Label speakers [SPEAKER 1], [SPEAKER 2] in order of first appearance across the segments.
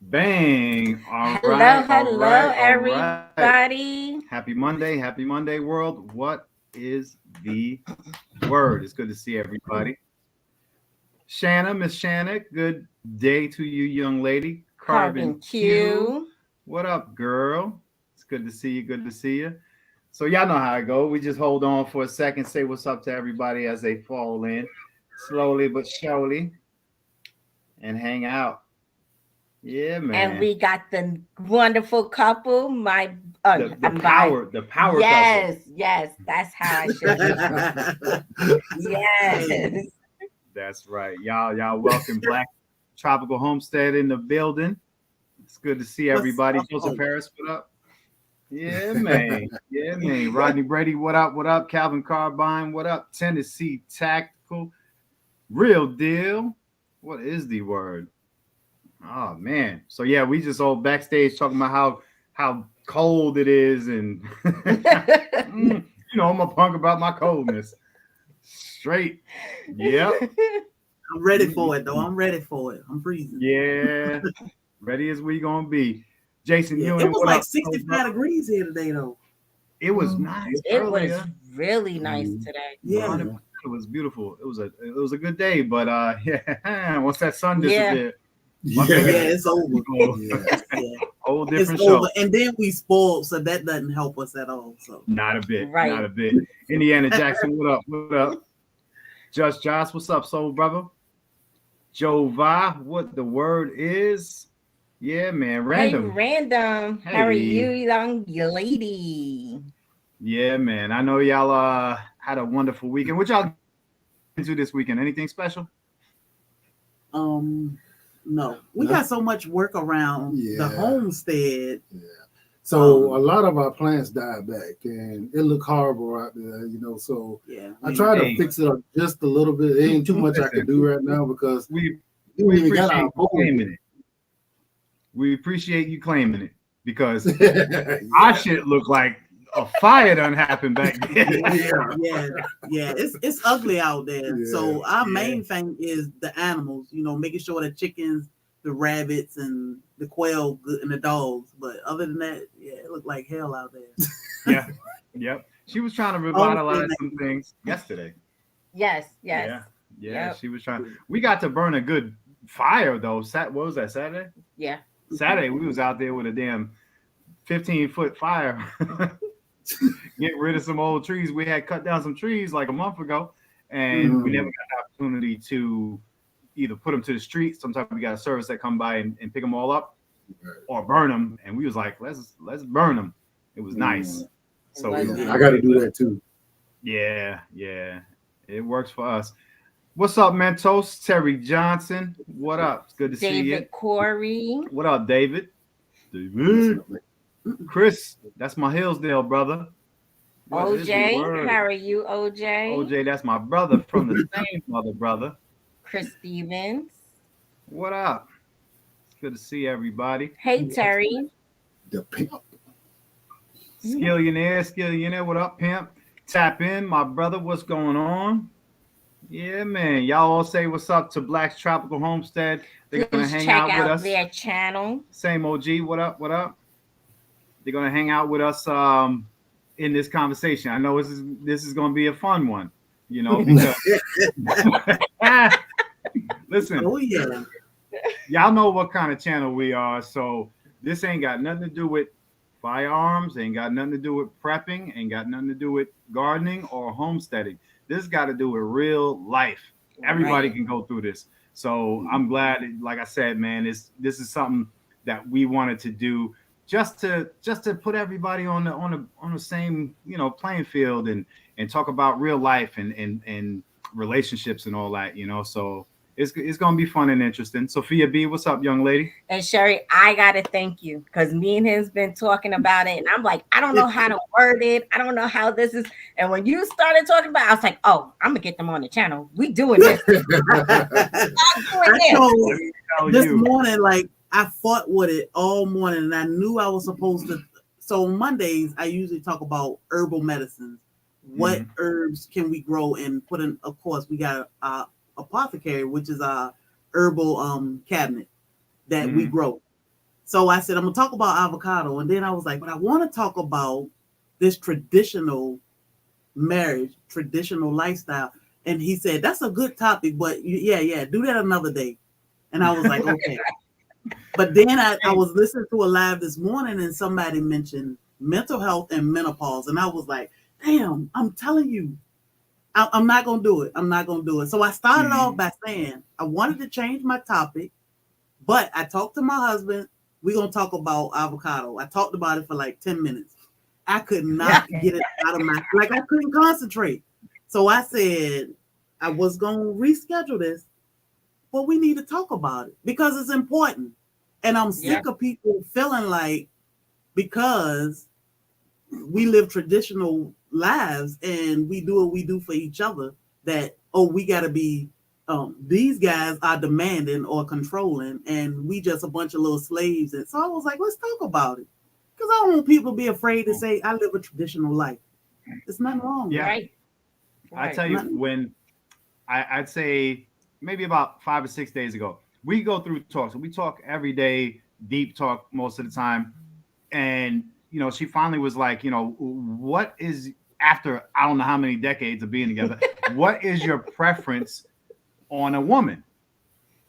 [SPEAKER 1] Bang. All
[SPEAKER 2] Hello,
[SPEAKER 1] right. All
[SPEAKER 2] hello,
[SPEAKER 1] right. All right.
[SPEAKER 2] everybody.
[SPEAKER 1] Happy Monday. Happy Monday, world. What is the word? It's good to see everybody. Shanna, Miss Shanna, good day to you, young lady. Carbon
[SPEAKER 2] Carbon
[SPEAKER 1] Q.
[SPEAKER 2] Q.
[SPEAKER 1] What up, girl? It's good to see you. Good to see you. So, y'all know how I go. We just hold on for a second, say what's up to everybody as they fall in slowly but surely and hang out. Yeah,
[SPEAKER 2] And
[SPEAKER 1] man.
[SPEAKER 2] we got the wonderful couple.
[SPEAKER 1] The
[SPEAKER 2] My,
[SPEAKER 1] power couple.
[SPEAKER 2] yes, that's how I should be.
[SPEAKER 3] Hey,
[SPEAKER 2] Yes.
[SPEAKER 1] That's right. Y'all welcome Black Tropical Homestead in the building. It's good to see
[SPEAKER 3] what's
[SPEAKER 1] everybody.
[SPEAKER 3] up?
[SPEAKER 1] Joseph Harris, what up? Yeah, man. Yeah, man. Rodney Brady, what up? What up? Calvin Carbine, what up? Tennessee Tactical. Real deal. What is the word? Oh man. So yeah, we just all backstage talking about how cold it is and I'm a punk about my coldness. Straight. Yep.
[SPEAKER 3] I'm ready for it though. I'm ready for it. I'm freezing.
[SPEAKER 1] Yeah, ready as we gonna be. Jason
[SPEAKER 3] Yeah, it
[SPEAKER 1] Ewing,
[SPEAKER 3] was
[SPEAKER 1] what
[SPEAKER 3] like
[SPEAKER 1] up? Oh, bro?
[SPEAKER 3] 65 degrees here today though.
[SPEAKER 1] It was nice
[SPEAKER 2] It was
[SPEAKER 1] earlier.
[SPEAKER 2] really nice today.
[SPEAKER 3] Yeah,
[SPEAKER 1] 100%. It was beautiful. It was a good day, but yeah, once that sun
[SPEAKER 2] Yeah.
[SPEAKER 1] disappeared, my
[SPEAKER 4] Yeah,
[SPEAKER 1] goodness,
[SPEAKER 3] yeah, it's over.
[SPEAKER 4] yeah.
[SPEAKER 3] Yeah,
[SPEAKER 1] whole
[SPEAKER 3] it's
[SPEAKER 1] different
[SPEAKER 3] over.
[SPEAKER 1] show.
[SPEAKER 3] And then we spoiled, so that doesn't help us at all. So
[SPEAKER 1] Not a bit, not
[SPEAKER 2] Right.
[SPEAKER 1] a bit. Indiana Jackson, what up? What up? Just Josh, what's up, soul brother? Joe Va, what the word is? Yeah, man,
[SPEAKER 2] Hey,
[SPEAKER 1] random.
[SPEAKER 2] random. How are you,
[SPEAKER 1] Hey,
[SPEAKER 2] young lady?
[SPEAKER 1] yeah, man. I know y'all had a wonderful weekend. What y'all get into this weekend? Anything special?
[SPEAKER 3] um no. We
[SPEAKER 4] No.
[SPEAKER 3] got so much work around the
[SPEAKER 4] Yeah,
[SPEAKER 3] homestead.
[SPEAKER 4] yeah. So a
[SPEAKER 3] Um
[SPEAKER 4] lot of our plants died back, and it looked horrible out there. So
[SPEAKER 3] yeah,
[SPEAKER 4] I tried to
[SPEAKER 1] Hey,
[SPEAKER 4] fix it up just a little bit. There ain't too much I
[SPEAKER 1] listen,
[SPEAKER 4] can do right now because
[SPEAKER 1] we
[SPEAKER 4] we
[SPEAKER 1] we
[SPEAKER 4] ain't even got
[SPEAKER 1] appreciate
[SPEAKER 4] our
[SPEAKER 1] you
[SPEAKER 4] mold.
[SPEAKER 1] claiming it. We appreciate you claiming it because our
[SPEAKER 4] Yeah,
[SPEAKER 1] shit looked like a fire done happened back then.
[SPEAKER 4] yeah,
[SPEAKER 3] yeah, yeah. It's ugly out there.
[SPEAKER 4] yeah.
[SPEAKER 3] So our
[SPEAKER 1] Yeah,
[SPEAKER 3] main thing is the animals. Making sure the chickens, the rabbits, and the quail and the dogs. But other than that, yeah, it looked like hell out there.
[SPEAKER 1] yeah, yep. She was trying to
[SPEAKER 3] Homestead,
[SPEAKER 1] revitalize some things yesterday.
[SPEAKER 2] Yes, yes.
[SPEAKER 1] Yeah, yeah,
[SPEAKER 2] Yep.
[SPEAKER 1] she was trying. We got to burn a good fire though. What was that, Saturday?
[SPEAKER 2] Yeah.
[SPEAKER 1] Saturday we was out there with a damn 15-foot fire. Get rid of some old trees. We had cut down some trees like a month ago, and we never
[SPEAKER 4] Mhm.
[SPEAKER 1] got the opportunity to either put them to the street. Sometimes we got a service that come by and pick them all up, or burn them. And we was like, let's burn them. It was nice.
[SPEAKER 4] Mm.
[SPEAKER 2] It
[SPEAKER 1] So we
[SPEAKER 2] was
[SPEAKER 4] Yeah,
[SPEAKER 1] we
[SPEAKER 4] I
[SPEAKER 2] nice.
[SPEAKER 4] got
[SPEAKER 1] was
[SPEAKER 4] to do
[SPEAKER 1] able to.
[SPEAKER 4] that too.
[SPEAKER 1] Yeah, yeah. It works for us. What's up, Mentos? Terry Johnson. What up? It's good to see you.
[SPEAKER 2] David Corey.
[SPEAKER 1] What up, David? David. Chris, that's my Hillsdale brother. What is the
[SPEAKER 2] OJ.
[SPEAKER 1] word?
[SPEAKER 2] How are you, OJ?
[SPEAKER 1] OJ, that's my brother from the same mother, brother.
[SPEAKER 2] Chris Stevens.
[SPEAKER 1] What up? It's good to see everybody.
[SPEAKER 2] Hey, Terry.
[SPEAKER 4] The pimp.
[SPEAKER 1] Skillionaire, what up, pimp? Tap in, my brother. What's going on? Yeah, man. Y'all all say what's up to Black's Tropical Homestead. They're gonna
[SPEAKER 2] Please
[SPEAKER 1] hang
[SPEAKER 2] check
[SPEAKER 1] out with
[SPEAKER 2] out
[SPEAKER 1] us.
[SPEAKER 2] their channel.
[SPEAKER 1] Same OG. What up? What up? They're gonna hang out with us in this conversation. I know this is gonna be a fun one, because listen,
[SPEAKER 3] oh yeah,
[SPEAKER 1] y'all know what kind of channel we are, so this ain't got nothing to do with firearms, ain't got nothing to do with prepping, ain't got nothing to do with gardening or homesteading. This got to do with real life. Everybody
[SPEAKER 2] Right.
[SPEAKER 1] can go through this. So I'm glad, like I said, man, this is something that we wanted to do just to put everybody on the same playing field and talk about real life and relationships and all that. So it's gonna be fun and interesting. Sophia B, what's up, young lady?
[SPEAKER 2] And Sherry, I gotta thank you because me and him's been talking about it, and I'm like, I don't know how to word it. I don't know how this is. And when you started talking about it, I was like, oh, I'm gonna get them on the channel. We doing this. I'm doing
[SPEAKER 3] I
[SPEAKER 2] this.
[SPEAKER 3] told
[SPEAKER 1] Let me tell
[SPEAKER 3] this
[SPEAKER 1] you.
[SPEAKER 3] morning, like I fought with it all morning, and I knew I was supposed to. So Mondays, I usually talk about herbal medicines. What
[SPEAKER 1] Mhm.
[SPEAKER 3] herbs can we grow and put in? Of course, we got apothecary, which is our herbal cabinet that we
[SPEAKER 1] Mhm.
[SPEAKER 3] grow. So I said, I'm gonna talk about avocado. And then I was like, but I want to talk about this traditional marriage, traditional lifestyle. And he said, that's a good topic, but yeah, do that another day. And I was like, okay. But then I was listening to a live this morning and somebody mentioned mental health and menopause. And I was like, damn, I'm telling you, I'm not going to do it. I'm not going to do it. So I started off by saying I wanted to change my topic, but I talked to my husband. We're going to talk about avocado. I talked about it for like 10 minutes. I could not get it out of my, like I couldn't concentrate. So I said I was going to reschedule this, but we need to talk about it because it's important. And I'm sick of people feeling like because we live traditional lives and we do what we do for each other that, oh, we got to be, these guys are demanding or controlling and we just a bunch of little slaves. And so I was like, let's talk about it. Because I don't want people to be afraid to say, I live a traditional life. There's nothing wrong with
[SPEAKER 2] Right.
[SPEAKER 1] I tell you, when I'd say maybe about 5 or 6 days ago, we go through talks. We talk every day, deep talk most of the time. And, you know, she finally was like, you know, what is, after I don't know how many decades of being together, what is your preference on a woman?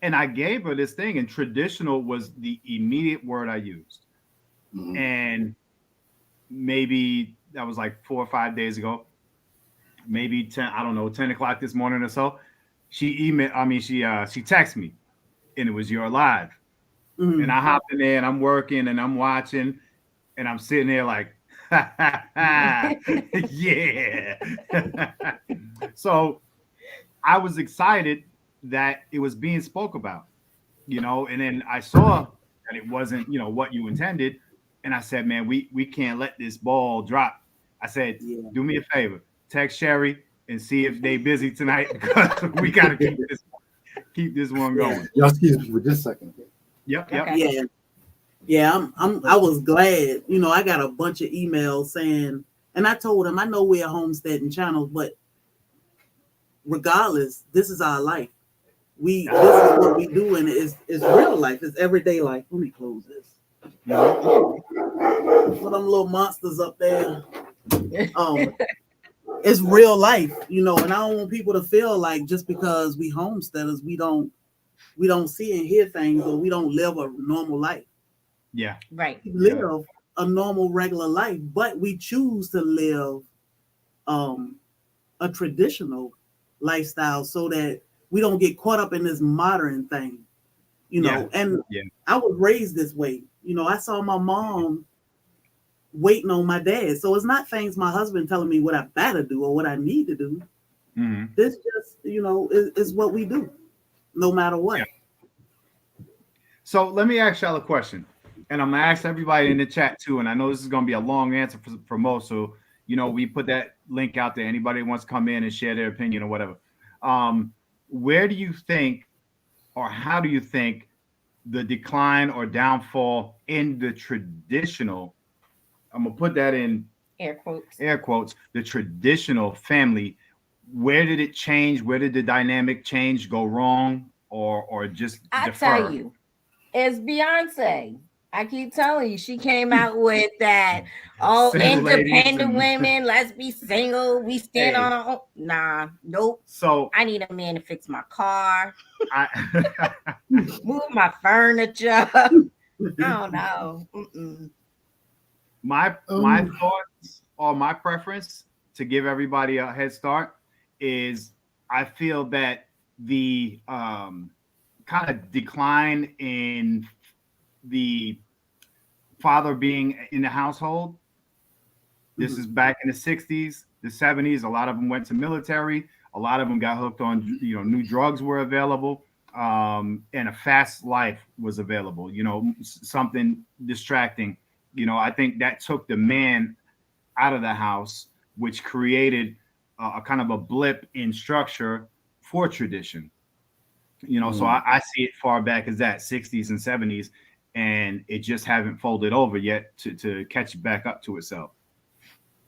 [SPEAKER 1] And I gave her this thing, and traditional was the immediate word I used. Mm-hmm. And maybe that was like 4 or 5 days ago, maybe 10 o'clock this morning or so. She texted me, and it was your live. Mm-hmm. And I hopped in there and I'm working and I'm watching and I'm sitting there like, yeah. So I was excited that it was being spoke about, you know, and then I saw that it wasn't, you know, what you intended. And I said, man, we can't let this ball drop. I said, do me a favor, text Sherry and see if they busy tonight because we got to keep this one going.
[SPEAKER 4] Y'all excuse me for just a second.
[SPEAKER 1] Yep.
[SPEAKER 3] Okay. Yeah. I was glad. You know, I got a bunch of emails saying, and I told them, I know we're a homesteading channel, but regardless, this is our life. This is what we do, and it's real life. It's everyday life. Let me close this. For them little monsters up there. It's real life, you know, and I don't want people to feel like just because we homesteaders, we don't see and hear things, or we don't live a normal life.
[SPEAKER 1] Yeah.
[SPEAKER 2] Right.
[SPEAKER 3] We live a normal, regular life, but we choose to live a traditional lifestyle so that we don't get caught up in this modern thing, you know. And I was raised this way. You know, I saw my mom waiting on my dad. So it's not things my husband telling me what I better do or what I need to do. Mm-hmm. This just, you know, is what we do, no matter what.
[SPEAKER 1] Yeah. So let me ask y'all a question. And I'm going to ask everybody in the chat too. And I know this is going to be a long answer for most. So, you know, we put that link out there. Anybody who wants to come in and share their opinion or whatever. Where do you think, or how do you think the decline or downfall in the traditional, I'm going to put that in air quotes, the traditional family, where did it change? Where did the dynamic change go wrong or just
[SPEAKER 2] I
[SPEAKER 1] defer?
[SPEAKER 2] tell you, it's Beyonce. I keep telling you, she came out with that, independent women, let's be single, we stand on our own. Nah, nope.
[SPEAKER 1] So
[SPEAKER 2] I need a man to fix my car, move my furniture. I don't know.
[SPEAKER 1] My thoughts or my preference, to give everybody a head start, is I feel that the kind of decline in the father being in the household. This is back in the 60s, the 70s. A lot of them went to military. A lot of them got hooked on, you know, new drugs were available. And a fast life was available, you know, something distracting. You know, I think that took the man out of the house, which created a kind of a blip in structure for tradition. You know, so I see it far back as that 60s and 70s. And it just haven't folded over yet to catch back up to itself.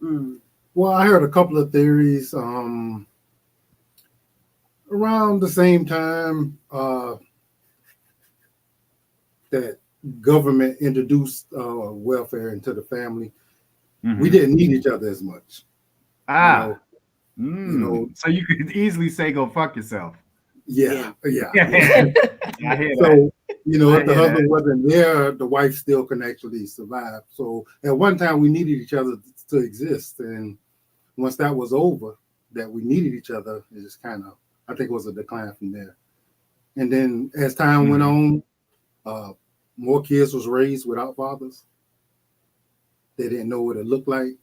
[SPEAKER 4] Well, I heard a couple of theories around the same time that government introduced welfare into the family,
[SPEAKER 1] Mhm.
[SPEAKER 4] we didn't need each other as much.
[SPEAKER 1] Ah,
[SPEAKER 4] you know,
[SPEAKER 1] so you could easily say, "Go fuck yourself."
[SPEAKER 4] yeah.
[SPEAKER 1] I hear that.
[SPEAKER 4] So,
[SPEAKER 1] I
[SPEAKER 4] if the
[SPEAKER 1] hear that.
[SPEAKER 4] husband wasn't there, the wife still can actually survive. So at one time we needed each other to exist. And once that was over, that we needed each other, it just kind of, I think it was a decline from there. And then as time went on, more kids was raised without fathers. They didn't know what it looked like.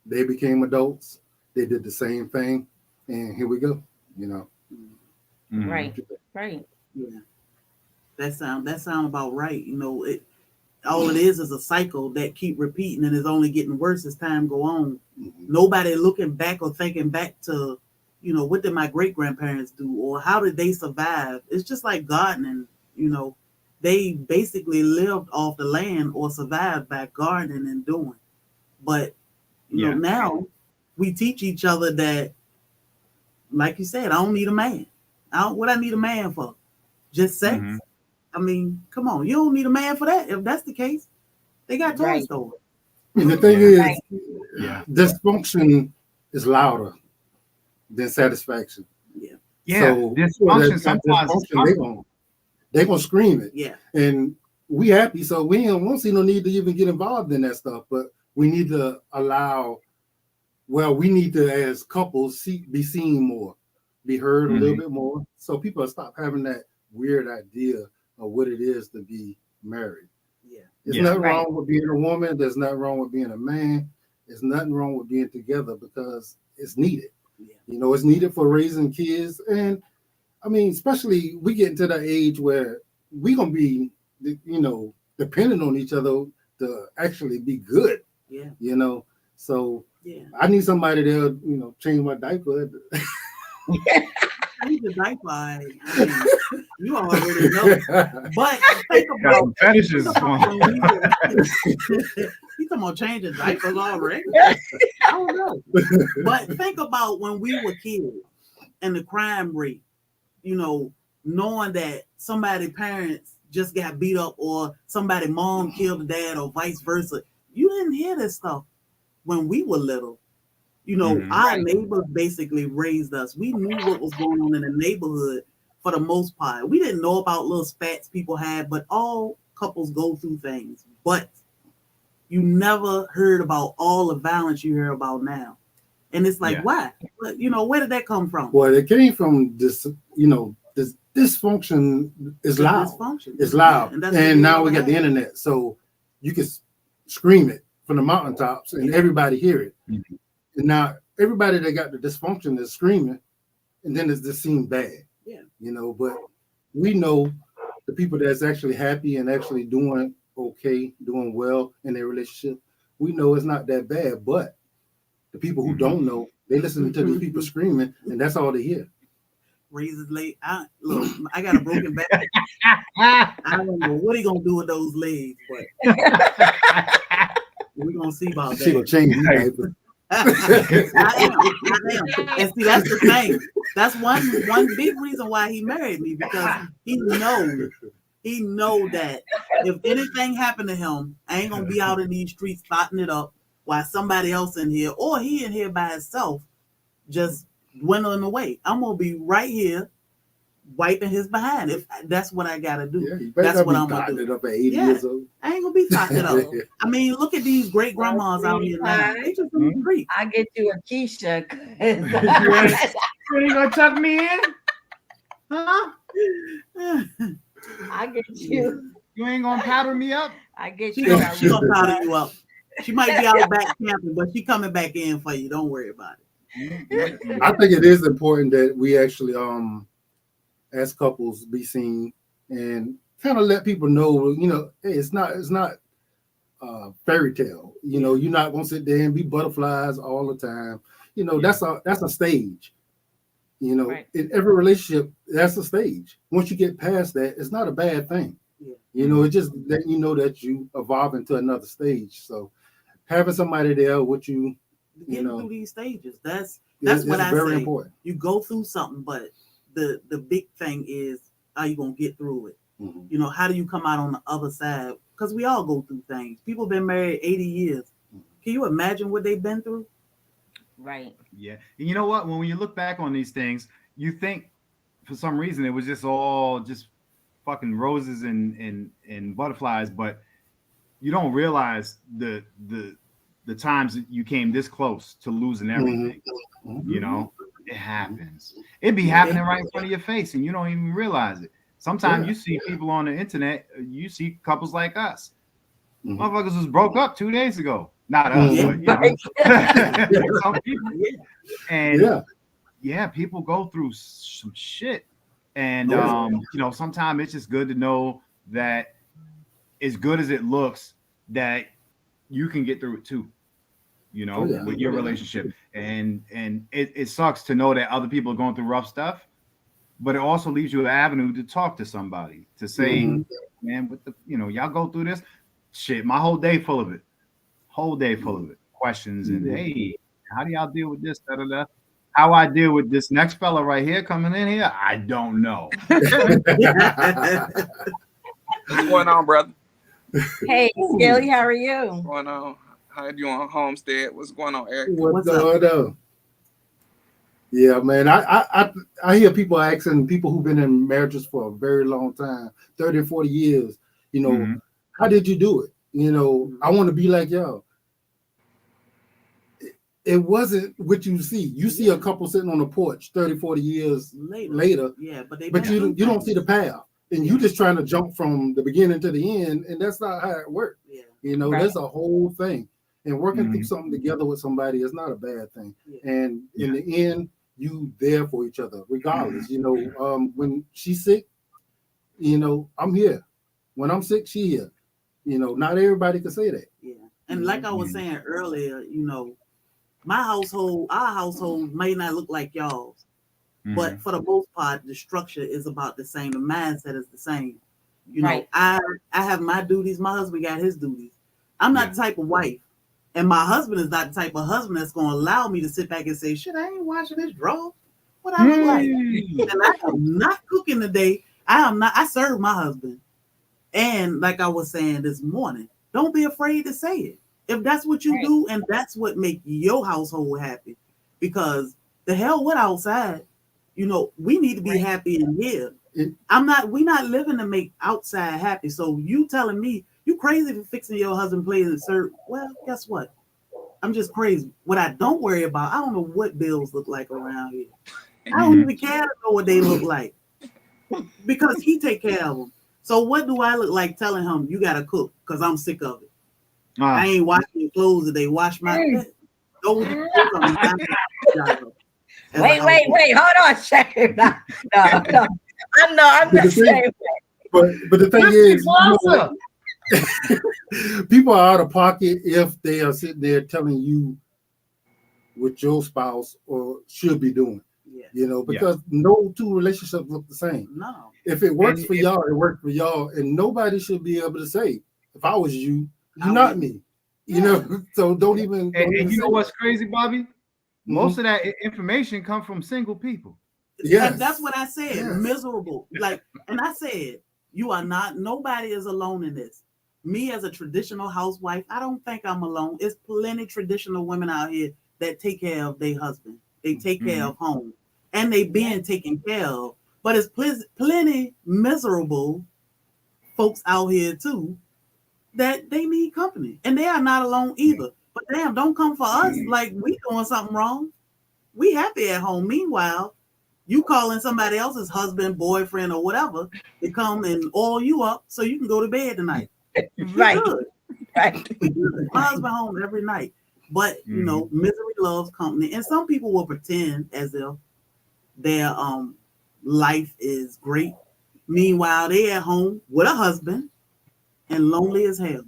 [SPEAKER 4] They became adults. They did the same thing. And here we go,
[SPEAKER 1] Mhm.
[SPEAKER 2] Right.
[SPEAKER 3] Yeah. That sound about right. All it is a cycle that keep repeating and is only getting worse as time go on. Nobody looking back or thinking back to, what did my great grandparents do or how did they survive? It's just like gardening. They basically lived off the land or survived by gardening and doing. But now we teach each other that, like you said, I don't need a man. What I need a man for? Just sex.
[SPEAKER 1] Mhm.
[SPEAKER 3] I mean, come on, you don't need a man for that. If that's the case, they got toy
[SPEAKER 2] Right.
[SPEAKER 3] stores.
[SPEAKER 4] And the thing is,
[SPEAKER 1] Yeah.
[SPEAKER 4] dysfunction is louder than satisfaction.
[SPEAKER 3] Yeah.
[SPEAKER 1] Yeah.
[SPEAKER 4] So
[SPEAKER 1] Dysfunction sometimes.
[SPEAKER 4] they gonna scream it.
[SPEAKER 3] Yeah.
[SPEAKER 4] And we happy, so we won't see no need to even get involved in that stuff. But we need to we need to, as couples, be seen more, be heard a little bit more, so people stop having that weird idea of what it is to be married.
[SPEAKER 3] Yeah.
[SPEAKER 4] There's nothing wrong with being a woman. There's nothing wrong with being a man. There's nothing wrong with being together because it's needed.
[SPEAKER 3] Yeah.
[SPEAKER 4] It's needed for raising kids. And I mean, especially we get into that age where we're going to be, dependent on each other to actually be good.
[SPEAKER 3] Yeah.
[SPEAKER 4] So
[SPEAKER 3] Yeah.
[SPEAKER 4] I need somebody to, change my diaper.
[SPEAKER 3] Change the diaper. I mean, you already know. But think
[SPEAKER 1] Got
[SPEAKER 3] about
[SPEAKER 1] some fetishes.
[SPEAKER 3] you talking about changing diapers already? I don't know. But think about when we were kids and the crime rate, knowing that somebody's parents just got beat up or somebody mom killed the dad or vice versa. You didn't hear this stuff when we were little. Our neighbors basically raised us. We knew what was going on in the neighborhood for the most part. We didn't know about little spats people had, but all couples go through things. But you never heard about all the violence you hear about now. And it's like, why? But, where did that come from?
[SPEAKER 4] Well, it came from this, this dysfunction is loud.
[SPEAKER 3] Dysfunction.
[SPEAKER 4] It's loud.
[SPEAKER 3] Yeah,
[SPEAKER 4] and now we got the internet. So you can scream it from the mountaintops and everybody hear it.
[SPEAKER 1] Mm-hmm.
[SPEAKER 4] And now everybody that got the dysfunction is screaming, and then it's just seemed bad.
[SPEAKER 3] Yeah.
[SPEAKER 4] But we know the people that's actually happy and actually doing okay, doing well in their relationship. We know it's not that bad, but the people who don't know, they listen to these people screaming, and that's all they hear.
[SPEAKER 3] Razors late. I got a broken back. I don't know what he gonna do with those legs, but we're gonna see about that.
[SPEAKER 4] She gonna change these diapers.
[SPEAKER 3] I am. And see, that's the thing. That's one big reason why he married me, because he know that if anything happened to him, I ain't gonna be out in these streets spotting it up while somebody else in here or he in here by himself just dwindling away. I'm gonna be right here wiping his behind if that's what I gotta do.
[SPEAKER 4] Yeah,
[SPEAKER 3] that's what I'm gonna do.
[SPEAKER 4] It up at 80 years old.
[SPEAKER 3] I ain't gonna be totting it up. I mean, look at these great grandmas out here now. They just in the street.
[SPEAKER 2] I get you a Keisha.
[SPEAKER 1] You gonna tuck me in? Huh?
[SPEAKER 2] I get you.
[SPEAKER 1] You ain't gonna powder me up?
[SPEAKER 2] I get
[SPEAKER 3] She
[SPEAKER 2] you.
[SPEAKER 3] gonna powder you up. She might be out back camping, but she coming back in for you. Don't worry about it.
[SPEAKER 4] I think it is important that we actually, as couples, be seen and kind of let people know, hey, it's not fairy tale. You're not gonna sit there and be butterflies all the time. That's a stage.
[SPEAKER 2] Right.
[SPEAKER 4] In every relationship, that's a stage. Once you get past that, it's not a bad thing.
[SPEAKER 3] Yeah.
[SPEAKER 4] It just let you know that you evolve into another stage. So having somebody there with you,
[SPEAKER 3] Getting through these stages. That's
[SPEAKER 4] it's
[SPEAKER 3] what I
[SPEAKER 4] very
[SPEAKER 3] say.
[SPEAKER 4] important.
[SPEAKER 3] You go through something, but the big thing is how you gonna get through it.
[SPEAKER 4] Mm-hmm.
[SPEAKER 3] How do you come out on the other side because we all go through things. People been married 80 years. Can you imagine what they've been through?
[SPEAKER 2] Right.
[SPEAKER 1] Yeah. And you know what? When you look back on these things, you think for some reason it was just all just fucking roses and butterflies, but you don't realize the times that you came this close to losing everything. You know, it happens. It be happening right in front of your face and you don't even realize it. Sometimes you see people on the internet, you see couples like us. Motherfuckers was broke up 2 days ago. Not us, but you know, some people. And people go through some shit. And you know, sometimes it's just good to know that as good as it looks, that you can get through it too. You know, with your relationship. And it sucks to know that other people are going through rough stuff, but it also leaves you an avenue to talk to somebody to say, man, with the, you know, y'all go through this shit. My whole day full of it. Questions and hey, how do y'all deal with this? Da, da, da. How I deal with this next fella right here coming in here, I don't know.
[SPEAKER 5] What's going on, brother?
[SPEAKER 2] Hey, Skilly, how are you?
[SPEAKER 5] What's going on? How you doing, Homestead? What's going on, Eric?
[SPEAKER 4] What's going on? Yeah, man. I hear people asking people who've been in marriages for a very long time, 30, 40 years, you know, how did you do it? You know, I want to be like y'all. It wasn't what you see. You see a couple sitting on the porch 30, 40 years later.
[SPEAKER 3] Yeah, but
[SPEAKER 4] you don't see the path. And you just trying to jump from the beginning to the end, and that's not how it works. Yeah. You know, there's a whole thing. And working through something together with somebody is not a bad thing. And in the end, you there for each other, regardless. You know, when she's sick, you know, I'm here. When I'm sick, she here. You know, not everybody can say that.
[SPEAKER 3] Yeah. And like I was saying earlier, you know, our household may not look like y'all's, but for the most part, the structure is about the same. The mindset is the same. You know, I have my duties. My husband got his duties. I'm not the type of wife, and my husband is not the type of husband that's going to allow me to sit back and say, shit, I ain't washing this drawer. What I look like? And I am not cooking today. I serve my husband. And like I was saying this morning, don't be afraid to say it. If that's what you do and that's what make your household happy, because the hell with outside, you know, we need to be happy in here. We're not living to make outside happy. So you telling me you crazy for fixing your husband plays and serve. Well, guess what? I'm just crazy. What I don't worry about, I don't know what bills look like around here. I don't even care to know what they look like because he take care of them. So what do I look like telling him you gotta cook? Because I'm sick of it. I ain't washing your clothes today. Wash my those
[SPEAKER 2] Wait, hold on a second. No. I know I'm the same way.
[SPEAKER 4] But the thing is, people are out of pocket if they are sitting there telling you what your spouse or should be doing. You know, because no two relationships look the same. No. If it works for y'all, it worked for y'all, and nobody should be able to say, if I was you, you're not me. You know, so don't even.
[SPEAKER 1] And you know what's crazy, Bobby? Most of that information come from single people.
[SPEAKER 3] Yeah, that's what I said. Miserable. Like, and I said, you are not. Nobody is alone in this. Me as a traditional housewife, I don't think I'm alone. There's plenty traditional women out here that take care of their husband. They take care of home, and they being taken care of. But it's plenty miserable folks out here too that they need company, and they are not alone either. But damn, don't come for us like we doing something wrong. We happy at home. Meanwhile, you calling somebody else's husband, boyfriend, or whatever to come and oil you up so you can go to bed tonight.
[SPEAKER 2] Right.
[SPEAKER 3] My husband home every night. But you know, misery loves company. And some people will pretend as if their life is great. Meanwhile, they at home with a husband and lonely as hell.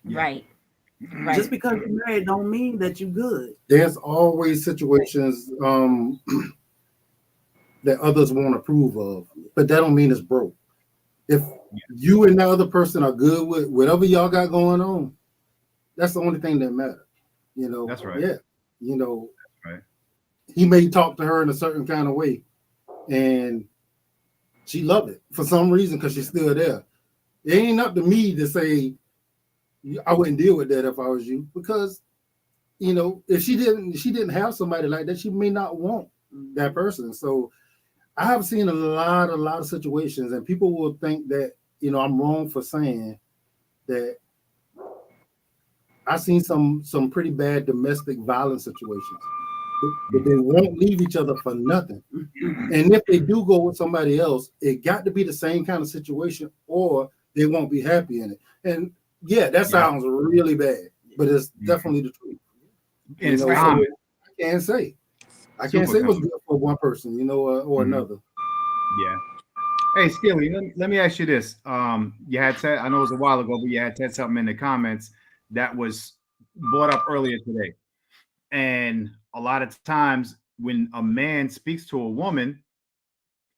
[SPEAKER 2] Right.
[SPEAKER 3] Just because you're married don't mean that you're good.
[SPEAKER 4] There's always situations that others won't approve of, but that don't mean it's broke. If you and the other person are good with whatever y'all got going on, that's the only thing that matters. You know,
[SPEAKER 1] that's right.
[SPEAKER 4] Yeah, you know,
[SPEAKER 1] that's right.
[SPEAKER 4] He may talk to her in a certain kind of way, and she loved it for some reason because she's still there. It ain't up to me to say I wouldn't deal with that if I was you, because you know, if she didn't have somebody like that, she may not want that person. So I have seen a lot of situations, and people will think that, you know, I'm wrong for saying that. I've seen some pretty bad domestic violence situations, but they won't leave each other for nothing. And if they do go with somebody else, it got to be the same kind of situation, or they won't be happy in it. And yeah, that sounds really bad, but it's definitely the truth.
[SPEAKER 1] And it's
[SPEAKER 4] so
[SPEAKER 1] common.
[SPEAKER 4] I can't say
[SPEAKER 1] Super
[SPEAKER 4] what's good for one person, you know, or another.
[SPEAKER 1] Yeah. Hey, Skilly, let me ask you this. You had said, I know it was a while ago, but you had said something in the comments that was brought up earlier today. And a lot of times when a man speaks to a woman,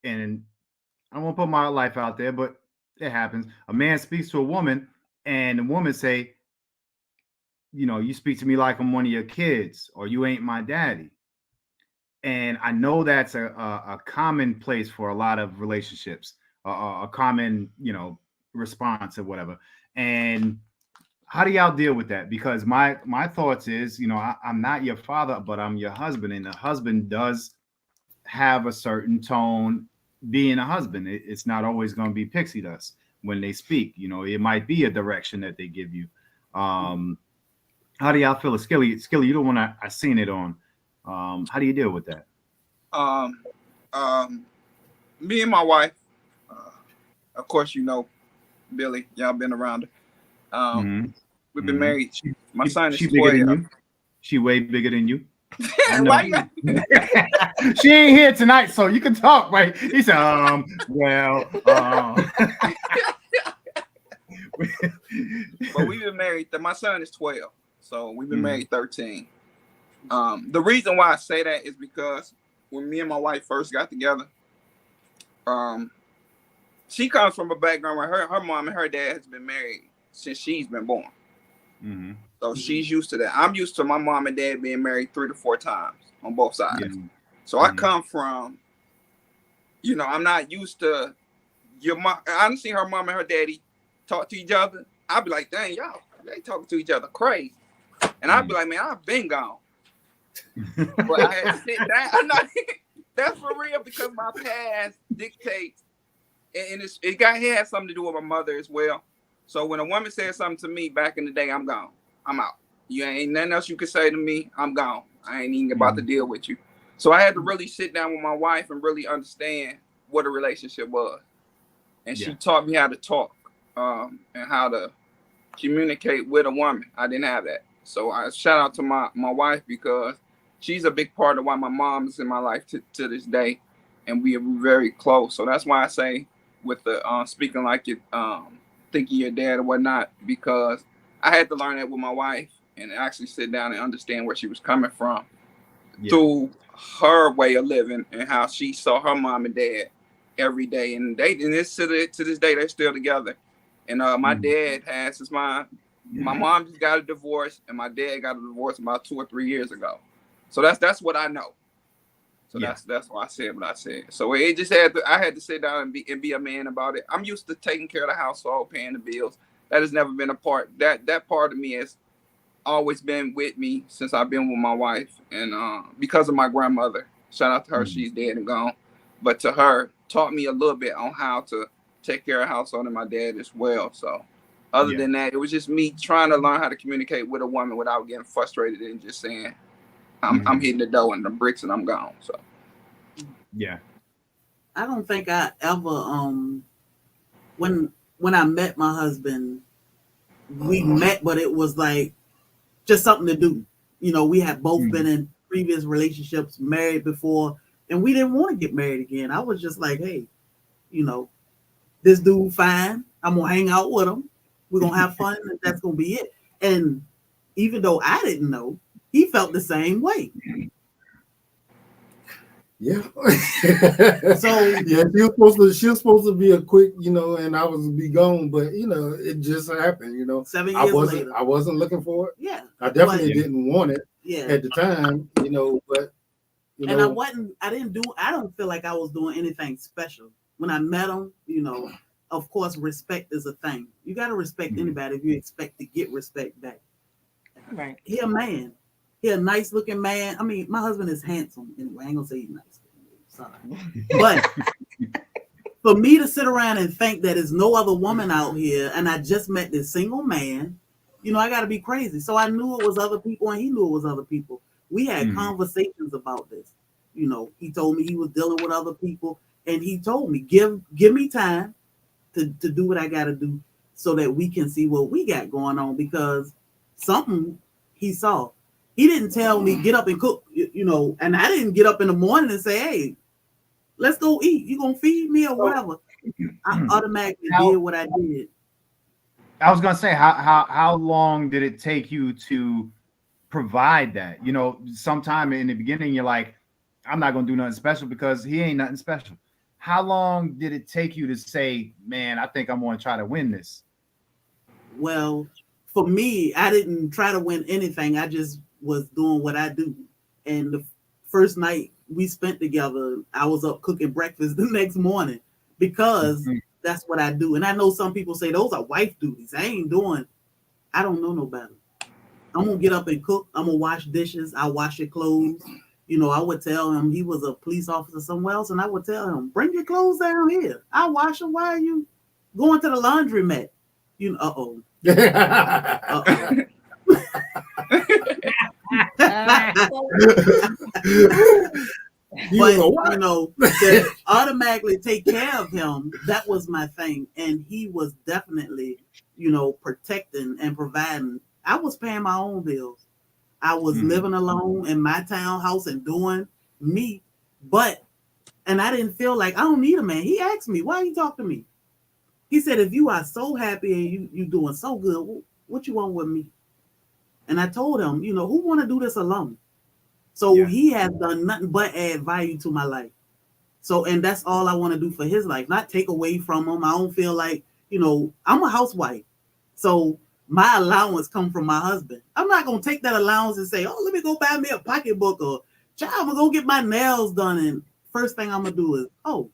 [SPEAKER 1] and I won't put my life out there, but it happens. A man speaks to a woman, and the woman say, you know, you speak to me like I'm one of your kids, or you ain't my daddy. And I know that's a common place for a lot of relationships, a common, you know, response or whatever. And how do y'all deal with that? Because my thoughts is, you know, I'm not your father, but I'm your husband, and the husband does have a certain tone. Being a husband, it's not always going to be pixie dust when they speak. You know, it might be a direction that they give you. How do y'all feel? Skilly, you don't want to. I seen it on. How do you deal with that?
[SPEAKER 5] Me and my wife, of course, you know, Billy, y'all been around her. We've been married. My son is
[SPEAKER 1] she bigger
[SPEAKER 5] 12.
[SPEAKER 1] than you. She way bigger than you. I
[SPEAKER 5] Why
[SPEAKER 1] know.
[SPEAKER 5] you-
[SPEAKER 1] She ain't here tonight, so you can talk, right? He said, well,
[SPEAKER 5] But we've been married. My son is 12, so we've been married 13. The reason why I say that is because when me and my wife first got together, she comes from a background where her mom and her dad has been married since she's been born. So she's used to that. I'm used to my mom and dad being married 3 to 4 times on both sides. So I come from, you know, I'm not used to your mom. I done seen her mom and her daddy talk to each other. I'd be like, dang, y'all, they talking to each other crazy. And I'd be like, man, I've been gone. But I had to sit down. I'm not, that's for real, because my past dictates, and it had something to do with my mother as well. So when a woman said something to me back in the day, I'm gone. I'm out. You ain't nothing else you can say to me. I'm gone. I ain't even about to deal with you. So I had to really sit down with my wife and really understand what a relationship was. And she taught me how to talk and how to communicate with a woman. I didn't have that. So I shout out to my wife, because she's a big part of why my mom is in my life to this day. And we are very close. So that's why I say with the speaking like it, thinking your dad or whatnot, because I had to learn that with my wife and actually sit down and understand where she was coming from through her way of living and how she saw her mom and dad every day. And this to this day, they're still together. And my dad has his mom. My mom just got a divorce, and my dad got a divorce about 2 or 3 years ago. So that's what I know. So that's why I said what I said. So it just I had to sit down and be a man about it. I'm used to taking care of the household, paying the bills. That has never been a part. That part of me has always been with me since I've been with my wife. And because of my grandmother, shout out to her, she's dead and gone. But to her, taught me a little bit on how to take care of household, and my dad as well. So other than that, it was just me trying to learn how to communicate with a woman without getting frustrated and just saying, I'm hitting the dough and the bricks and I'm gone. So
[SPEAKER 3] I don't think I ever when I met my husband, we met, but it was like just something to do. You know, we had both been in previous relationships, married before, and we didn't want to get married again. I was just like, hey, you know, this dude fine. I'm gonna hang out with him. We're gonna have fun, and that's gonna be it. And even though I didn't know, he felt the same way.
[SPEAKER 4] Yeah.
[SPEAKER 3] So
[SPEAKER 4] yeah, she was supposed to be a quick, you know, and I was to be gone, but you know, it just happened, you know.
[SPEAKER 3] 7 years later.
[SPEAKER 4] I wasn't looking for it.
[SPEAKER 3] Yeah.
[SPEAKER 4] I definitely didn't want it at the time, you know, but you
[SPEAKER 3] and
[SPEAKER 4] know,
[SPEAKER 3] I don't feel like I was doing anything special. When I met him, you know, of course, respect is a thing. You got to respect anybody if you expect to get respect back.
[SPEAKER 2] Right.
[SPEAKER 3] He a man. He a nice looking man. I mean, my husband is handsome. Anyway, I ain't gonna say he's nice. Sorry. But for me to sit around and think that there's no other woman out here and I just met this single man, you know, I got to be crazy. So I knew it was other people and he knew it was other people. We had conversations about this. You know, he told me he was dealing with other people and he told me, give me time to do what I got to do so that we can see what we got going on, because something he saw. He didn't tell me get up and cook, you know, and I didn't get up in the morning and say, hey, let's go eat. You gonna feed me or whatever? I automatically did what I did.
[SPEAKER 1] I was gonna say, how long did it take you to provide that? You know, sometime in the beginning, you're like, I'm not gonna do nothing special because he ain't nothing special. How long did it take you to say, man, I think I'm gonna try to win this?
[SPEAKER 3] Well, for me, I didn't try to win anything. I just was doing what I do. And the first night we spent together, I was up cooking breakfast the next morning because that's what I do. And I know some people say those are wife duties. I don't know no better. I'm gonna get up and cook. I'm gonna wash dishes. I'll wash your clothes. You know, I would tell him, he was a police officer somewhere else, and I would tell him, bring your clothes down here. I'll wash them. Why are you going to the laundromat? You know, But you know, to automatically take care of him, that was my thing. And he was definitely, you know, protecting and providing. I was paying my own bills. I was living alone in my townhouse and doing me. And I didn't feel like I don't need a man. He asked me, why you talk to me? He said, if you are so happy and you doing so good, what you want with me? And I told him, you know, who want to do this alone? So he has done nothing but add value to my life. So, and that's all I want to do for his life, not take away from him. I don't feel like, you know, I'm a housewife. So my allowance comes from my husband. I'm not going to take that allowance and say, oh, let me go buy me a pocketbook, or child, I'm going to go get my nails done. And first thing I'm going to do is, oh,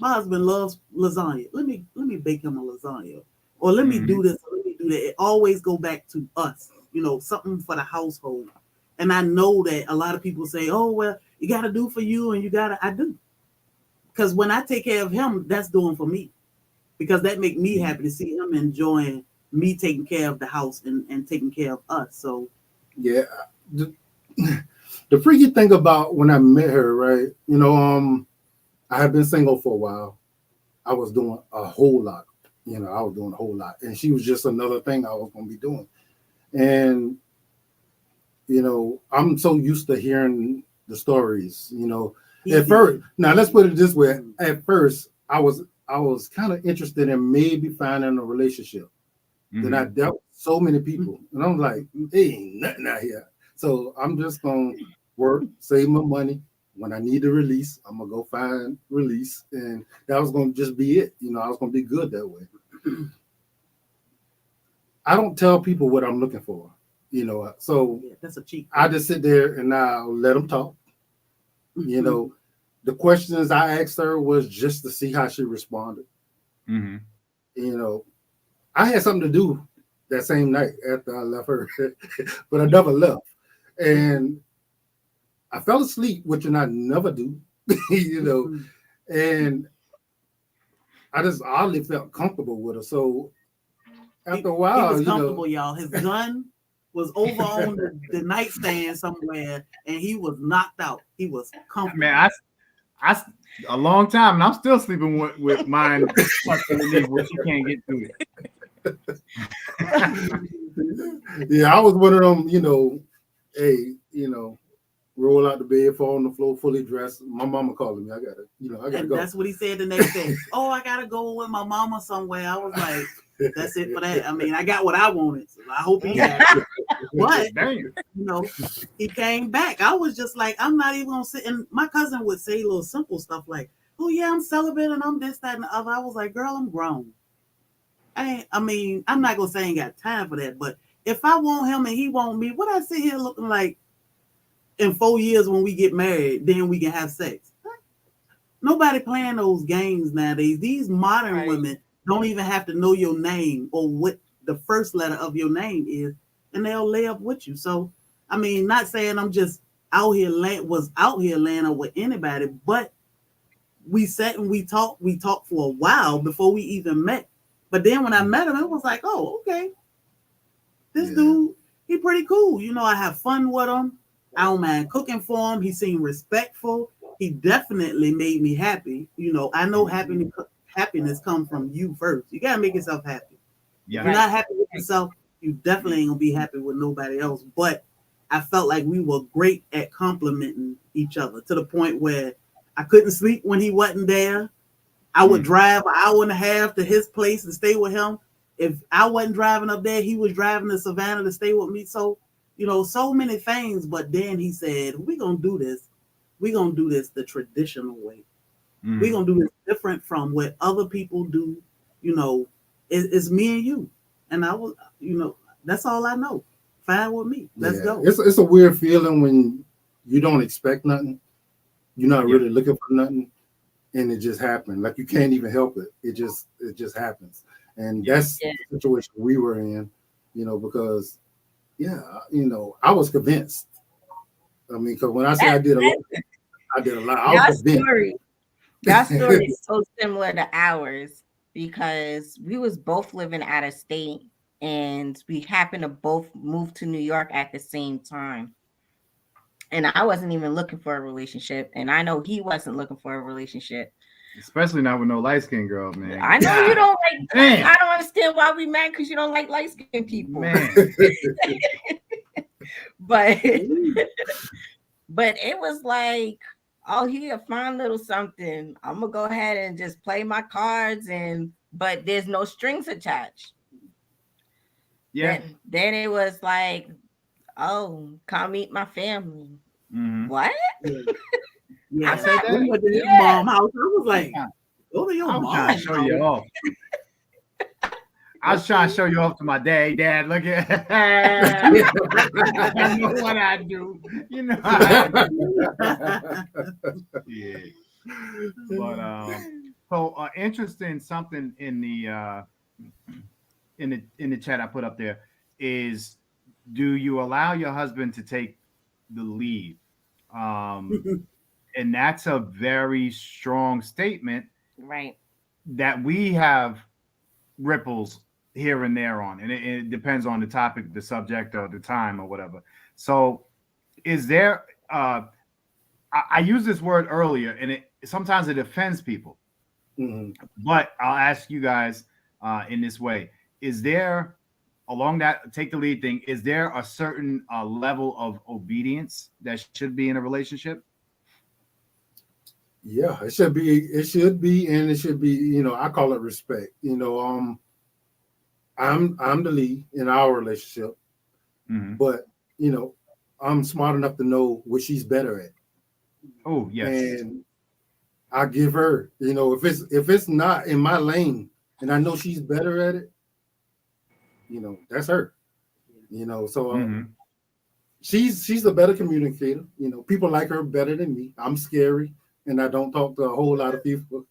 [SPEAKER 3] my husband loves lasagna. Let me bake him a lasagna, or let me do this, or let me do that. It always go back to us, you know, something for the household. And I know that a lot of people say, oh, well, you got to do for you, and I do. Because when I take care of him, that's doing for me, because that make me happy to see him enjoying me taking care of the house and taking care of us. So,
[SPEAKER 4] yeah, the freaky thing about when I met her, right? You know, I had been single for a while. I was doing a whole lot. You know, I was doing a whole lot, and she was just another thing I was going to be doing. And you know, I'm so used to hearing the stories. You know, at first, now let's put it this way. At first, I was kind of interested in maybe finding a relationship. Then I dealt with so many people, and I'm like, there ain't nothing out here. So I'm just gonna work, save my money. When I need to release, I'm gonna go find release, and that was gonna just be it. You know, I was gonna be good that way. I don't tell people what I'm looking for. You know, so
[SPEAKER 3] that's a cheat.
[SPEAKER 4] I just sit there and I'll let them talk. You know, the questions I asked her was just to see how she responded. You know, I had something to do that same night after I left her, but I never left. And I fell asleep, which I never do, you know, and I just oddly felt comfortable with her. So after a while,
[SPEAKER 3] he was comfortable, y'all. His gun was over on the nightstand somewhere, and he was knocked out. He was comfortable.
[SPEAKER 1] Man, I a long time, and I'm still sleeping with mine underneath, where she can't get to
[SPEAKER 4] it. Yeah, I was one of them, you know, hey, you know, roll out the bed, fall on the floor, fully dressed. My mama calling me. I gotta go.
[SPEAKER 3] That's what he said the next day. Oh, I gotta go with my mama somewhere. I was like, that's it for that. I mean, I got what I wanted. So I hope he had it. But you know, he came back. I was just like, I'm not even gonna sit. And my cousin would say little simple stuff like, oh yeah, I'm celibate and I'm this, that, and the other. I was like, girl, I'm grown. I'm not gonna say I ain't got time for that, but if I want him and he want me, what I sit here looking like in 4 years when we get married, then we can have sex? Nobody playing those games nowadays. These modern women, don't even have to know your name or what the first letter of your name is, and they'll lay up with you. So, I mean, not saying I'm just out here laying up with anybody, but we sat and we talked for a while before we even met. But then when I met him, it was like, oh, okay, this dude, he pretty cool. You know, I have fun with him. I don't mind cooking for him. He seemed respectful. He definitely made me happy. You know, I know happiness comes from you first. You gotta make yourself happy.
[SPEAKER 1] Yeah.
[SPEAKER 3] If you're not happy with yourself, you definitely ain't gonna be happy with nobody else. But I felt like we were great at complimenting each other to the point where I couldn't sleep when he wasn't there. I would drive an hour and a half to his place and stay with him. If I wasn't driving up there, he was driving to Savannah to stay with me. So, you know, so many things. But then he said, we're going to do this. We're going to do this the traditional way. We're going to do this different from what other people do. You know, it's me and you. And I was, you know, that's all I know. Fine with me. Let's go.
[SPEAKER 4] It's a weird feeling when you don't expect nothing. You're not really looking for nothing. And it just happened. Like you can't even help it. It just happens. And that's the situation we were in, you know, because you know, I was convinced. I mean, because when I say I did a lot. I was convinced.
[SPEAKER 2] Your story is so similar to ours because we was both living out of state and we happened to both move to New York at the same time. And I wasn't even looking for a relationship. And I know he wasn't looking for a relationship. Especially
[SPEAKER 1] not with no light-skinned girl, man.
[SPEAKER 2] I know you don't like, I don't understand why we mad because you don't like light-skinned people. Man. But it was like, oh, he a fine little something. I'm gonna go ahead and just play my cards, but there's no strings attached.
[SPEAKER 1] Yeah.
[SPEAKER 2] Then it was like, oh, come meet my family. What?
[SPEAKER 3] Yeah, I said that. We went to his mom's house. I was like, go to your mom's house.
[SPEAKER 1] Show you off. I was trying to show you off to my dad. Look at I know what I do. You know how I do. Yeah. But so interesting something in the chat I put up there is, do you allow your husband to take the lead? And that's a very strong statement,
[SPEAKER 2] right?
[SPEAKER 1] That we have ripples here and there on, and it depends on the topic, the subject, or the time, or whatever. So, is there? I used this word earlier, and sometimes it offends people. But I'll ask you guys in this way: is there, along that take the lead thing, is there a certain level of obedience that should be in a relationship?
[SPEAKER 4] Yeah, it should be, and it should be, you know, I call it respect. You know, I'm the lead in our relationship, but you know, I'm smart enough to know what she's better at.
[SPEAKER 1] Oh, yes.
[SPEAKER 4] And I give her, you know, if it's not in my lane and I know she's better at it, you know, that's her. You know, so she's a better communicator. You know, people like her better than me. I'm scary and I don't talk to a whole lot of people.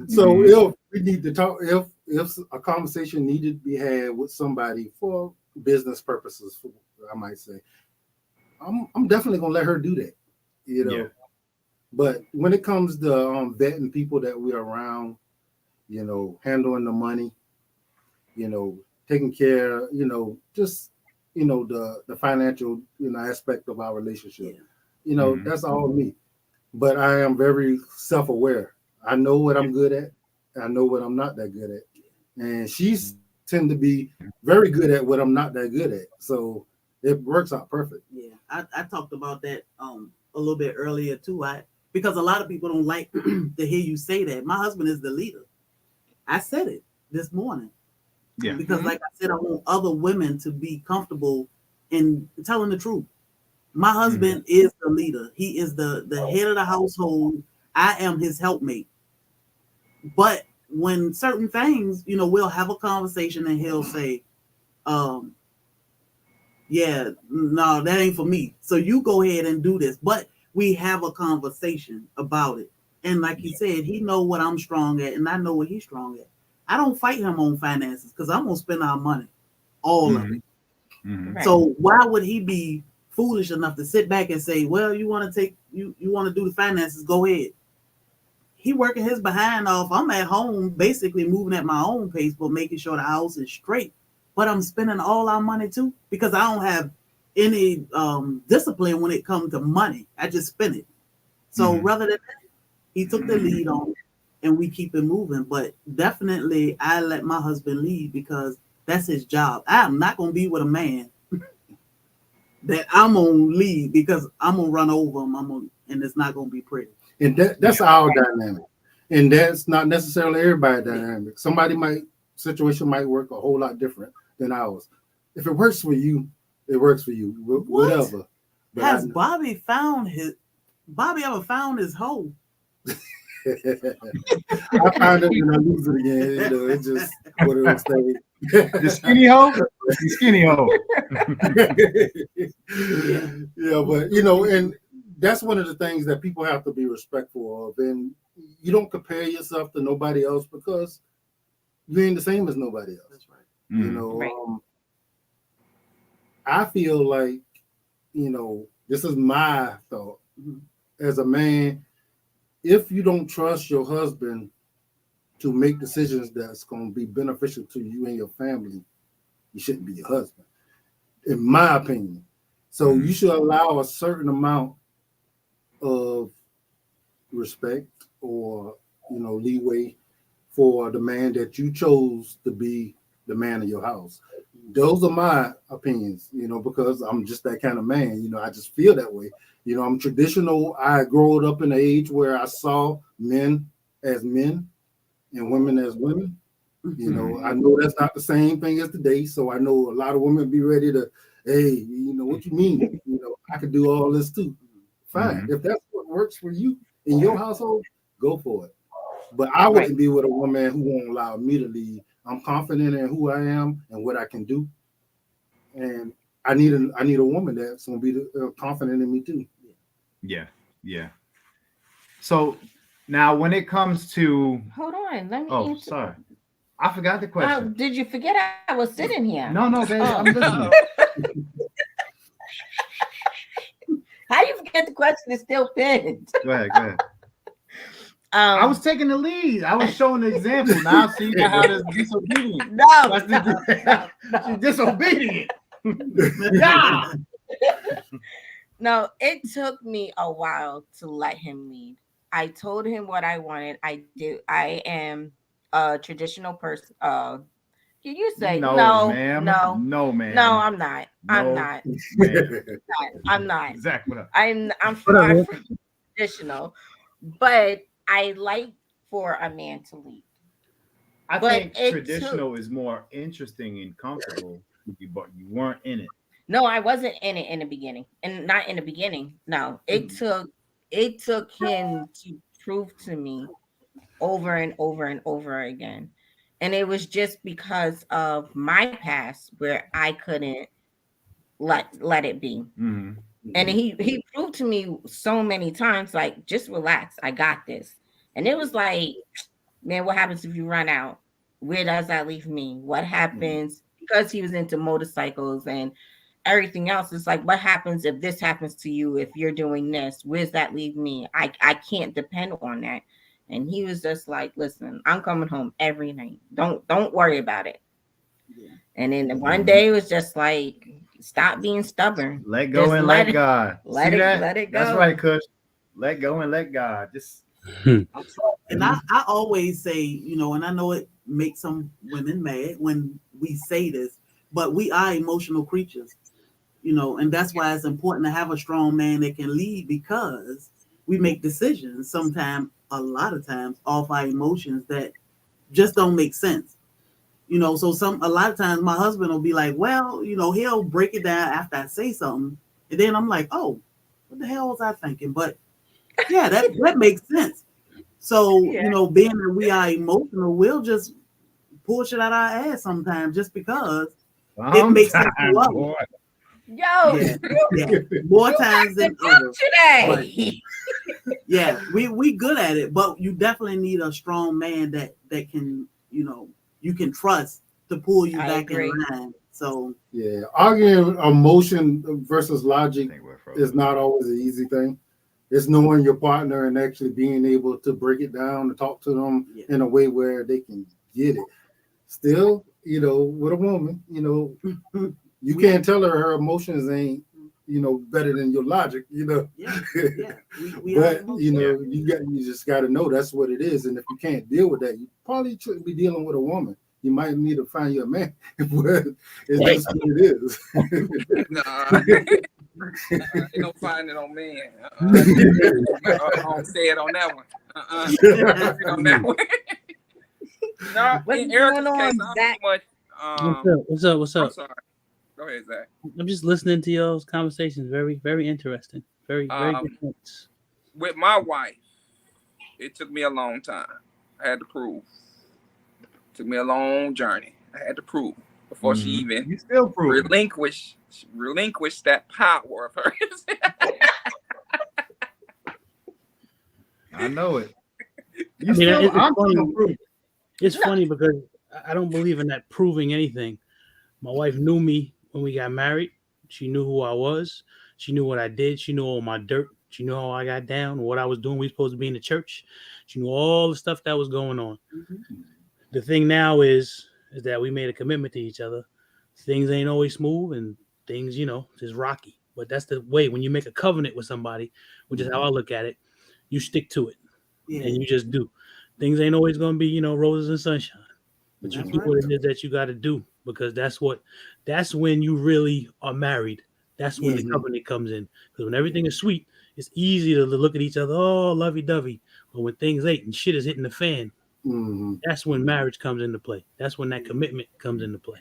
[SPEAKER 4] So if we need to talk, if a conversation needed to be had with somebody for business purposes, I might say, I'm definitely gonna let her do that. You know, but when it comes to vetting people that we're around, you know, handling the money, you know, taking care, you know, just, you know, the financial, you know, aspect of our relationship, you know, that's all me. But I am very self-aware. I know what I'm good at. I know what I'm not that good at. And she's tend to be very good at what I'm not that good at. So it works out perfect.
[SPEAKER 3] Yeah, I talked about that a little bit earlier too. Because a lot of people don't like to hear you say that. My husband is the leader. I said it this morning. Yeah. Because like I said, I want other women to be comfortable in telling the truth. My husband is the leader. He is the head of the household. I am his helpmate. But when certain things, you know, we'll have a conversation and he'll say, yeah, no, that ain't for me. So you go ahead and do this. But we have a conversation about it. And like he said, he know what I'm strong at and I know what he's strong at. I don't fight him on finances because I'm gonna spend our money, all of it.
[SPEAKER 2] Right.
[SPEAKER 3] So why would he be foolish enough to sit back and say, well, you want to do the finances, go ahead. He working his behind off. I'm at home basically moving at my own pace, but making sure the house is straight. But I'm spending all our money too because I don't have any discipline when it comes to money. I just spend it. So rather than that, he took the lead on it and we keep it moving. But definitely I let my husband lead because that's his job. I'm not going to be with a man that I'm going to lead because I'm going to run over him. And it's not going to be pretty.
[SPEAKER 4] And that's our dynamic. And that's not necessarily everybody's dynamic. Situation might work a whole lot different than ours. If it works for you, it works for you. Whatever. But
[SPEAKER 3] Has Bobby ever found his hoe?
[SPEAKER 4] I find it and I lose it again. You know, it's just what it will stay.
[SPEAKER 1] The skinny hoe? The skinny hoe.
[SPEAKER 4] Yeah, but you know, and that's one of the things that people have to be respectful of. And you don't compare yourself to nobody else because you ain't the same as nobody else.
[SPEAKER 3] That's right.
[SPEAKER 4] You know, I feel like, you know, this is my thought as a man. If you don't trust your husband to make decisions that's going to be beneficial to you and your family, you shouldn't be your husband, in my opinion. So you should allow a certain amount of respect or, you know, leeway for the man that you chose to be the man of your house. Those are my opinions, you know, because I'm just that kind of man. You know, I just feel that way. You know, I'm traditional. I grew up in an age where I saw men as men and women as women. You know, I know that's not the same thing as today. So I know a lot of women be ready to, hey, you know, what you mean? You know, I could do all this too. Fine. If that's what works for you in your household, go for it. But I wouldn't be with a woman who won't allow me to lead. I'm confident in who I am and what I can do. And I need a woman that's going to be confident in me too.
[SPEAKER 1] Yeah. So now when it comes to...
[SPEAKER 2] Hold on. Let me answer.
[SPEAKER 1] Sorry. I forgot the question.
[SPEAKER 2] Did you forget I was sitting here?
[SPEAKER 1] No, baby. I'm listening.
[SPEAKER 2] How you forget the question is still pinned?
[SPEAKER 1] Go ahead. I was taking the lead. I was showing the example. Now see how this disobedient. She's disobedient. Yeah.
[SPEAKER 2] No, it took me a while to let him lead. I told him what I wanted. I am a traditional person. Can you say no, ma'am? No,
[SPEAKER 1] ma'am.
[SPEAKER 2] No, I'm not. I'm not. I'm not.
[SPEAKER 1] Zach, what up?
[SPEAKER 2] I'm traditional, but I like for a man to lead.
[SPEAKER 1] I think traditional is more interesting and comfortable, but you weren't in it.
[SPEAKER 2] No, I wasn't in it in the beginning, and not in the beginning. No, it took him to prove to me over and over and over again, and it was just because of my past where I couldn't let it be. And he proved to me so many times, like, just relax, I got this. And it was like, man, what happens if you run out? Where does that leave me? What happens? Because he was into motorcycles and everything else. It's like, what happens if this happens to you? If you're doing this, where's that leave me? I can't depend on that. And he was just like, listen, I'm coming home every night. Don't worry about it. Yeah. And then one day it was just like, stop being stubborn.
[SPEAKER 1] Let go just and let God.
[SPEAKER 2] Let it go.
[SPEAKER 1] That's right, Kush. Let go and let God. Just
[SPEAKER 3] and I always say, you know, and I know it makes some women mad when we say this, but we are emotional creatures, you know, and that's why it's important to have a strong man that can lead, because we make decisions sometimes, a lot of times, off our emotions that just don't make sense. You know, so a lot of times my husband will be like, well, you know, he'll break it down after I say something. And then I'm like, oh, what the hell was I thinking? But yeah, that makes sense. So, you know, being that we are emotional, we'll just pull shit out our ass sometimes just because it makes sense to us. More times than others. Yeah, we good at it, but you definitely need a strong man that can, you know, you can trust to pull you
[SPEAKER 2] I
[SPEAKER 3] back
[SPEAKER 2] agree.
[SPEAKER 3] in line. So
[SPEAKER 4] Yeah, arguing emotion versus
[SPEAKER 1] I
[SPEAKER 4] logic
[SPEAKER 1] think we're frozen.
[SPEAKER 4] is not always an easy thing. It's knowing your partner and actually being able to break it down and talk to them
[SPEAKER 3] Yeah.
[SPEAKER 4] in a way where they can get it. Still, with a woman, you can't tell her emotions ain't, better than your logic,
[SPEAKER 3] yeah. We are
[SPEAKER 4] But
[SPEAKER 3] emotional.
[SPEAKER 4] you just got to know that's what it is. And if you can't deal with that, you probably shouldn't be dealing with a woman. You might need to find you a man. But it's just what it is.
[SPEAKER 5] Nah. You don't find it on me. I don't say it on that one. On that one. No,
[SPEAKER 2] What's
[SPEAKER 5] in Erica's
[SPEAKER 2] going
[SPEAKER 5] case,
[SPEAKER 2] on,
[SPEAKER 5] I'm
[SPEAKER 2] Zach?
[SPEAKER 5] pretty much.
[SPEAKER 6] What's
[SPEAKER 5] I'm
[SPEAKER 6] up?
[SPEAKER 5] sorry. Go ahead, Zach.
[SPEAKER 6] I'm just listening to y'all's conversations. Very, very interesting. Very good points.
[SPEAKER 5] With my wife, it took me a long time. I had to prove. It took me a long journey. I had to prove before she even
[SPEAKER 1] You still prove
[SPEAKER 5] relinquished that power of hers.
[SPEAKER 1] I know it.
[SPEAKER 6] I mean, it's
[SPEAKER 1] I'm
[SPEAKER 6] funny.
[SPEAKER 1] still proof.
[SPEAKER 6] It's funny because I don't believe in that proving anything. My wife knew me when we got married. She knew who I was. She knew what I did. She knew all my dirt. She knew how I got down, what I was doing. We were supposed to be in the church. She knew all the stuff that was going on.
[SPEAKER 3] Mm-hmm.
[SPEAKER 6] The thing now is that we made a commitment to each other. Things ain't always smooth and things, just rocky. But that's the way when you make a covenant with somebody, which is how I look at it, you stick to it.
[SPEAKER 3] Yeah.
[SPEAKER 6] And you just do. Things ain't always going to be, roses and sunshine. But you
[SPEAKER 3] That's
[SPEAKER 6] do
[SPEAKER 3] right.
[SPEAKER 6] what it is that you got to do, because that's when you really are married. That's when the covenant comes in. Because when everything is sweet, it's easy to look at each other, oh, lovey-dovey. But when things ain't and shit is hitting the fan, that's when marriage comes into play. That's when that commitment comes into play.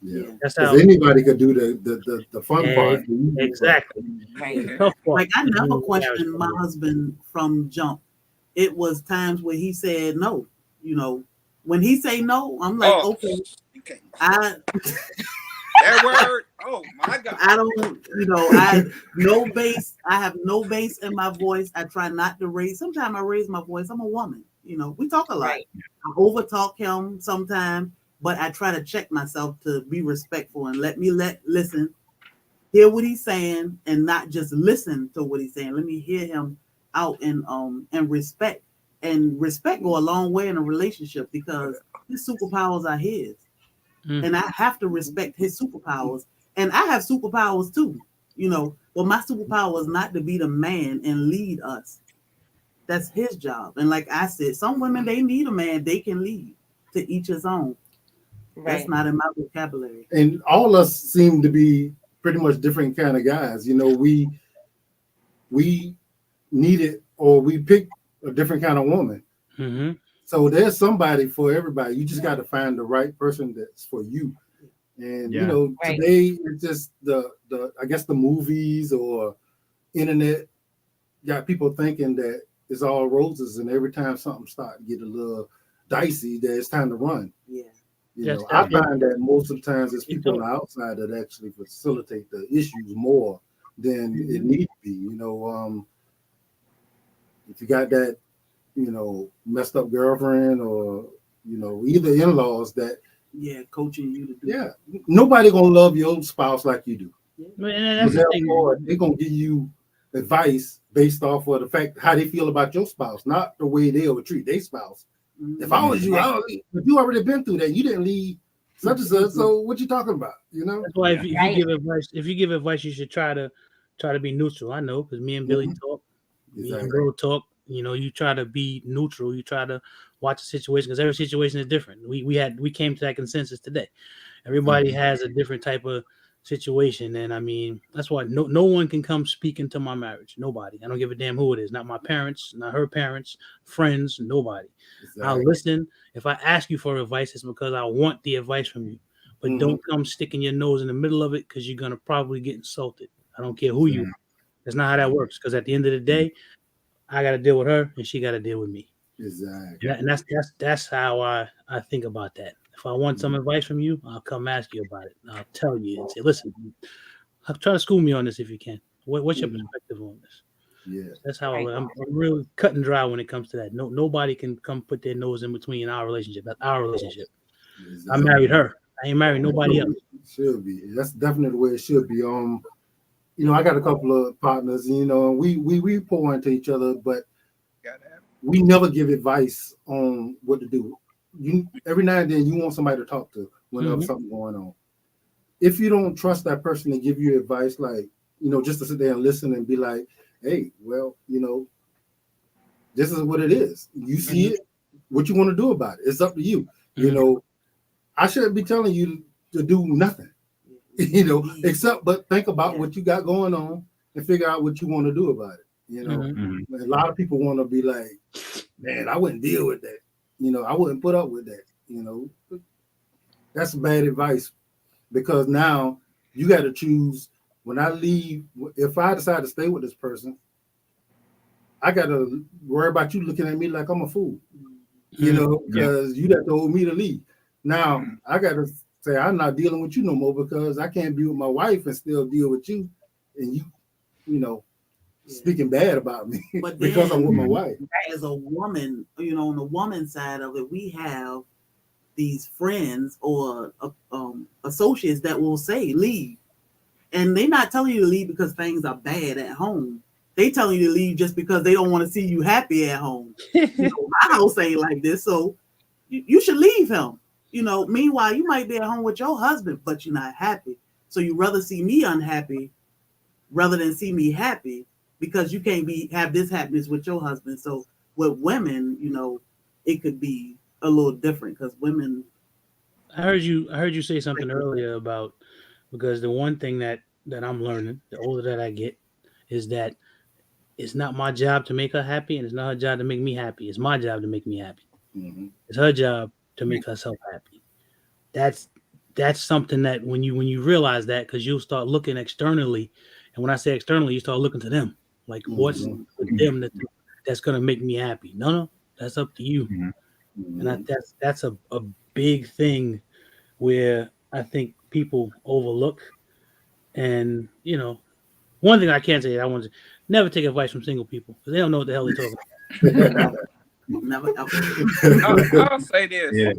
[SPEAKER 4] Yeah.
[SPEAKER 6] That's how
[SPEAKER 4] anybody could do the fun part.
[SPEAKER 6] Exactly.
[SPEAKER 2] Right.
[SPEAKER 6] Tough part.
[SPEAKER 3] Like I
[SPEAKER 6] is
[SPEAKER 3] never
[SPEAKER 6] when
[SPEAKER 3] questioned my
[SPEAKER 6] marriage comes
[SPEAKER 3] husband from jump. It was times where he said no. When he say no, I'm like, okay.
[SPEAKER 5] You can't.
[SPEAKER 3] That
[SPEAKER 5] word. Oh my God.
[SPEAKER 3] I don't, I have no bass. I have no bass in my voice. I try not to raise. Sometimes I raise my voice. I'm a woman. We talk a lot.
[SPEAKER 2] Right.
[SPEAKER 3] I overtalk him sometimes, but I try to check myself to be respectful and listen, hear what he's saying, and not just listen to what he's saying. Let me hear him out and respect. And respect go a long way in a relationship because his superpowers are his. And I have to respect his superpowers. And I have superpowers too, but my superpower is not to be the man and lead us. That's his job. And like I said, some women, they need a man, they can lead. To each his own. Right. That's not in my vocabulary.
[SPEAKER 4] And all of us seem to be pretty much different kind of guys. We needed, or we picked a different kind of woman.
[SPEAKER 6] Mm-hmm.
[SPEAKER 4] So there's somebody for everybody. You just got to find the right person that's for you. And today it's just the I guess the movies or internet got people thinking that it's all roses, and every time something starts to get a little dicey, that it's time to run.
[SPEAKER 3] Yeah.
[SPEAKER 4] I find that most of the times it's people on the outside that actually facilitate the issues more than it need to be. If you got that, messed up girlfriend or, either in-laws that
[SPEAKER 3] coaching you to do.
[SPEAKER 4] Nobody gonna love your spouse like you do.
[SPEAKER 6] And that's the thing.
[SPEAKER 4] They're gonna give you advice based off of the fact how they feel about your spouse, not the way they'll treat their spouse. If I was you, if you already been through that, you didn't leave such and such. So what you talking about?
[SPEAKER 6] That's why if you give advice, you should try to be neutral. I know, because me and Billy talk, me and Girl talk. You try to be neutral. You try to watch the situation because every situation is different. We came to that consensus today. Everybody has a different type of situation, and I mean that's why no one can come speak into my marriage. Nobody. I don't give a damn who it is. Not my parents, not her parents, friends, nobody. Exactly. I'll listen. If I ask you for advice, it's because I want the advice from you. But don't come sticking your nose in the middle of it because you're gonna probably get insulted. I don't care who you are. That's not how that works. Because at the end of the day, I got to deal with her, and she got to deal with me.
[SPEAKER 4] Exactly.
[SPEAKER 6] And that's how I think about that. If I want some advice from you, I'll come ask you about it. I'll tell you and say, listen, try to school me on this if you can. What's your perspective on this?
[SPEAKER 4] Yeah,
[SPEAKER 6] that's how I'm really cut and dry when it comes to that. Nobody can come put their nose in between our relationship. That's our relationship. I married her. I ain't married nobody else.
[SPEAKER 4] Should be. That's definitely the way it should be. You know, I got a couple of partners, you know, and we pour into each other, but we never give advice on what to do. Every now and then you want somebody to talk to whenever something's going on. If you don't trust that person to give you advice, like, you know, just to sit there and listen and be like, hey, well, you know, this is what it is. You see it, what you want to do about it. It's up to you. You know, I shouldn't be telling you to do nothing, you know, except but think about what you got going on and figure out what you want to do about it. You know, a lot of people want to be like, man, I wouldn't deal with that. You know, I wouldn't put up with that. You know, that's bad advice, because now you got to choose. When I leave, if I decide to stay with this person, I got to worry about you looking at me like I'm a fool, you know, because you got told me to leave. Now I got to say, I'm not dealing with you no more, because I can't be with my wife and still deal with you. And you know, speaking bad about me but because I'm with my wife.
[SPEAKER 3] As a woman, you know, on the woman side of it, we have these friends or associates that will say leave, and they're not telling you to leave because things are bad at home. They telling you to leave just because they don't want to see you happy at home. You know, my house ain't like this, so you should leave him. You know, meanwhile, you might be at home with your husband, but you're not happy. So you rather see me unhappy rather than see me happy, because you can't have this happiness with your husband. So with women, you know, it could be a little different, because women.
[SPEAKER 6] I heard you say something earlier about, because the one thing that I'm learning, the older that I get, is that it's not my job to make her happy, and it's not her job to make me happy. It's my job to make me happy. It's her job to make herself happy. That's something that when you realize that, because you'll start looking externally, and when I say externally, you start looking to them, like what's with them that's gonna make me happy. No, that's up to you. And that's a big thing where I think people overlook. And you know, one thing I can say, I want to never take advice from single people, because they don't know what the hell they're talking about.
[SPEAKER 3] Never.
[SPEAKER 5] I'll say this,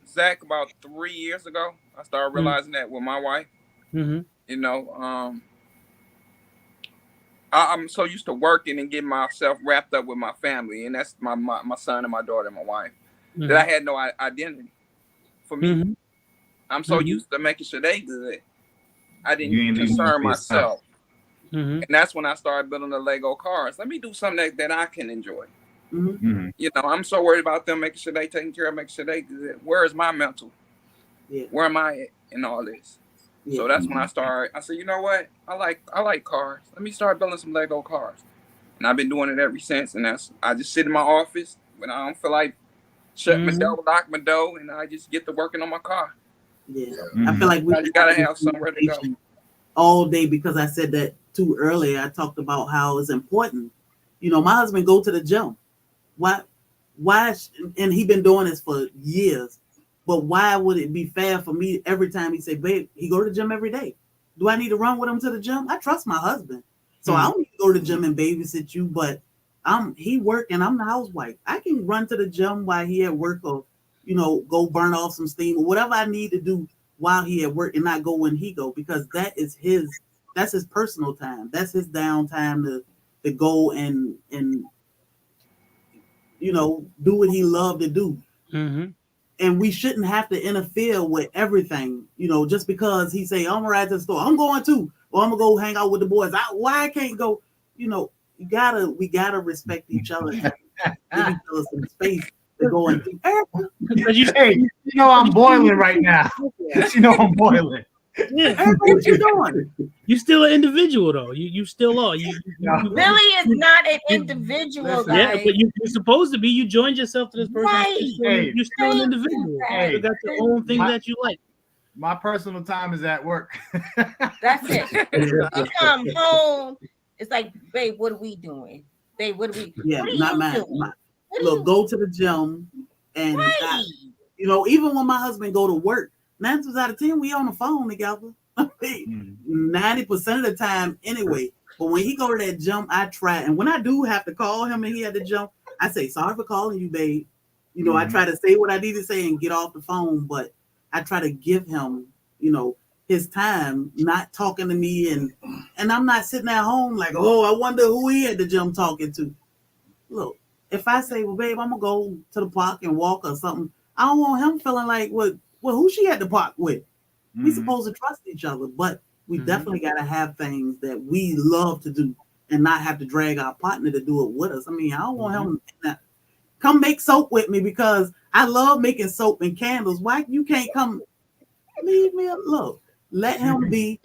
[SPEAKER 5] Zach, about 3 years ago, I started realizing that with my wife. You know, I'm so used to working and getting myself wrapped up with my family, and that's my son and my daughter and my wife, that I had no identity for me. I'm so used to making sure they good, I didn't concern myself. And that's when I started building the Lego cars. Let me do something that I can enjoy. You know, I'm so worried about them, making sure they taking care of, making sure they good. Where is my mental? Where am I at in all this? So that's when I started. I said, you know what? I like cars. Let me start building some Lego cars. And I've been doing it ever since. And I just sit in my office when I don't feel like shut my door, lock my door, and I just get to working on my car.
[SPEAKER 3] I feel like
[SPEAKER 5] you gotta have somewhere to go
[SPEAKER 3] all day, because I said that too earlier. I talked about how it's important. You know, my husband go to the gym. Why? And he been doing this for years. But why would it be fair for me every time he say, babe, he go to the gym every day? Do I need to run with him to the gym? I trust my husband. So I don't need to go to the gym and babysit you, but he work and I'm the housewife. I can run to the gym while he at work, or, you know, go burn off some steam or whatever I need to do while he at work, and not go when he go, because that's his personal time. That's his downtime to go and you know, do what he loved to do. And we shouldn't have to interfere with everything, you know, just because he say, I'm gonna ride to the store, I'm going to, or I'm gonna go hang out with the boys. Why I can't go? You know, we gotta respect each other, give each other some space to go and do.
[SPEAKER 1] Hey, you know I'm boiling right now. You know I'm boiling.
[SPEAKER 3] What you doing?
[SPEAKER 6] You still an individual though. You still are.
[SPEAKER 2] Billy is not an individual, guys.
[SPEAKER 6] Yeah, but you're supposed to be. You joined yourself to this person.
[SPEAKER 2] Right.
[SPEAKER 6] You're still an individual. You got your own thing that you like.
[SPEAKER 1] My personal time is at work.
[SPEAKER 2] That's it. You come home, it's like, babe, what are we doing? Babe, what are we?
[SPEAKER 3] Yeah,
[SPEAKER 2] what are
[SPEAKER 3] not mine. Look, go to the gym, and you know, even when my husband go to work, 9 times out of 10, we on the phone together. 90% of the time anyway. But when he go to that gym, I try. And when I do have to call him and he at the gym, I say, sorry for calling you, babe. You know, I try to say what I need to say and get off the phone, but I try to give him, you know, his time, not talking to me, and I'm not sitting at home like, oh, I wonder who he at the gym talking to. Look, if I say, well, babe, I'm gonna go to the park and walk or something, I don't want him feeling like, well, who she at the park with? We supposed to trust each other, but we definitely gotta have things that we love to do and not have to drag our partner to do it with us. I mean, I don't want him to come make soap with me because I love making soap and candles. Why you can't come? Leave me alone. Let him be,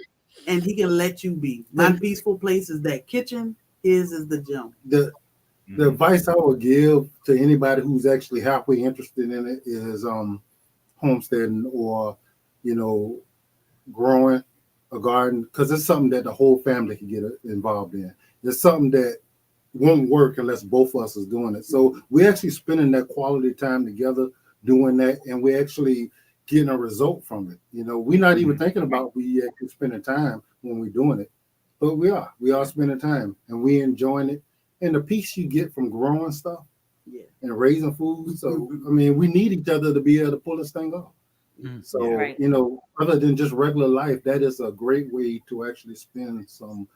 [SPEAKER 3] and he can let you be. My peaceful place is that kitchen. His is the gym.
[SPEAKER 4] The advice I would give to anybody who's actually halfway interested in it is homesteading or, you know, growing a garden, because it's something that the whole family can get involved in. It's something that won't work unless both of us is doing it. So we're actually spending that quality time together doing that, and we're actually getting a result from it. You know, we're not even thinking about we actually spending time when we're doing it, but we are spending time and we enjoying it. And the peace you get from growing stuff and raising food. So, I mean, we need each other to be able to pull this thing off. So, you know, other than just regular life, that is a great way to actually spend some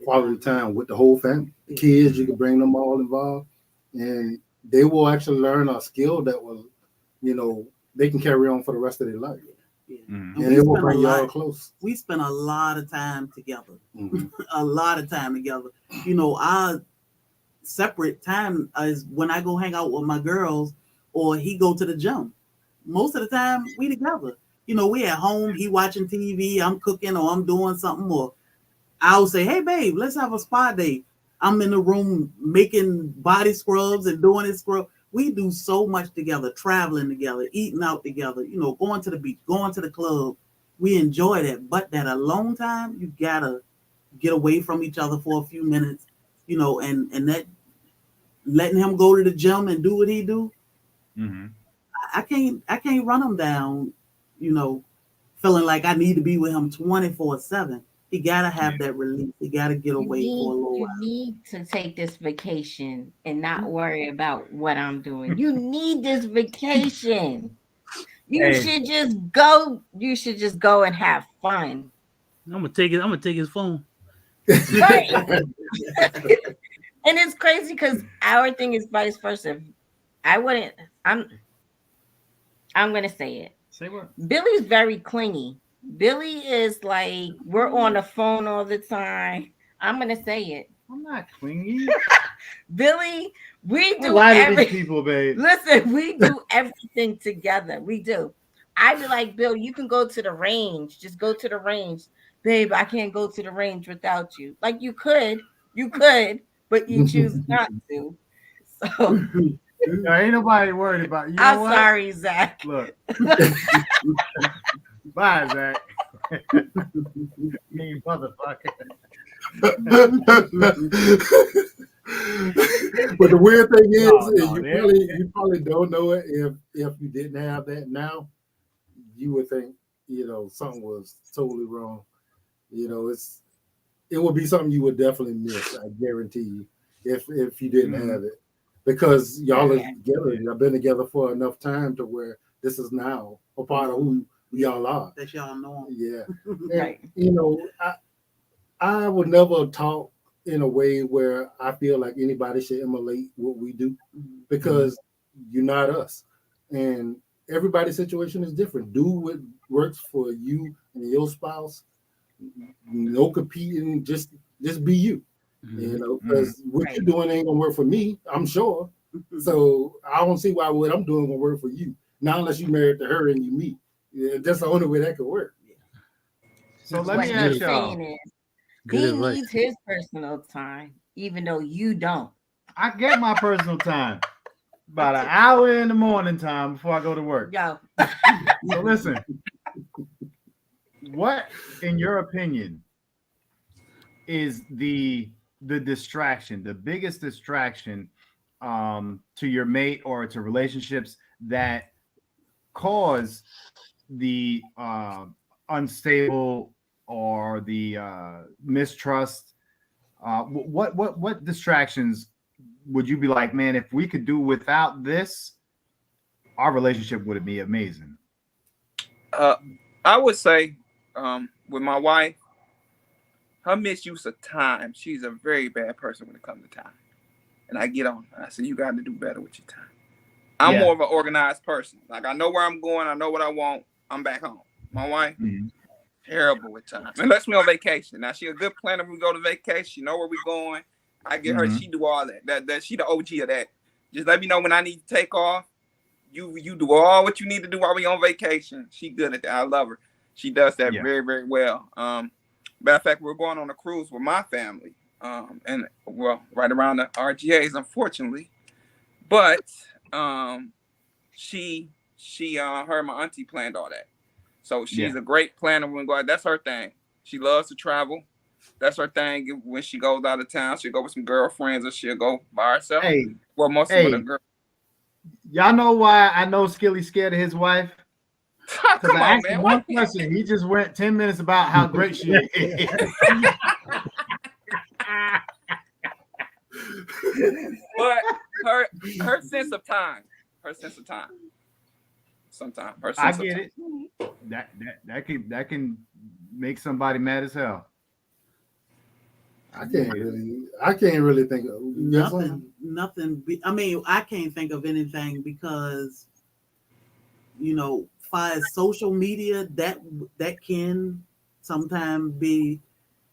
[SPEAKER 4] quality time with the whole family. The kids, you can bring them all involved, and they will actually learn a skill that will, you know, they can carry on for the rest of their life. And it will bring y'all close.
[SPEAKER 3] We spend a lot of time together. A lot of time together. You know, our separate time is when I go hang out with my girls or he go to the gym. Most of the time we together. You know, we at home, he watching TV, I'm cooking or I'm doing something, or I'll say, hey babe, let's have a spa day. I'm in the room making body scrubs and doing his scrub. We do so much together, traveling together, eating out together, you know, going to the beach, going to the club. We enjoy that. But that alone time, you gotta get away from each other for a few minutes, you know, and that letting him go to the gym and do what he do. I can't run him down, you know, feeling like I need to be with him 24/7. He gotta have that release. He gotta get away for a little while.
[SPEAKER 2] You need to take this vacation and not worry about what I'm doing. You need this vacation. You should just go. You should just go and have fun.
[SPEAKER 6] I'm gonna take his phone.
[SPEAKER 2] Right. And it's crazy because our thing is vice versa. I'm gonna say it.
[SPEAKER 1] Say what?
[SPEAKER 2] Billy's very clingy. Billy is like, we're on the phone all the time. I'm gonna say it.
[SPEAKER 1] I'm not clingy.
[SPEAKER 2] Billy, we do
[SPEAKER 1] everything. People, babe.
[SPEAKER 2] Listen, we do everything together. We do. I'd be like, Bill, you can go to the range. Just go to the range. Babe, I can't go to the range without you. Like you could, but you choose not to. So
[SPEAKER 1] ain't nobody worried about you.
[SPEAKER 2] I'm sorry, Zach.
[SPEAKER 1] Look. Bye, Zach. Mean motherfucker.
[SPEAKER 4] But the weird thing is, you probably don't know it. If you didn't have that now, you would think, you know, something was totally wrong. You know, it would be something you would definitely miss. I guarantee you, if you didn't have it, because y'all are together. Y'all been together for enough time to where this is now a part of who y'all are.
[SPEAKER 3] That y'all know.
[SPEAKER 4] Yeah. And, you know, I would never talk in a way where I feel like anybody should emulate what we do, because you're not us. And everybody's situation is different. Do what works for you and your spouse. No competing, just be you. You know, because what you're doing ain't gonna work for me, I'm sure. So I don't see why what I'm doing gonna work for you. Not unless you married to her and you meet. Yeah, that's the only way that could work.
[SPEAKER 1] So let me ask y'all.
[SPEAKER 2] He needs his personal time, even though you don't.
[SPEAKER 1] I get my personal time about an hour in the morning time before I go to work.
[SPEAKER 2] Yo.
[SPEAKER 1] So listen, what, in your opinion, is the distraction, the biggest distraction to your mate or to relationships that cause the unstable or the mistrust? What distractions would you be like, man, if we could do without this, our relationship would be amazing.
[SPEAKER 5] I would say, with my wife, her misuse of time. She's a very bad person when it comes to time. And I get on her. I say, you got to do better with your time. I'm more of an organized person. Like, I know where I'm going. I know what I want. I'm back home. My wife, terrible with time. Unless we on vacation. Now, she a good planner when we go to vacation. She know where we going. I get her. She do all that. That she the OG of that. Just let me know when I need to take off. You do all what you need to do while we on vacation. She good at that. I love her. She does that very, very well. Matter of fact, we're going on a cruise with my family. And well, right around the RGAs, unfortunately. But her and my auntie planned all that. So she's a great planner when we go out. That's her thing. She loves to travel. That's her thing. When she goes out of town, she'll go with some girlfriends or she'll go by herself. Well, mostly with a girl.
[SPEAKER 1] Y'all know why I know Skilly's scared of his wife?
[SPEAKER 5] Come on, man.
[SPEAKER 1] One question. He just went 10 minutes about how great she is.
[SPEAKER 5] But her sense of time. Sometimes her sense of time.
[SPEAKER 1] It. That can make somebody mad as hell.
[SPEAKER 4] I can't really think of
[SPEAKER 3] nothing. I mean, I can't think of anything because, far as social media, that can sometimes be,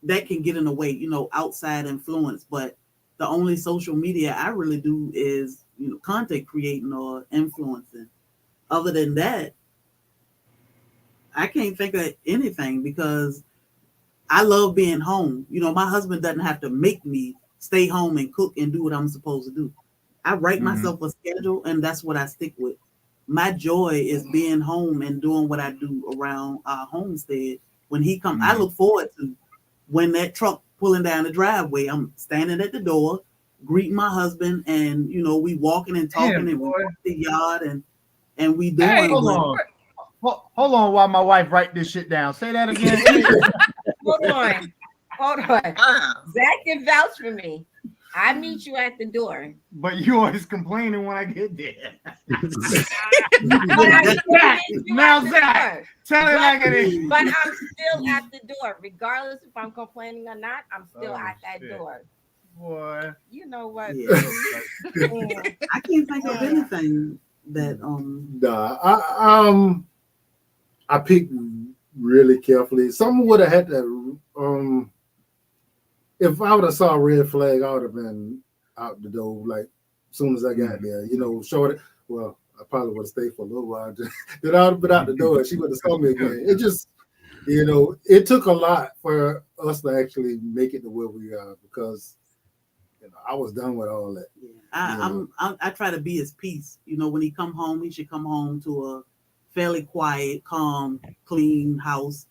[SPEAKER 3] that can get in the way, outside influence. But the only social media I really do is, content creating or influencing. Other than that, I can't think of anything because I love being home. My husband doesn't have to make me stay home and cook and do what I'm supposed to do. I write myself a schedule and that's what I stick with. My joy is being home and doing what I do around our homestead. When he comes, I look forward to when that truck pulling down the driveway. I'm standing at the door, greeting my husband, and we walking and talking and we walk the yard and we doing.
[SPEAKER 1] Hey, hold on while my wife write this shit down. Say that again.
[SPEAKER 2] Hold on. Zach can vouch for me. I meet you at the door.
[SPEAKER 1] But you always complaining when I get there. Now, Zach, tell it like it is.
[SPEAKER 2] But I'm still at the door. Regardless if I'm complaining or not, I'm still at that door.
[SPEAKER 1] Boy.
[SPEAKER 2] You know what?
[SPEAKER 3] Yeah. I can't think of anything that
[SPEAKER 4] I picked really carefully. Someone would have had to if I would have saw a red flag, I would have been out the door like as soon as I got there. Short. Well, I probably would have stayed for a little while. Then I would have been out the door. She would have saw me again. It just, it took a lot for us to actually make it to where we are because I was done with all that.
[SPEAKER 3] I try to be his peace. When he come home, he should come home to a fairly quiet, calm, clean house,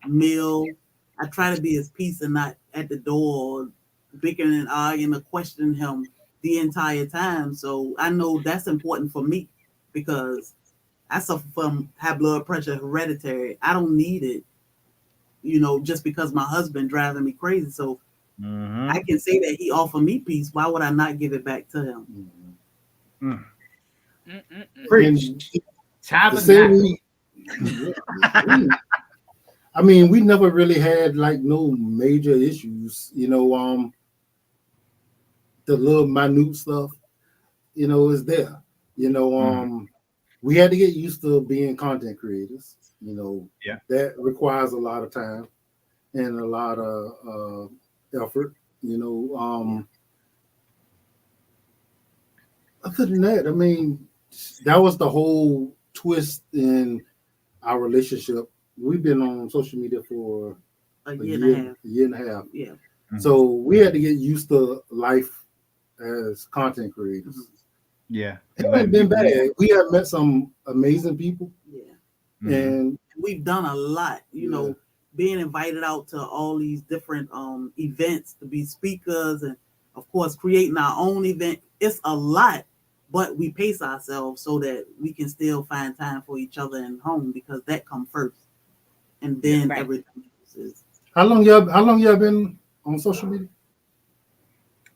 [SPEAKER 3] meal. I try to be his peace and not at the door bickering and arguing or questioning him the entire time. So I know that's important for me because I suffer from high blood pressure, hereditary. I don't need it, just because my husband driving me crazy. So I can say that he offered me peace. Why would I not give it back to him?
[SPEAKER 1] Preach.
[SPEAKER 4] I mean, we never really had like no major issues, the little minute stuff, is there. We had to get used to being content creators, that requires a lot of time and a lot of effort, Other than that, I mean, that was the whole twist in our relationship. We've been on social media for a year and a half.
[SPEAKER 3] Yeah.
[SPEAKER 4] So we had to get used to life as content creators.
[SPEAKER 1] Yeah.
[SPEAKER 4] It hasn't been bad. We have met some amazing people.
[SPEAKER 3] Yeah.
[SPEAKER 4] And
[SPEAKER 3] we've done a lot, being invited out to all these different events to be speakers and of course creating our own event. It's a lot, but we pace ourselves so that we can still find time for each other and home because that comes first. And then everything else is.
[SPEAKER 4] How long y'all been on social media?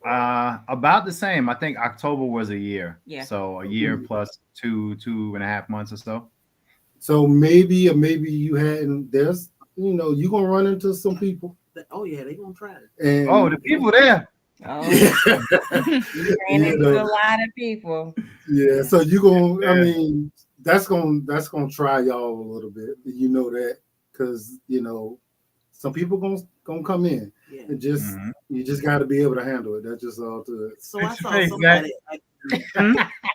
[SPEAKER 1] About the same. I think October was a year.
[SPEAKER 2] Yeah.
[SPEAKER 1] So a year plus 2.5 months or so.
[SPEAKER 4] So maybe you hadn't. There's, you're gonna run into some people.
[SPEAKER 3] Oh yeah, they gonna try it.
[SPEAKER 1] And the people there.
[SPEAKER 2] Oh, you ran into a lot of people.
[SPEAKER 4] Yeah, so you gonna. I mean, that's gonna try y'all a little bit. You know that, because some people gonna come in. Yeah. And you just got to be able to handle it. That's just all to it.
[SPEAKER 3] So I saw somebody.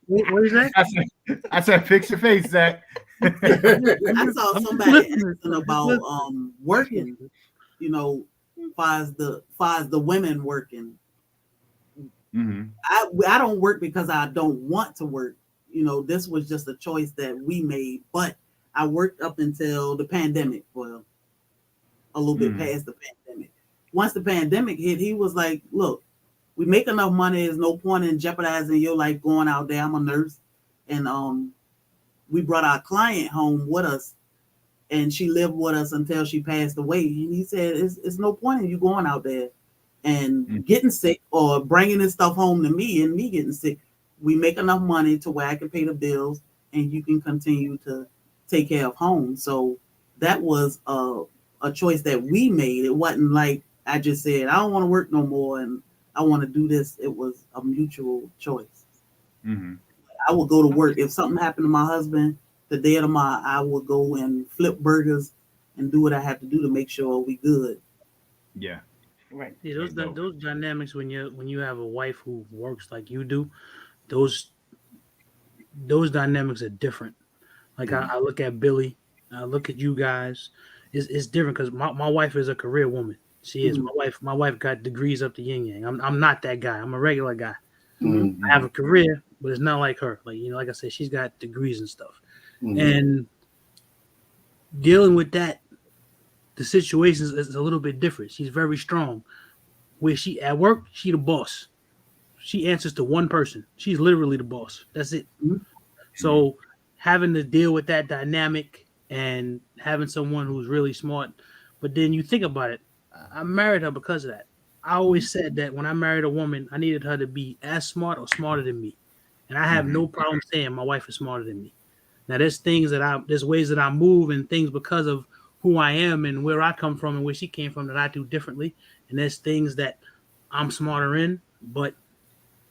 [SPEAKER 6] What is that?
[SPEAKER 1] I said, fix your face, Zach.
[SPEAKER 3] I saw somebody asking about working. Far as the women working. I don't work because I don't want to work. This was just a choice that we made. But I worked up until the pandemic. Well, a little bit past the pandemic. Once the pandemic hit, he was like, look, we make enough money. There's no point in jeopardizing your life going out there. I'm a nurse. And we brought our client home with us, and she lived with us until she passed away. And he said, it's no point in you going out there and getting sick or bringing this stuff home to me and me getting sick. We make enough money to where I can pay the bills and you can continue to take care of home. So that was a choice that we made. It wasn't like I just said, I don't want to work no more and I want to do this. It was a mutual choice. I would go to work. If something happened to my husband the day of tomorrow, I would go and flip burgers and do what I have to do to make sure we good.
[SPEAKER 1] Yeah.
[SPEAKER 2] Right.
[SPEAKER 6] Yeah, those dynamics when you have a wife who works like you do, those dynamics are different. Like I look at Billy, I look at you guys. It's different because my wife is a career woman. She is. My wife got degrees up the yin yang. I'm not that guy. I'm a regular guy. I have a career, but it's not like her. Like I said, she's got degrees and stuff. And dealing with that, the situation is a little bit different. She's very strong. Where she at work, she the boss. She answers to one person. She's literally the boss. That's it. So having to deal with that dynamic and having someone who's really smart, but then you think about it, I married her because of that. I always said that when I married a woman, I needed her to be as smart or smarter than me. And I have no problem saying my wife is smarter than me. Now there's ways that I move and things because of who I am and where I come from and where she came from that I do differently. And there's things that I'm smarter in, but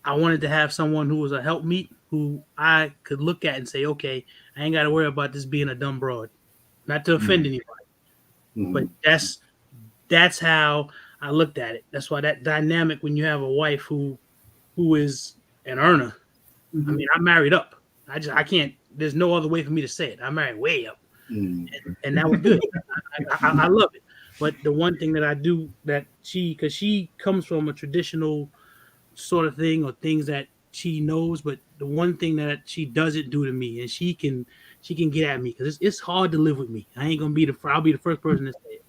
[SPEAKER 6] I wanted to have someone who was a helpmeet who I could look at and say, okay, I ain't got to worry about this being a dumb broad. Not to offend anybody, but that's how I looked at it. That's why that dynamic when you have a wife who is an earner. I mean, I married up. I can't. There's no other way for me to say it. I married way up, and that was good. I love it. But the one thing that I do that because she comes from a traditional sort of thing or things that she knows, but the one thing that she doesn't do to me, and she can get at me because it's hard to live with me. I ain't gonna be I'll be the first person to say it,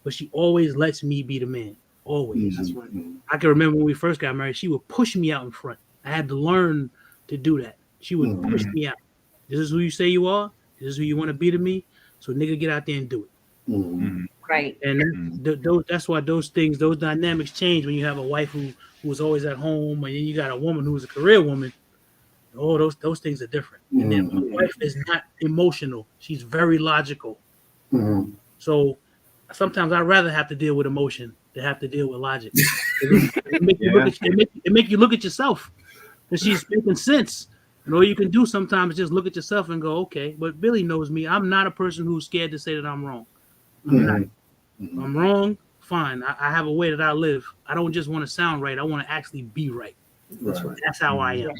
[SPEAKER 6] but she always lets me be the man. Always. That's right. I can remember when we first got married, she would push me out in front. I had to learn to do that. She would push me out. This is who you say you are. This is who you want to be to me. So nigga, get out there and do it.
[SPEAKER 2] Right.
[SPEAKER 6] And that's why those dynamics change when you have a wife who was always at home, and then you got a woman who's a career woman. Oh, those things are different. And then my wife is not emotional. She's very logical. So sometimes I'd rather have to deal with emotion than have to deal with logic. It make you look at yourself because she's making sense. And all you can do sometimes is just look at yourself and go, okay. But Billy knows me. I'm not a person who's scared to say that I'm wrong. I'm not. I'm wrong. Fine. I have a way that I live. I don't just want to sound right. I want to actually be right. That's how I am.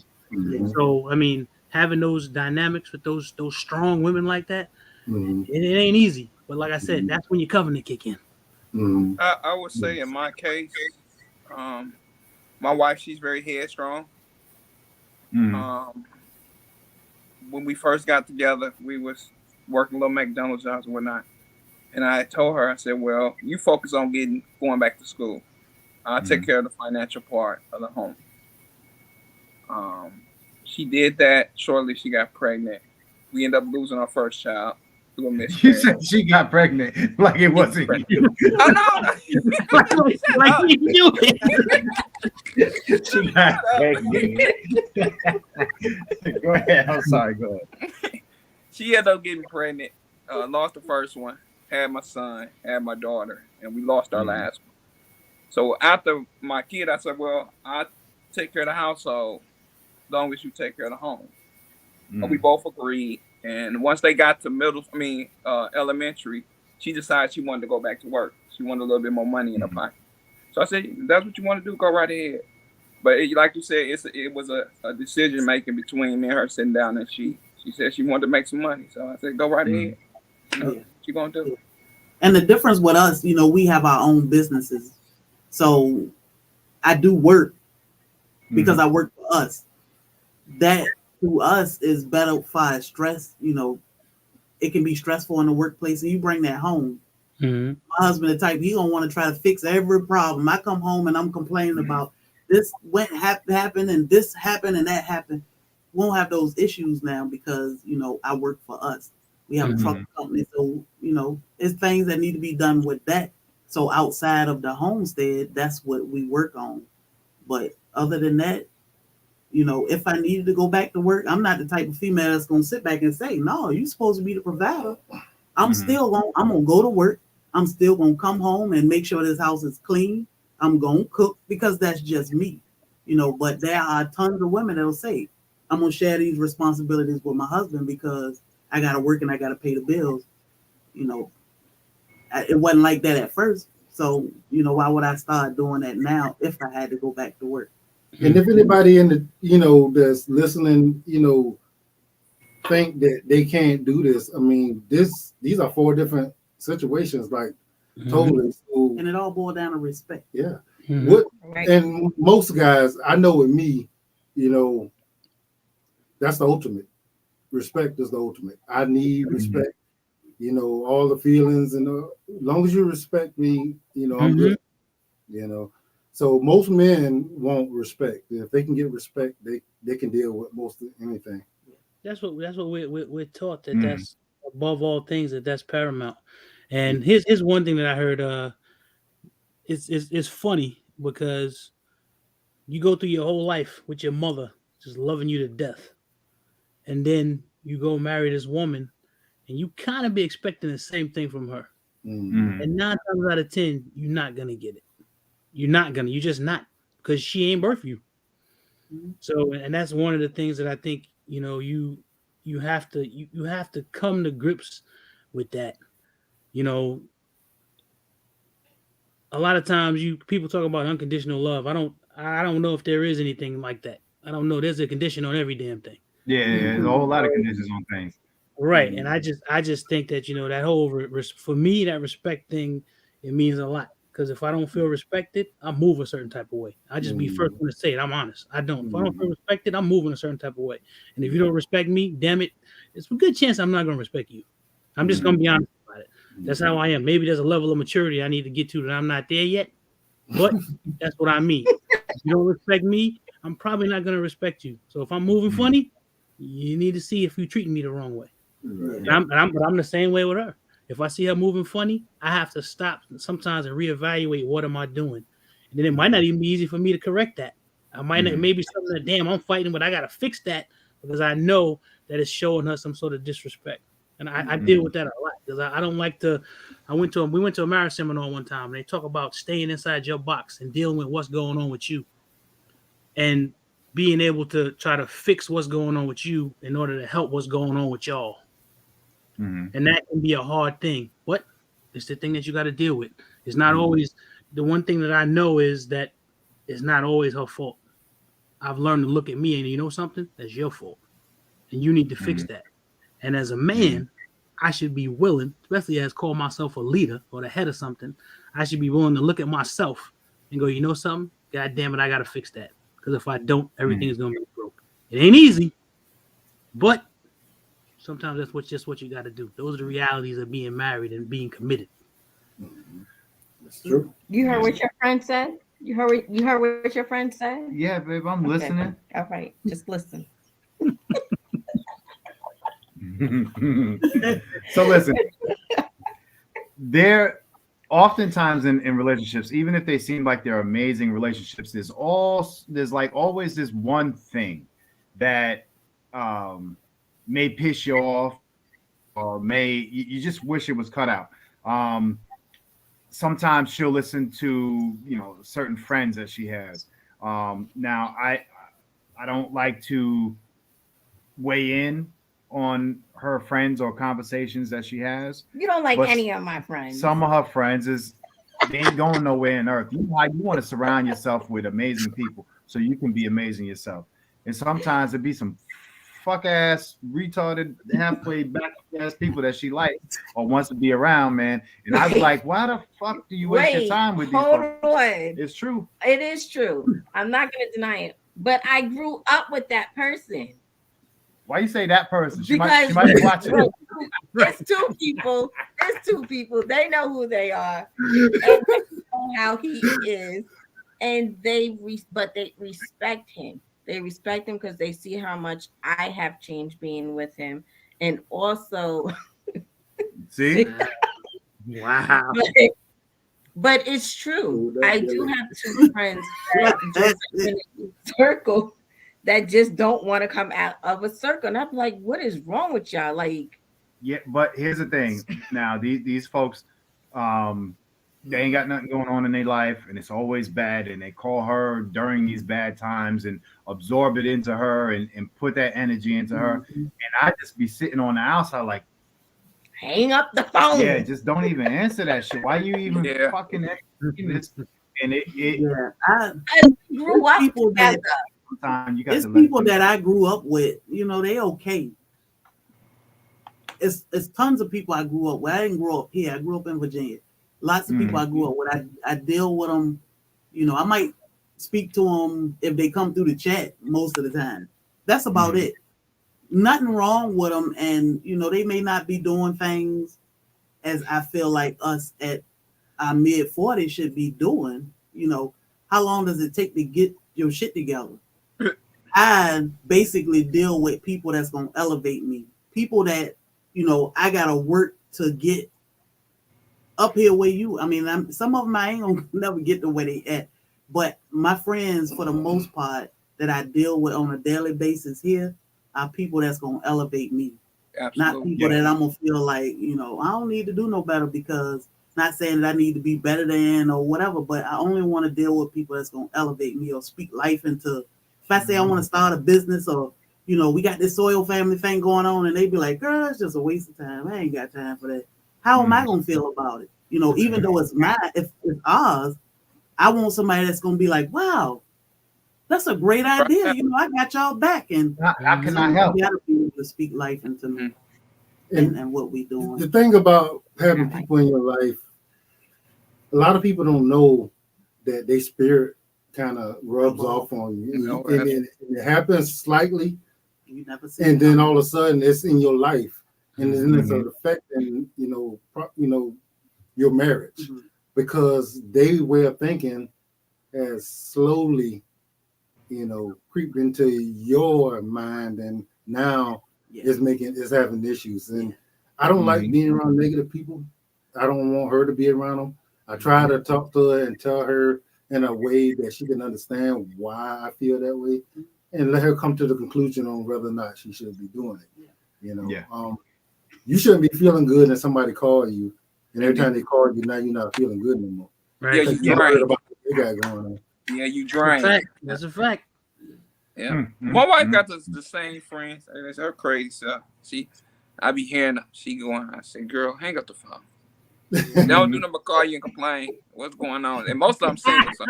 [SPEAKER 6] So, I mean, having those dynamics with those strong women like that, it ain't easy. But like I said, that's when your covenant kick in.
[SPEAKER 5] I would say in my case, my wife, she's very headstrong. When we first got together, we was working little McDonald's jobs and whatnot. And I told her, I said, well, you focus on going back to school. I'll take care of the financial part of the home. She did that. Shortly, she got pregnant. We ended up losing our first child. through a
[SPEAKER 1] You
[SPEAKER 5] miscarriage.
[SPEAKER 1] said she got pregnant like it wasn't you.
[SPEAKER 5] Oh no!
[SPEAKER 6] Like you do it.
[SPEAKER 1] She got pregnant. Go ahead. I'm sorry. Go ahead.
[SPEAKER 5] She ended up getting pregnant. Lost the first one. Had my son. Had my daughter, and we lost our last one. So after my kid, I said, "Well, I take care of the household, as long as you take care of the home." And we both agreed. And once they got to elementary, she decided she wanted to go back to work. She wanted a little bit more money in her pocket. So I said, "If that's what you want to do, go right ahead." But like you said, it was a decision making between me and her sitting down, and she said she wanted to make some money. So I said, "Go right ahead." You know, what you gonna do?
[SPEAKER 3] And the difference with us, we have our own businesses. So I do work because I work for us. That to us is better for stress. It can be stressful in the workplace, and you bring that home. My husband, the type, he gonna want to try to fix every problem. I come home and I'm complaining about this happened and this happened and that happened. We won't have those issues now because I work for us. We have a truck company, so it's things that need to be done with that. So outside of the homestead, that's what we work on. But other than that, if I needed to go back to work, I'm not the type of female that's gonna sit back and say, "No, you're supposed to be the provider." I'm gonna go to work. I'm still gonna come home and make sure this house is clean. I'm gonna cook because that's just me, But there are tons of women that'll say, "I'm gonna share these responsibilities with my husband because I gotta work and I gotta pay the bills." It wasn't like that at first. So why would I start doing that now if I had to go back to work?
[SPEAKER 4] And if anybody in the that's listening, think that they can't do this, I mean, these are 4 different situations, like totally. So,
[SPEAKER 3] and it all boils down to respect.
[SPEAKER 4] Yeah. And most guys, I know with me, that's the ultimate. Respect is the ultimate. I need respect. All the feelings, and as long as you respect me, I'm good. So most men want respect. If they can get respect, they can deal with most of anything.
[SPEAKER 6] That's what we're taught, that that's above all things, that's paramount. And here's one thing that I heard. It's funny because you go through your whole life with your mother just loving you to death, and then you go marry this woman, and you kind of be expecting the same thing from her. And 9 times out of 10, you're not gonna get it. You're just not, because she ain't birthed you. So, and that's one of the things that I think you have to come to grips with that. A lot of times people talk about unconditional love. I don't know if there is anything like that. I don't know. There's a condition on every damn thing.
[SPEAKER 1] Yeah, there's a whole lot of conditions on things.
[SPEAKER 6] Right. And I just think that, that whole, for me, that respect thing, it means a lot. Because if I don't feel respected, I move a certain type of way. I just be first one to say it. I'm honest. I don't. If I don't feel respected, I'm moving a certain type of way. And if you don't respect me, damn it, it's a good chance I'm not going to respect you. I'm just going to be honest about it. That's how I am. Maybe there's a level of maturity I need to get to that I'm not there yet. But that's what I mean. If you don't respect me, I'm probably not going to respect you. So if I'm moving funny, you need to see if you're treating me the wrong way. But I'm the same way with her. If I see her moving funny, I have to stop sometimes and reevaluate what am I doing. And then it might not even be easy for me to correct that. I might not, maybe something that, damn, I'm fighting, but I got to fix that because I know that it's showing her some sort of disrespect. And I deal with that a lot because I don't like to. We went to a marriage seminar one time and they talk about staying inside your box and dealing with what's going on with you and being able to try to fix what's going on with you in order to help what's going on with y'all. And that can be a hard thing, but it's the thing that you got to deal with. It's not always, the one thing that I know is that it's not always her fault. I've learned to look at me and you know something, that's your fault. And you need to fix that. And as a man, I should be willing, especially as call myself a leader or the head of something, I should be willing to look at myself and go, you know something? God damn it, I got to fix that. Because if I don't, everything is going to be broke. It ain't easy, but sometimes that's just what you got to do. Those are the realities of being married and being committed.
[SPEAKER 4] That's true.
[SPEAKER 2] You heard what your friend said? You heard what your friend said?
[SPEAKER 1] Yeah, babe, I'm listening.
[SPEAKER 2] All right, just listen.
[SPEAKER 1] So listen, there oftentimes in relationships, even if they seem like they're amazing relationships, there's like always this one thing that may piss you off, or you just wish it was cut out. Sometimes she'll listen to certain friends that she has. Now I don't like to weigh in on her friends or conversations that she has.
[SPEAKER 2] You don't like any of my friends.
[SPEAKER 1] Some of her friends they ain't going nowhere in earth. You know how you want to surround yourself with amazing people so you can be amazing yourself. And sometimes it be some fuck ass, retarded, halfway back ass people that she likes or wants to be around, man. And I was like, why the fuck do you waste your time with these folks?
[SPEAKER 2] On.
[SPEAKER 1] It's true.
[SPEAKER 2] It is true. I'm not gonna deny it. But I grew up with that person.
[SPEAKER 1] Why you say that person? She might be watching.
[SPEAKER 2] It's two people. It's two people. They know who they are. And they know how he is. And they respect him. They respect him because they see how much I have changed being with him. And also
[SPEAKER 1] see?
[SPEAKER 6] Wow.
[SPEAKER 2] But it's true. I do have two friends that just in a circle that just don't want to come out of a circle. And I'm like, what is wrong with y'all? Like,
[SPEAKER 1] yeah, but here's the thing. Now, these folks, they ain't got nothing going on in their life, and it's always bad. And they call her during these bad times and absorb it into her and put that energy into her. And I just be sitting on the outside like,
[SPEAKER 2] hang up the phone.
[SPEAKER 1] Yeah, just don't even answer that shit. Why you even fucking asking this? And
[SPEAKER 3] I
[SPEAKER 2] grew up
[SPEAKER 3] people
[SPEAKER 2] together.
[SPEAKER 3] It's people that I grew up with. They okay. It's tons of people I grew up with. I didn't grow up here. I grew up in Virginia. Lots of people I grew up with. I deal with them. I might speak to them if they come through the chat most of the time. That's about it. Nothing wrong with them, and they may not be doing things as I feel like us at our mid-40s should be doing. How long does it take to get your shit together? I basically deal with people that's gonna elevate me, people that I gotta work to get up here where you. I mean, some of them I ain't gonna never get to where they at, but my friends, for the most part, that I deal with on a daily basis here, are people that's gonna elevate me. Absolutely. Not people that I'm gonna feel like I don't need to do no better, because not saying that I need to be better than or whatever, but I only want to deal with people that's gonna elevate me or speak life into. If I say I want to start a business, or we got this soil family thing going on, and they be like, girl, it's just a waste of time. I ain't got time for that. How am I gonna feel about it? Even though it's mine, if it's ours, I want somebody that's gonna be like, wow, that's a great idea. I got y'all back, and
[SPEAKER 1] how can I help?
[SPEAKER 3] You gotta be able to speak life into me and what we doing.
[SPEAKER 4] The thing about having people in your life, a lot of people don't know that their spirit kind of rubs off on you, and it happens slightly,
[SPEAKER 3] you never see
[SPEAKER 4] and then all of a sudden it's in your life, and then it's affecting your marriage, because their way of thinking has slowly creeped into your mind, and now it's having issues. And I don't like being around negative people. I don't want her to be around them. I try to talk to her and tell her in a way that she can understand why I feel that way, and let her come to the conclusion on whether or not she should be doing it. You shouldn't be feeling good and somebody call you, and every time they call you, now you're not feeling good anymore.
[SPEAKER 6] Right.
[SPEAKER 5] Yeah, you drain.
[SPEAKER 4] About what they got going on.
[SPEAKER 5] Yeah, you drain.
[SPEAKER 6] That's a fact.
[SPEAKER 5] Yeah. My wife got the same friends. It's her crazy stuff. I be hearing her. She going, I say, girl, hang up the phone. They don't do nothing but call you and complain. What's going on? And most of them single. So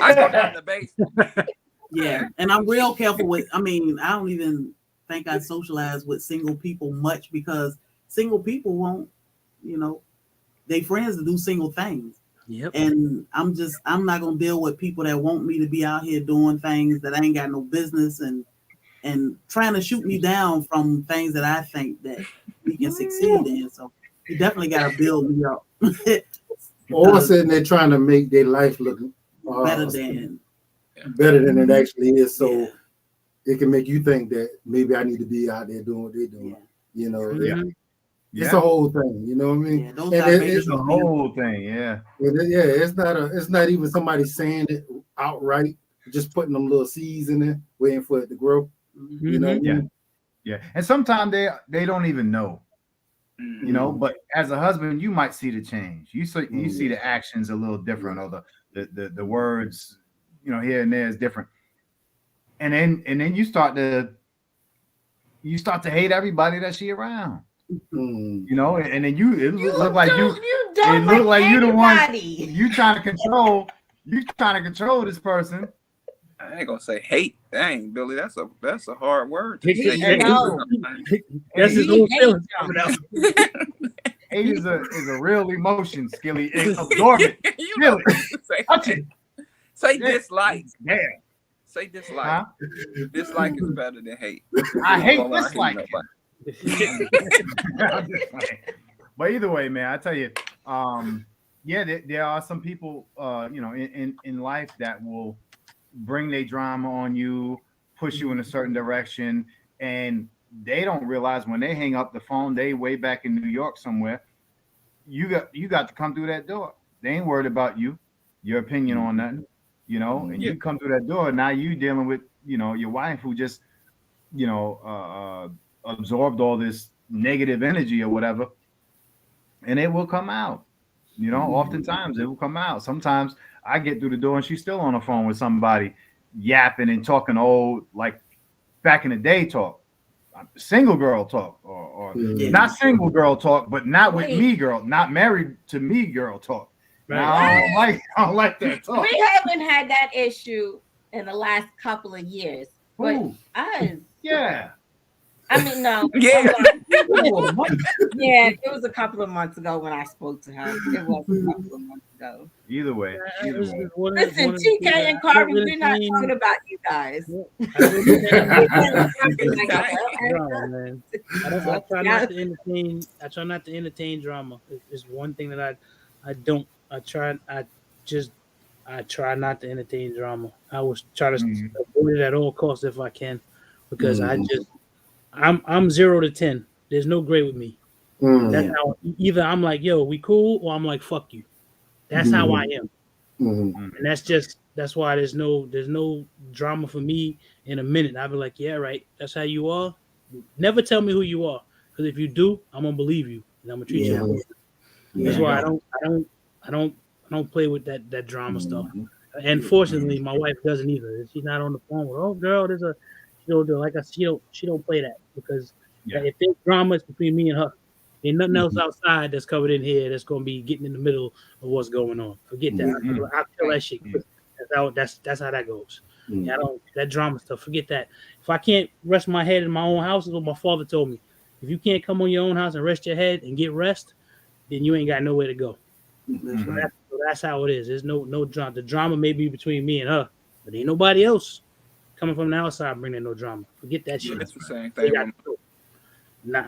[SPEAKER 5] I go down in the basement.
[SPEAKER 3] Yeah, and I'm real careful with. I don't even think I socialize with single people much, because single people won't, they friends to do single things.
[SPEAKER 6] Yep.
[SPEAKER 3] And I'm not gonna deal with people that want me to be out here doing things that I ain't got no business, and trying to shoot me down from things that I think that we can succeed in. So you definitely gotta build me up.
[SPEAKER 4] All of a sudden they're trying to make their life look
[SPEAKER 3] better than
[SPEAKER 4] it actually is. So it can make you think that maybe I need to be out there doing what they're doing. You know,
[SPEAKER 6] Mhm.
[SPEAKER 4] it's a whole thing. You know what I mean?
[SPEAKER 3] Yeah, those
[SPEAKER 4] And
[SPEAKER 1] It's a whole thing. Yeah.
[SPEAKER 4] it's not even somebody saying it outright, just putting them little seeds in there, waiting for it to grow. You know what I mean?
[SPEAKER 1] Yeah. And sometimes they don't even know. You know, but as a husband, you might see the change. You see the actions a little different, or the words, you know, here and there is different. And then you start to hate everybody that she around. You know, and then it look like you're the one you trying to control. You trying to control this person.
[SPEAKER 5] I ain't gonna say hate. Dang, Billy, that's a hard word to
[SPEAKER 6] Hate,
[SPEAKER 5] say.
[SPEAKER 6] That's his own feelings coming out.
[SPEAKER 1] Hate is a real emotion, Skilly. Absorb it. Feel it. Touch it.
[SPEAKER 5] Say dislike.
[SPEAKER 1] Yeah.
[SPEAKER 5] Say dislike. Dislike is better than hate.
[SPEAKER 1] I hate dislike. But either way, man, I tell you, there are some people, you know, in life that will bring their drama on you, push you in a certain direction, and they don't realize when they hang up the phone, they way back in New York somewhere. You got to come through that door. They ain't worried about you, your opinion on nothing, you know. And you come through that door, now you dealing with, you know, your wife who just, you know, absorbed all this negative energy or whatever, and it will come out. You know, oftentimes it will come out. Sometimes I get through the door and she's still on the phone with somebody, yapping and talking old, like back in the day talk, single girl talk, or not single girl talk, but not with me girl, not married to me girl talk. Right. Now, I don't like that talk.
[SPEAKER 2] We haven't had that issue in the last couple of years, but us,
[SPEAKER 1] yeah.
[SPEAKER 2] I mean, no.
[SPEAKER 5] Yeah.
[SPEAKER 2] Yeah, it was a couple of months ago when I spoke to her. It was a couple of months ago.
[SPEAKER 1] Either way.
[SPEAKER 2] Listen, TK and Carvey, we're not talking about you guys.
[SPEAKER 6] I try not to entertain drama. It's one thing that I try not to entertain drama. I was trying to avoid it at all costs if I can, because I'm 0 to 10. There's no gray with me. That's how either I'm like, yo, we cool, or I'm like, fuck you. That's how I am. And that's why there's no drama for me in a minute. I'll be like, yeah, right. That's how you are. Never tell me who you are, because if you do, I'm gonna believe you and I'm gonna treat you. That's why I don't play with that drama stuff. And fortunately, my wife doesn't either. She's not on the phone with, oh girl, she don't play that, because if there's drama, it's between me and her. Ain't nothing else outside that's covered in here that's gonna be getting in the middle of what's going on. Forget that. I'll kill that shit. That's how that goes. That drama stuff. Forget that. If I can't rest my head in my own house, is what my father told me. If you can't come on your own house and rest your head and get rest, then you ain't got nowhere to go. So that's how it is. There's no drama. The drama may be between me and her, but ain't nobody else coming from the outside bringing no drama. Forget that shit.
[SPEAKER 5] That's the same thing.
[SPEAKER 6] Nah.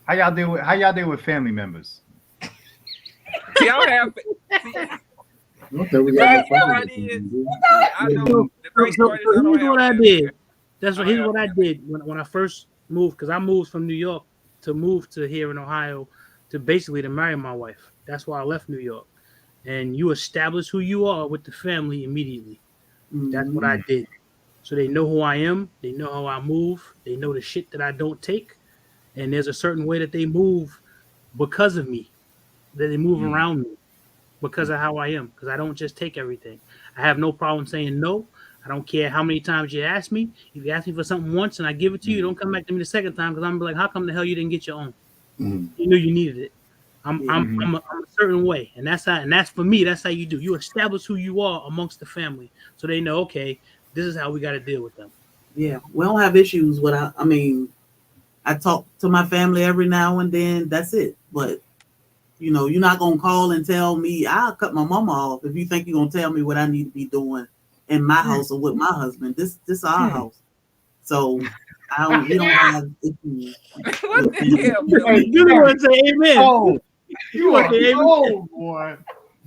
[SPEAKER 1] How y'all deal with family members?
[SPEAKER 5] Y'all have.
[SPEAKER 4] Okay, we got
[SPEAKER 6] what I did. Here's what I did when I first moved, because I moved from New York to move to here in Ohio to marry my wife. That's why I left New York. And you establish who you are with the family immediately. That's what I did. So they know who I am. They know how I move. They know the shit that I don't take. And there's a certain way that they move because of me, that they move around me because of how I am, because I don't just take everything. I have no problem saying no. I don't care how many times you ask me. If you ask me for something once and I give it to you, don't come back to me the second time, because I'm gonna be like, how come the hell you didn't get your own? You knew you needed it. I'm a certain way, and that's for me. That's how you do. You establish who you are amongst the family, so they know, okay, this is how we got to deal with them.
[SPEAKER 3] Yeah, we don't have issues with. I mean, I talk to my family every now and then. That's it. But you know, you're not gonna call and tell me. I'll cut my mama off if you think you're gonna tell me what I need to be doing in my house or with my husband. This is our house, so we don't have issues.
[SPEAKER 6] You want to say amen?
[SPEAKER 1] Oh, you are old boy.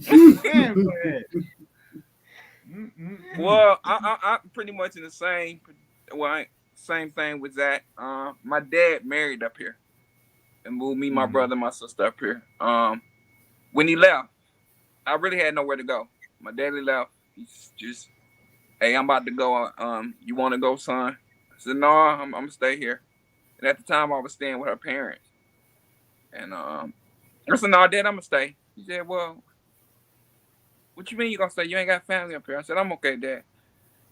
[SPEAKER 1] Damn, go ahead.
[SPEAKER 5] Well, I'm pretty much in the same. Well, same thing with Zach. My dad married up here and moved me, my brother, my sister up here. When he left, I really had nowhere to go. My daddy left. He's just, hey, I'm about to go. You want to go, son? I said, no, I'm gonna stay here. And at the time, I was staying with her parents. And I said, no, Dad, I'm gonna stay. He said, well, what you mean you gonna stay? You ain't got family up here. I said, I'm okay, Dad.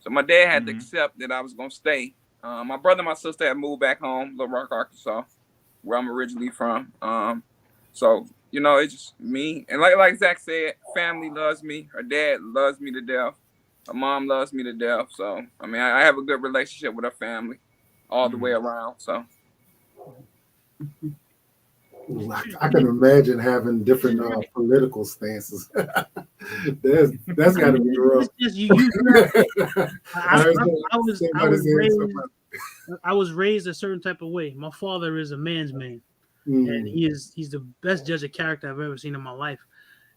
[SPEAKER 5] So my dad had to accept that I was gonna stay. My brother and my sister had moved back home, Little Rock, Arkansas, where I'm originally from. So, you know, it's just me. And like Zach said, family loves me. Her dad loves me to death. Her mom loves me to death. So, I mean, I have a good relationship with her family all the way around. So.
[SPEAKER 4] I can imagine having different political stances. that's got to be rough.
[SPEAKER 6] I was raised a certain type of way. My father is a man's man, and he's the best judge of character I've ever seen in my life.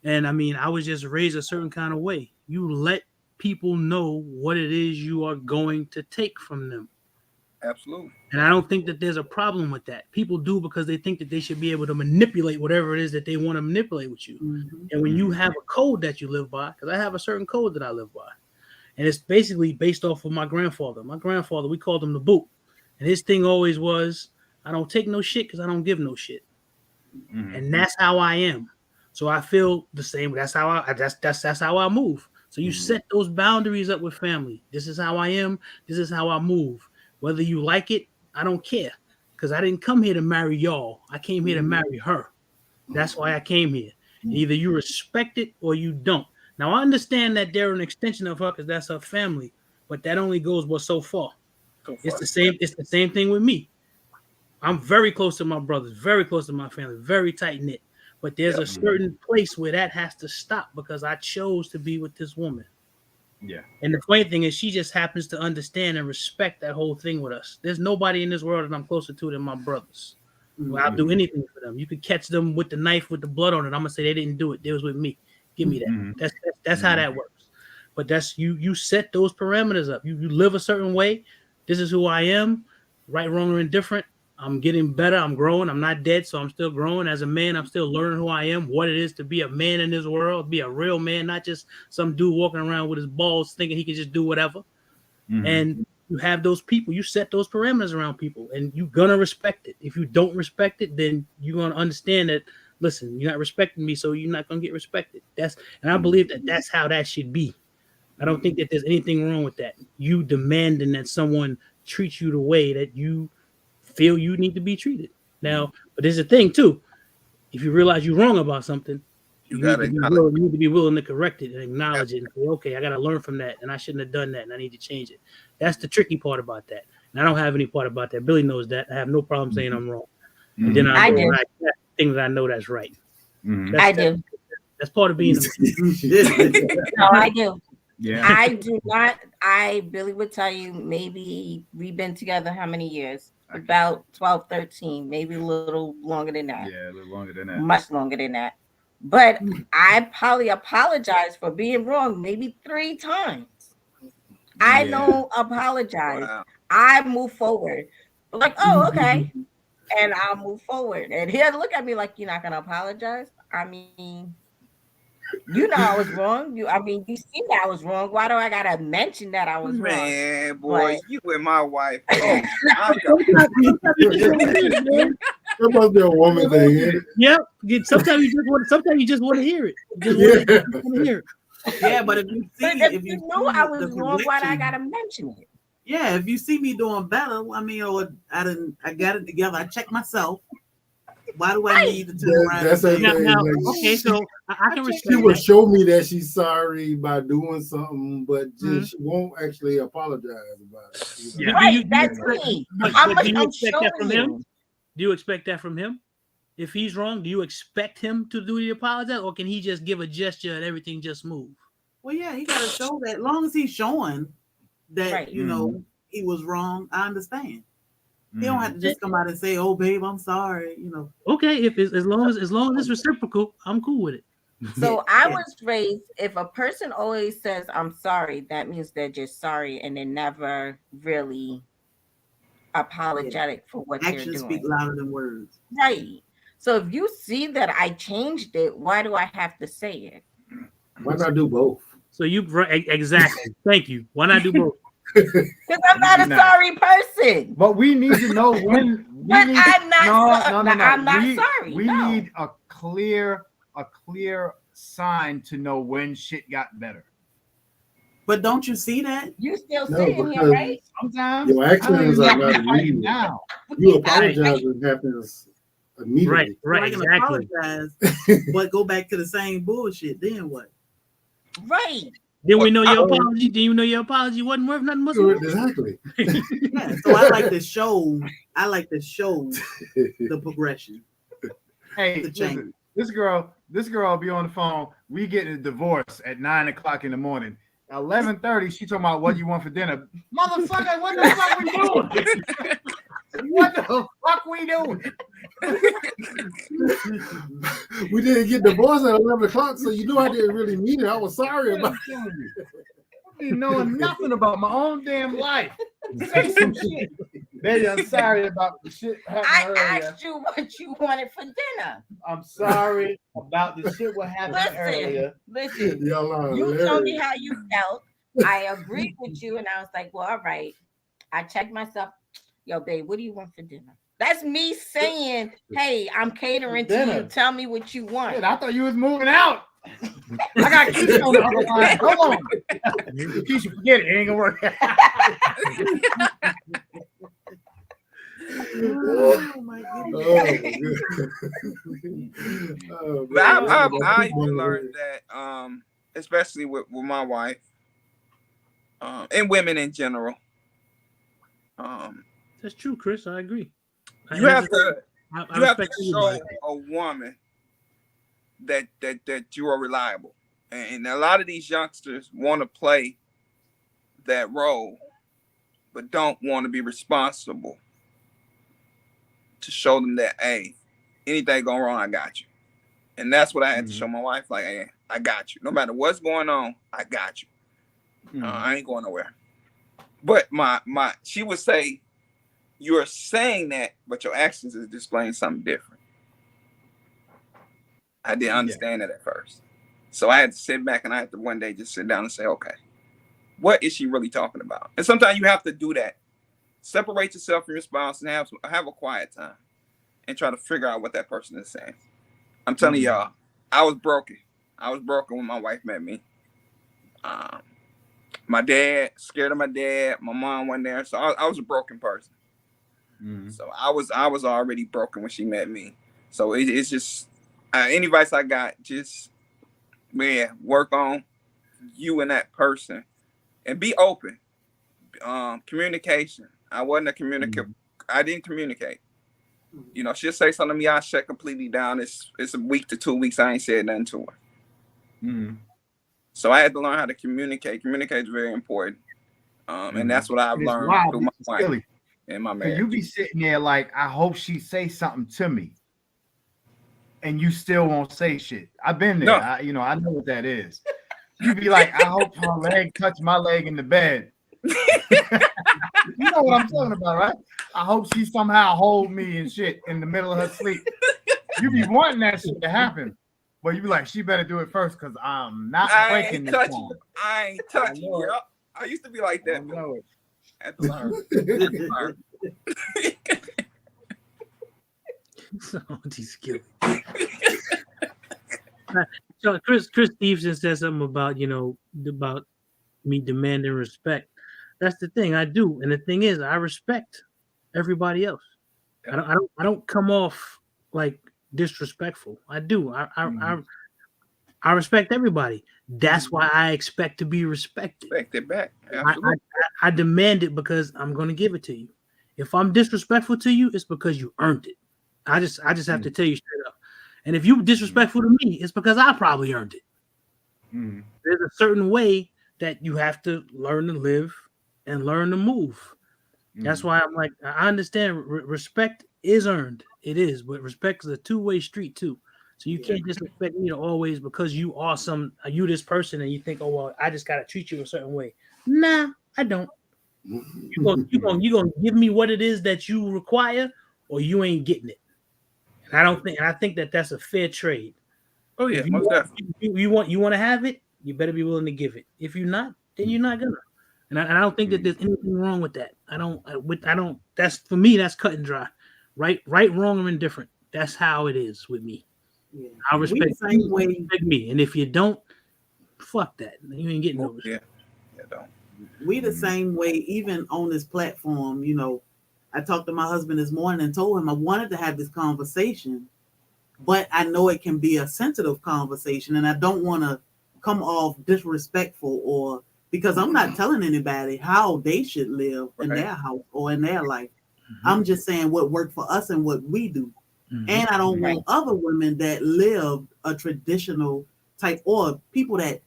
[SPEAKER 6] And I mean, I was just raised a certain kind of way. You let people know what it is you are going to take from them.
[SPEAKER 5] Absolutely.
[SPEAKER 6] And I don't think that there's a problem with that. People do because they think that they should be able to manipulate whatever it is that they want to manipulate with you. And when you have a code that you live by, because I have a certain code that I live by, and it's basically based off of my grandfather. My grandfather, we called him the boot. And his thing always was, I don't take no shit because I don't give no shit. And that's how I am. So I feel the same. That's how that's how I move. So you set those boundaries up with family. This is how I am. This is how I move. Whether you like it, I don't care, because I didn't come here to marry y'all. I came here to marry her. That's why I came here. Either you respect it or you don't. Now, I understand that they're an extension of her because that's her family, but that only goes so far. It's the same. It's the same thing with me. I'm very close to my brothers, very close to my family, very tight knit. But there's a certain place where that has to stop because I chose to be with this woman.
[SPEAKER 1] Yeah.
[SPEAKER 6] And the funny thing is, she just happens to understand and respect that whole thing with us. There's nobody in this world that I'm closer to than my brothers. Well, I'll do anything for them. You could catch them with the knife with the blood on it. I'm gonna say they didn't do it. They was with me. Give me that. That's how that works. But that's you set those parameters up. You live a certain way. This is who I am. Right, wrong, or indifferent. I'm getting better. I'm growing. I'm not dead, so I'm still growing. As a man, I'm still learning who I am, what it is to be a man in this world, be a real man, not just some dude walking around with his balls thinking he can just do whatever. And you have those people. You set those parameters around people, and you're going to respect it. If you don't respect it, then you're going to understand that, listen, you're not respecting me, so you're not going to get respected. And I believe that that's how that should be. I don't think that there's anything wrong with that. You demanding that someone treats you the way that you feel you need to be treated. Now, but there's a thing too. If you realize you're wrong about something, you need to be willing to correct it and acknowledge it and say, okay, I got to learn from that, and I shouldn't have done that, and I need to change it. That's the tricky part about that. And I don't have any part about that. Billy knows that. I have no problem saying I'm wrong. And then I do things that I know that's right.
[SPEAKER 2] I do.
[SPEAKER 6] That's part of being
[SPEAKER 2] No, I do.
[SPEAKER 1] Yeah.
[SPEAKER 2] I do not. Billy would tell you, maybe we've been together how many years? About 12, 13, maybe a little longer than that.
[SPEAKER 1] Yeah, a little longer than that.
[SPEAKER 2] Much longer than that. But I probably apologize for being wrong maybe 3 times. I don't apologize.
[SPEAKER 5] Wow.
[SPEAKER 2] I move forward. Like, oh, okay. And I'll move forward. And he'll look at me like, you're not going to apologize? I mean, you know I was wrong. You see that I was wrong. Why do I gotta mention that I was wrong?
[SPEAKER 5] Man, boy, you and my wife.
[SPEAKER 4] There must be a woman thing.
[SPEAKER 6] Yep. Sometimes you just want to hear it.
[SPEAKER 3] Yeah, but if you see,
[SPEAKER 2] if you knew I was wrong, why do I gotta mention it?
[SPEAKER 3] Yeah, if you see me doing better, I mean, or I got it together. I check myself. Why do I need to turn around?
[SPEAKER 4] That's her
[SPEAKER 6] now,
[SPEAKER 4] thing. Like,
[SPEAKER 6] okay, so I can respect
[SPEAKER 4] she would
[SPEAKER 6] that.
[SPEAKER 4] show me that she's sorry by doing something, but just she won't actually apologize about it.
[SPEAKER 6] Yeah.
[SPEAKER 2] Right, that's me.
[SPEAKER 6] But do you expect that from him? Do you expect that from him? If he's wrong, do you expect him to do the apologize, or can he just give a gesture and everything just move?
[SPEAKER 3] Well, yeah, he got to show that. As long as he's showing that, you know, he was wrong, I understand. He don't have to just come out and say, "Oh, babe, I'm sorry." You know.
[SPEAKER 6] Okay, if it's, as long as it's reciprocal, I'm cool with it.
[SPEAKER 2] So I was raised, if a person always says I'm sorry, that means they're just sorry and they never really apologetic for what they're
[SPEAKER 3] Actions
[SPEAKER 2] doing.
[SPEAKER 3] speak louder than words.
[SPEAKER 2] Right. So if you see that I changed it, why do I have to say it?
[SPEAKER 4] Why not do both?
[SPEAKER 6] So you exactly. Thank you. Why not do both?
[SPEAKER 2] Because I'm not a sorry person.
[SPEAKER 1] But we need to know when.
[SPEAKER 2] But I'm not.
[SPEAKER 1] No.
[SPEAKER 2] I'm not sorry.
[SPEAKER 1] We need a clear sign to know when shit got better.
[SPEAKER 3] But don't you see that?
[SPEAKER 2] You still
[SPEAKER 4] No,
[SPEAKER 2] sitting here, right?
[SPEAKER 1] Sometimes
[SPEAKER 4] your actions are not immediate.
[SPEAKER 1] now.
[SPEAKER 4] You apologize when it happens immediately.
[SPEAKER 6] Right,
[SPEAKER 3] I can
[SPEAKER 6] exactly.
[SPEAKER 3] apologize, but go back to the same bullshit. Then what?
[SPEAKER 2] Right.
[SPEAKER 6] Then we know your apology. Then you know your apology wasn't worth nothing.
[SPEAKER 4] Exactly.
[SPEAKER 3] Yeah. So I like to show. The progression.
[SPEAKER 1] Hey,
[SPEAKER 3] The change.
[SPEAKER 1] listen, this girl will be on the phone. We getting a divorce at 9:00 in the morning. 11:30, she talking about what you want for dinner. Motherfucker, what the fuck we doing? What the fuck we doing?
[SPEAKER 4] We didn't get divorced at 11:00, so you knew I didn't really mean it. I was sorry about it.
[SPEAKER 1] I be knowing nothing about my own damn life. Say some shit. Baby, I'm sorry about the shit happened
[SPEAKER 2] I
[SPEAKER 1] earlier.
[SPEAKER 2] asked you what you wanted for dinner.
[SPEAKER 1] I'm sorry about the shit what happened earlier.
[SPEAKER 2] Listen.
[SPEAKER 4] Y'all
[SPEAKER 2] You
[SPEAKER 4] hilarious.
[SPEAKER 2] told me how you felt. I agreed with you, and I was like, well, all right. I checked myself. Yo, babe, what do you want for dinner? That's me saying, hey, I'm catering to you. Tell me what you want.
[SPEAKER 1] Shit, I thought you was moving out. I got Keisha on the other line. Hold on. Keisha, forget it. It ain't gonna work.
[SPEAKER 3] Oh my goodness.
[SPEAKER 5] But I even learned that, especially with my wife, and women in general.
[SPEAKER 6] That's true, Chris. I agree.
[SPEAKER 5] You have to
[SPEAKER 6] respect
[SPEAKER 5] show a woman that you are reliable, and a lot of these youngsters want to play that role, but don't want to be responsible to show them that, hey, anything going wrong, I got you. And that's what I had to show my wife, like, hey, I got you. No matter what's going on, I got you. I ain't going nowhere. But she would say, you're saying that, but your actions is displaying something different. I didn't understand that at first. So I had to sit back and I had to one day just sit down and say, okay, what is she really talking about? And sometimes you have to do that. Separate yourself from your spouse and have a quiet time and try to figure out what that person is saying. I'm telling y'all, I was broken. I was broken when my wife met me. My dad, scared of my dad. My mom wasn't there. So I was a broken person. So I was already broken when she met me. So it's just any advice I got, just work on you and that person and be open. Communication. I wasn't a communicator. I didn't communicate. You know, she'll say something to me, I shut completely down. It's a week to 2 weeks. I ain't said nothing to her. So I had to learn how to communicate. Communicate is very important. And that's what I've learned through my wife and my marriage.
[SPEAKER 1] You be sitting there like, I hope she say something to me. And you still won't say shit. I've been there. No. I know what that is. You be like, I hope her leg touch my leg in the bed. You know what I'm talking about, right? I hope she somehow hold me and shit in the middle of her sleep. You be wanting that shit to happen, but you be like, she better do it first because I'm not breaking this phone.
[SPEAKER 5] I ain't touching you. I used to be like that. I had to learn.
[SPEAKER 6] So Chris Stevenson said something about about me demanding respect. That's the thing I do, and the thing is, I respect everybody else. I don't come off like disrespectful. I do. I respect everybody. That's why I expect to be respected.
[SPEAKER 5] Respect it back.
[SPEAKER 6] I demand it because I'm going to give it to you. If I'm disrespectful to you, it's because you earned it. I just have to tell you straight up. And if you're disrespectful to me, it's because I probably earned it. There's a certain way that you have to learn to live and learn to move. That's why I'm like, I understand respect is earned. It is, but respect is a two-way street too. So you can't just expect me to always, because you are you this person and you think, oh, well, I just got to treat you a certain way. Nah, I don't. You gonna give me what it is that you require, or you ain't getting it. And I think that that's a fair trade.
[SPEAKER 5] Oh yeah, most definitely.
[SPEAKER 6] You want to have it, you better be willing to give it. If you're not, then you're not gonna. And I don't think that there's anything wrong with that. I don't. That's for me. That's cut and dry. Right, wrong, or indifferent. That's how it is with me.
[SPEAKER 3] Yeah.
[SPEAKER 6] I respect me, and if you don't, fuck that. You ain't getting no respect.
[SPEAKER 5] Yeah, don't.
[SPEAKER 3] We the same way. Even on this platform, you know, I talked to my husband this morning and told him I wanted to have this conversation, but I know it can be a sensitive conversation, and I don't want to come off disrespectful or because I'm not telling anybody how they should live in their house or in their life. I'm just saying what worked for us and what we do. And I don't want other women that live a traditional type or people that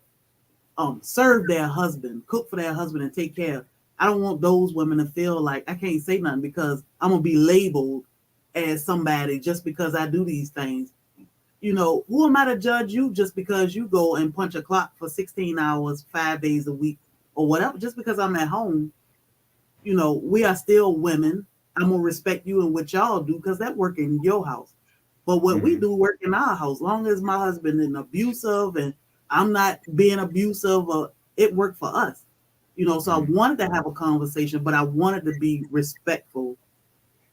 [SPEAKER 3] serve their husband, cook for their husband and take care. I don't want those women to feel like I can't say nothing because I'm going to be labeled as somebody just because I do these things. You know, who am I to judge you just because you go and punch a clock for 16 hours, 5 days a week or whatever, just because I'm at home. You know, we are still women. I'm going to respect you and what y'all do because that work in your house. But what we do work in our house. Long as my husband isn't abusive and I'm not being abusive, it worked for us. You know, so I wanted to have a conversation, but I wanted to be respectful,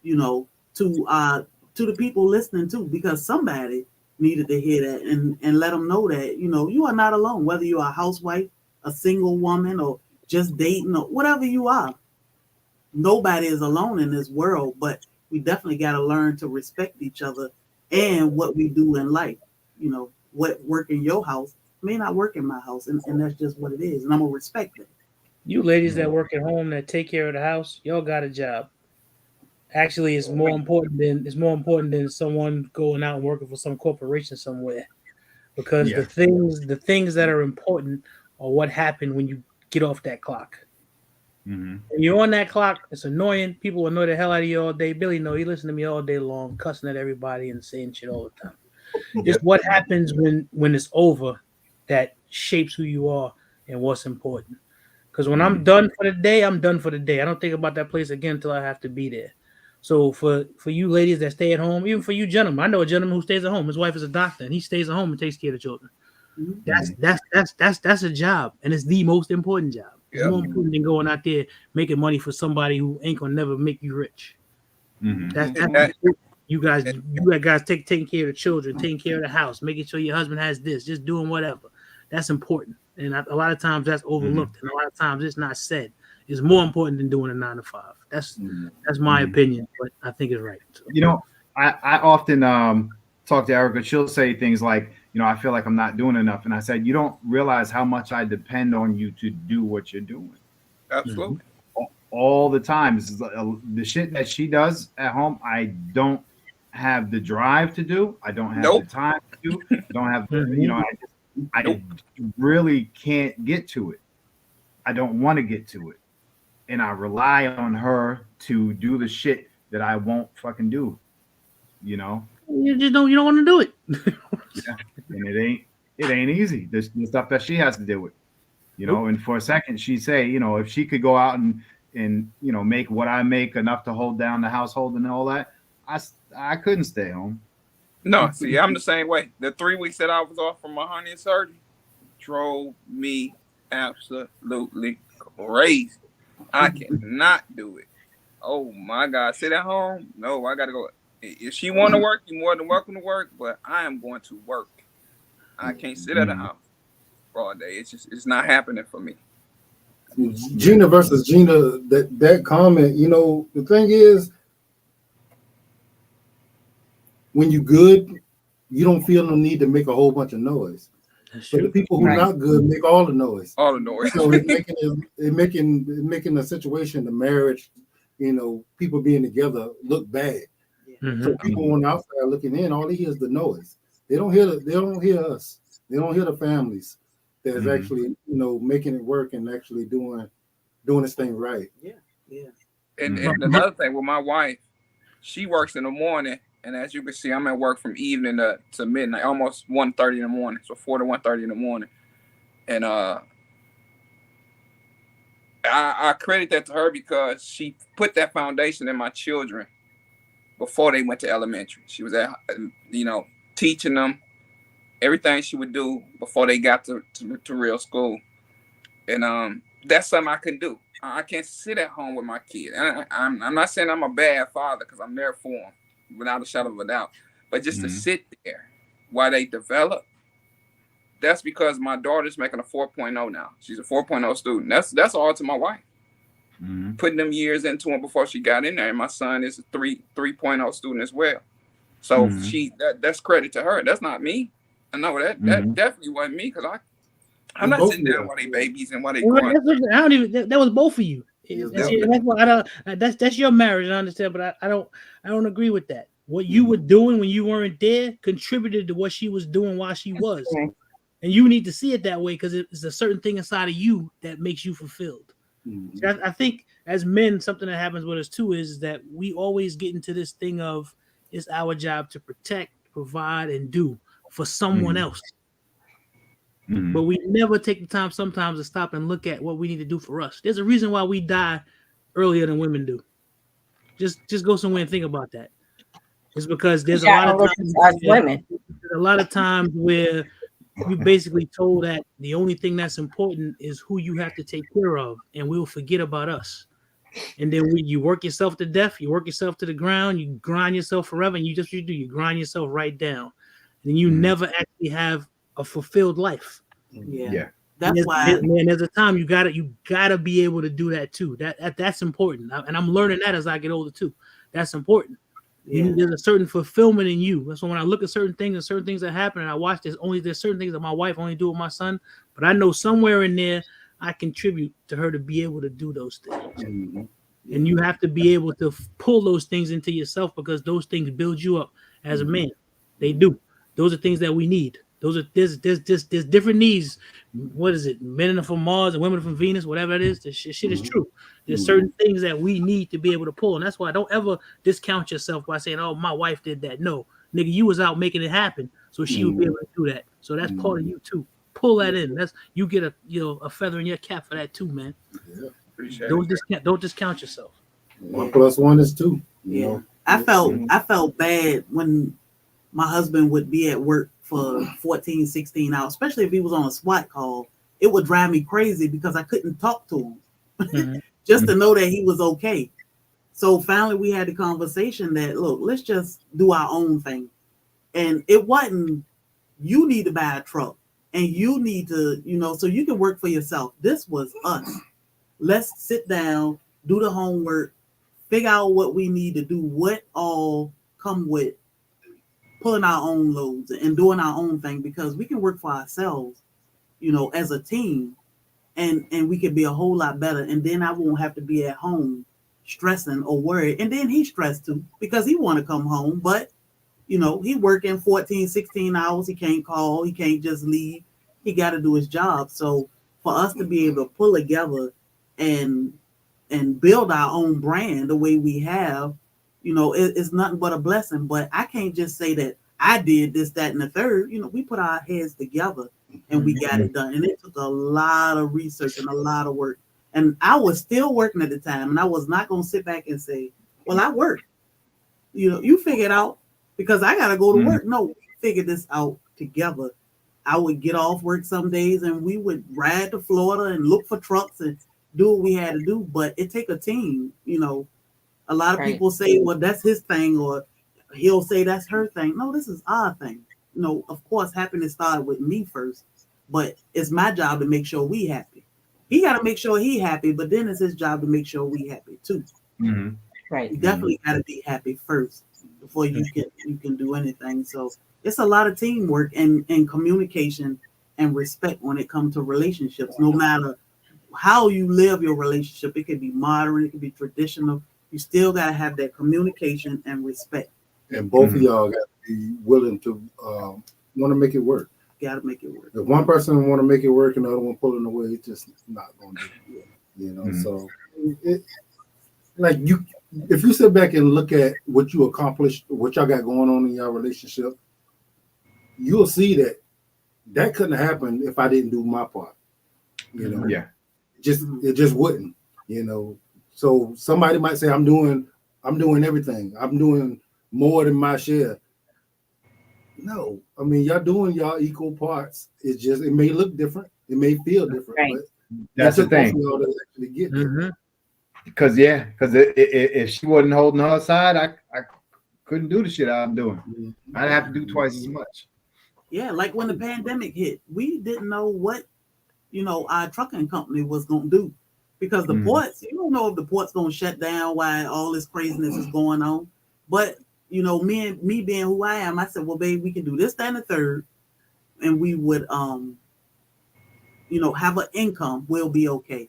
[SPEAKER 3] you know, to the people listening too, because somebody needed to hear that and let them know that, you know, you are not alone, whether you're a housewife, a single woman, or just dating or whatever you are. Nobody is alone in this world, but we definitely got to learn to respect each other and what we do in life. You know, what work in your house may not work in my house, and that's just what it is, and I'm gonna respect it.
[SPEAKER 6] You ladies that work at home that take care of the house, y'all got a job. Actually, it's more important than someone going out and working for some corporation somewhere, because the things that are important are what happen when you get off that clock. When you're on that clock, it's annoying. People will know the hell out of you all day. Billy, no, he listen to me all day long, cussing at everybody and saying shit all the time. It's what happens when it's over that shapes who you are and what's important. Because when I'm done for the day, I'm done for the day. I don't think about that place again until I have to be there. So for you ladies that stay at home, even for you gentlemen, I know a gentleman who stays at home. His wife is a doctor, and he stays at home and takes care of the children. That's a job, and it's the most important job. It's more important than going out there making money for somebody who ain't gonna never make you rich. That's you guys taking care of the children, taking care of the house, making sure your husband has this, just doing whatever. That's important, and a lot of times that's overlooked, and a lot of times it's not said. It's more important than doing a 9 to 5. That's my opinion, but I think it's right. So.
[SPEAKER 1] You know, I often talk to Erica. She'll say things like, you know, I feel like I'm not doing enough. And I said, you don't realize how much I depend on you to do what you're doing.
[SPEAKER 5] Absolutely.
[SPEAKER 1] All the time. This is the shit that she does at home. I don't have the drive to do. I don't have the time to do. I don't have, you know, I really can't get to it. I don't want to get to it. And I rely on her to do the shit that I won't fucking do. You know?
[SPEAKER 6] You don't want to do it.
[SPEAKER 1] Yeah. And it ain't easy. There's the stuff that she has to deal with, you know. And for a second, she'd say, you know, if she could go out and you know make what I make enough to hold down the household and all that, I couldn't stay home.
[SPEAKER 5] No, see, I'm the same way. The 3 weeks that I was off from my hernia surgery drove me absolutely crazy. I cannot do it. Oh my God, sit at home? No, I gotta go. If she want to work, you're more than welcome to work, but I am going to work. I can't sit at the house all day. It's not happening for me.
[SPEAKER 4] Gina versus Gina, that comment, you know, the thing is, when you're good, you don't feel no need to make a whole bunch of noise. But the people who are not good make all the noise.
[SPEAKER 5] All the noise.
[SPEAKER 4] So it's making the situation, the marriage, you know, people being together look bad. So people on the outside looking in, all they hear is the noise. They don't hear us. They don't hear the families that's actually, you know, making it work and actually doing this thing right.
[SPEAKER 3] Yeah.
[SPEAKER 5] And another thing with my wife, she works in the morning, and as you can see, I'm at work from evening to midnight, almost 1:30 in the morning, so 4 to 1:30 in the morning. And I credit that to her because she put that foundation in my children before they went to elementary. She was teaching them everything she would do before they got to real school. And that's something I can do. I can't sit at home with my kid. And I'm not saying I'm a bad father, because I'm there for them without a shadow of a doubt. But just to sit there while they develop, that's because my daughter's making a 4.0 now. She's a 4.0 student. That's all to my wife. Putting them years into her before she got in there. And my son is a 3.0 student as well. So that's credit to her. That's not me. I know that definitely wasn't me, because I'm not sitting down while they babies and while they growing.
[SPEAKER 6] I don't even. That was both of you. That's what I don't. That's your marriage. I understand, but I don't agree with that. What you were doing when you weren't there contributed to what she was doing while she was, and you need to see it that way, because it's a certain thing inside of you that makes you fulfilled. I think as men, something that happens with us too is that we always get into this thing of it's our job to protect, provide, and do for someone else. But we never take the time sometimes to stop and look at what we need to do for us. There's a reason why we die earlier than women do. Just go somewhere and think about that. It's because there's a lot of times where you basically told that the only thing that's important is who you have to take care of, and we'll forget about us. And then you work yourself to death, you work yourself to the ground, you grind yourself forever, and you grind yourself right down. And you never actually have a fulfilled life.
[SPEAKER 3] That's why,
[SPEAKER 6] man, there's a time you gotta be able to do that too. That's important, and I'm learning that as I get older too. That's important. There's a certain fulfillment in you. That's why when I look at certain things that happen, and I watch there's certain things that my wife only do with my son, but I know somewhere in there I contribute to her to be able to do those things. And you have to be able to pull those things into yourself, because those things build you up as a man. They do. Those are things that we need. There's different needs. What is it? Men are from Mars and women are from Venus, whatever it is. This shit is true. There's certain things that we need to be able to pull. And that's why don't ever discount yourself by saying, oh, my wife did that. No, nigga, you was out making it happen, so she would be able to do that. So that's part of you too. Pull that in. You get a feather in your cap for that too, man. Don't discount yourself.
[SPEAKER 4] 1 + 1 is 2. You know?
[SPEAKER 3] I felt bad when my husband would be at work for 14, 16 hours, especially if he was on a SWAT call. It would drive me crazy because I couldn't talk to him just to know that he was okay. So finally we had the conversation that, look, let's just do our own thing. And it wasn't, you need to buy a truck and you need to, so you can work for yourself. This was us. Let's sit down, do the homework, figure out what we need to do, what all come with pulling our own loads and doing our own thing, because we can work for ourselves, as a team, and we can be a whole lot better. And then I won't have to be at home stressing or worried. And then he's stressed too, because he want to come home, but he working 14, 16 hours. He can't call. He can't just leave. He got to do his job. So for us to be able to pull together and build our own brand the way we have, it's nothing but a blessing. But I can't just say that I did this, that, and the third. We put our heads together and we got it done. And it took a lot of research and a lot of work. And I was still working at the time, and I was not going to sit back and say, well, I work. You figure it out because I got to go to work. No, we figured this out together. I would get off work some days and we would ride to Florida and look for trucks and do what we had to do. But it take a team, A lot of people say, well, that's his thing, or he'll say that's her thing. No, this is our thing. Of course, happiness started with me first, but it's my job to make sure we happy. He got to make sure he happy, but then it's his job to make sure we happy too. You definitely got to be happy first before you can do anything. So it's a lot of teamwork and communication and respect when it comes to relationships. No matter how you live your relationship, it can be modern, it can be traditional. You still got to have that communication and respect.
[SPEAKER 4] And both of y'all got to be willing to want to make it work.
[SPEAKER 3] Got to make it work.
[SPEAKER 4] If one person want to make it work and the other one pulling away, it's just not going to do it. So if you sit back and look at what you accomplished, what y'all got going on in your relationship, you'll see that couldn't happen if I didn't do my part. It just wouldn't, you know. So somebody might say, I'm doing everything. I'm doing more than my share. No, I mean, y'all doing y'all equal parts. It's just, it may look different. It may feel different,
[SPEAKER 2] right.
[SPEAKER 4] but
[SPEAKER 1] that's the thing.
[SPEAKER 4] Y'all to actually get there.
[SPEAKER 1] Because if she wasn't holding her side, I couldn't do the shit I'm doing. I'd have to do twice as much.
[SPEAKER 3] Yeah, like when the pandemic hit, we didn't know what, you know, our trucking company was going to do, because the ports, you don't know if the port's going to shut down while all this craziness is going on. But, you know, me being who I am, I said, well, babe, we can do this, that, and the third, and we would, you know, have an income. We'll be okay.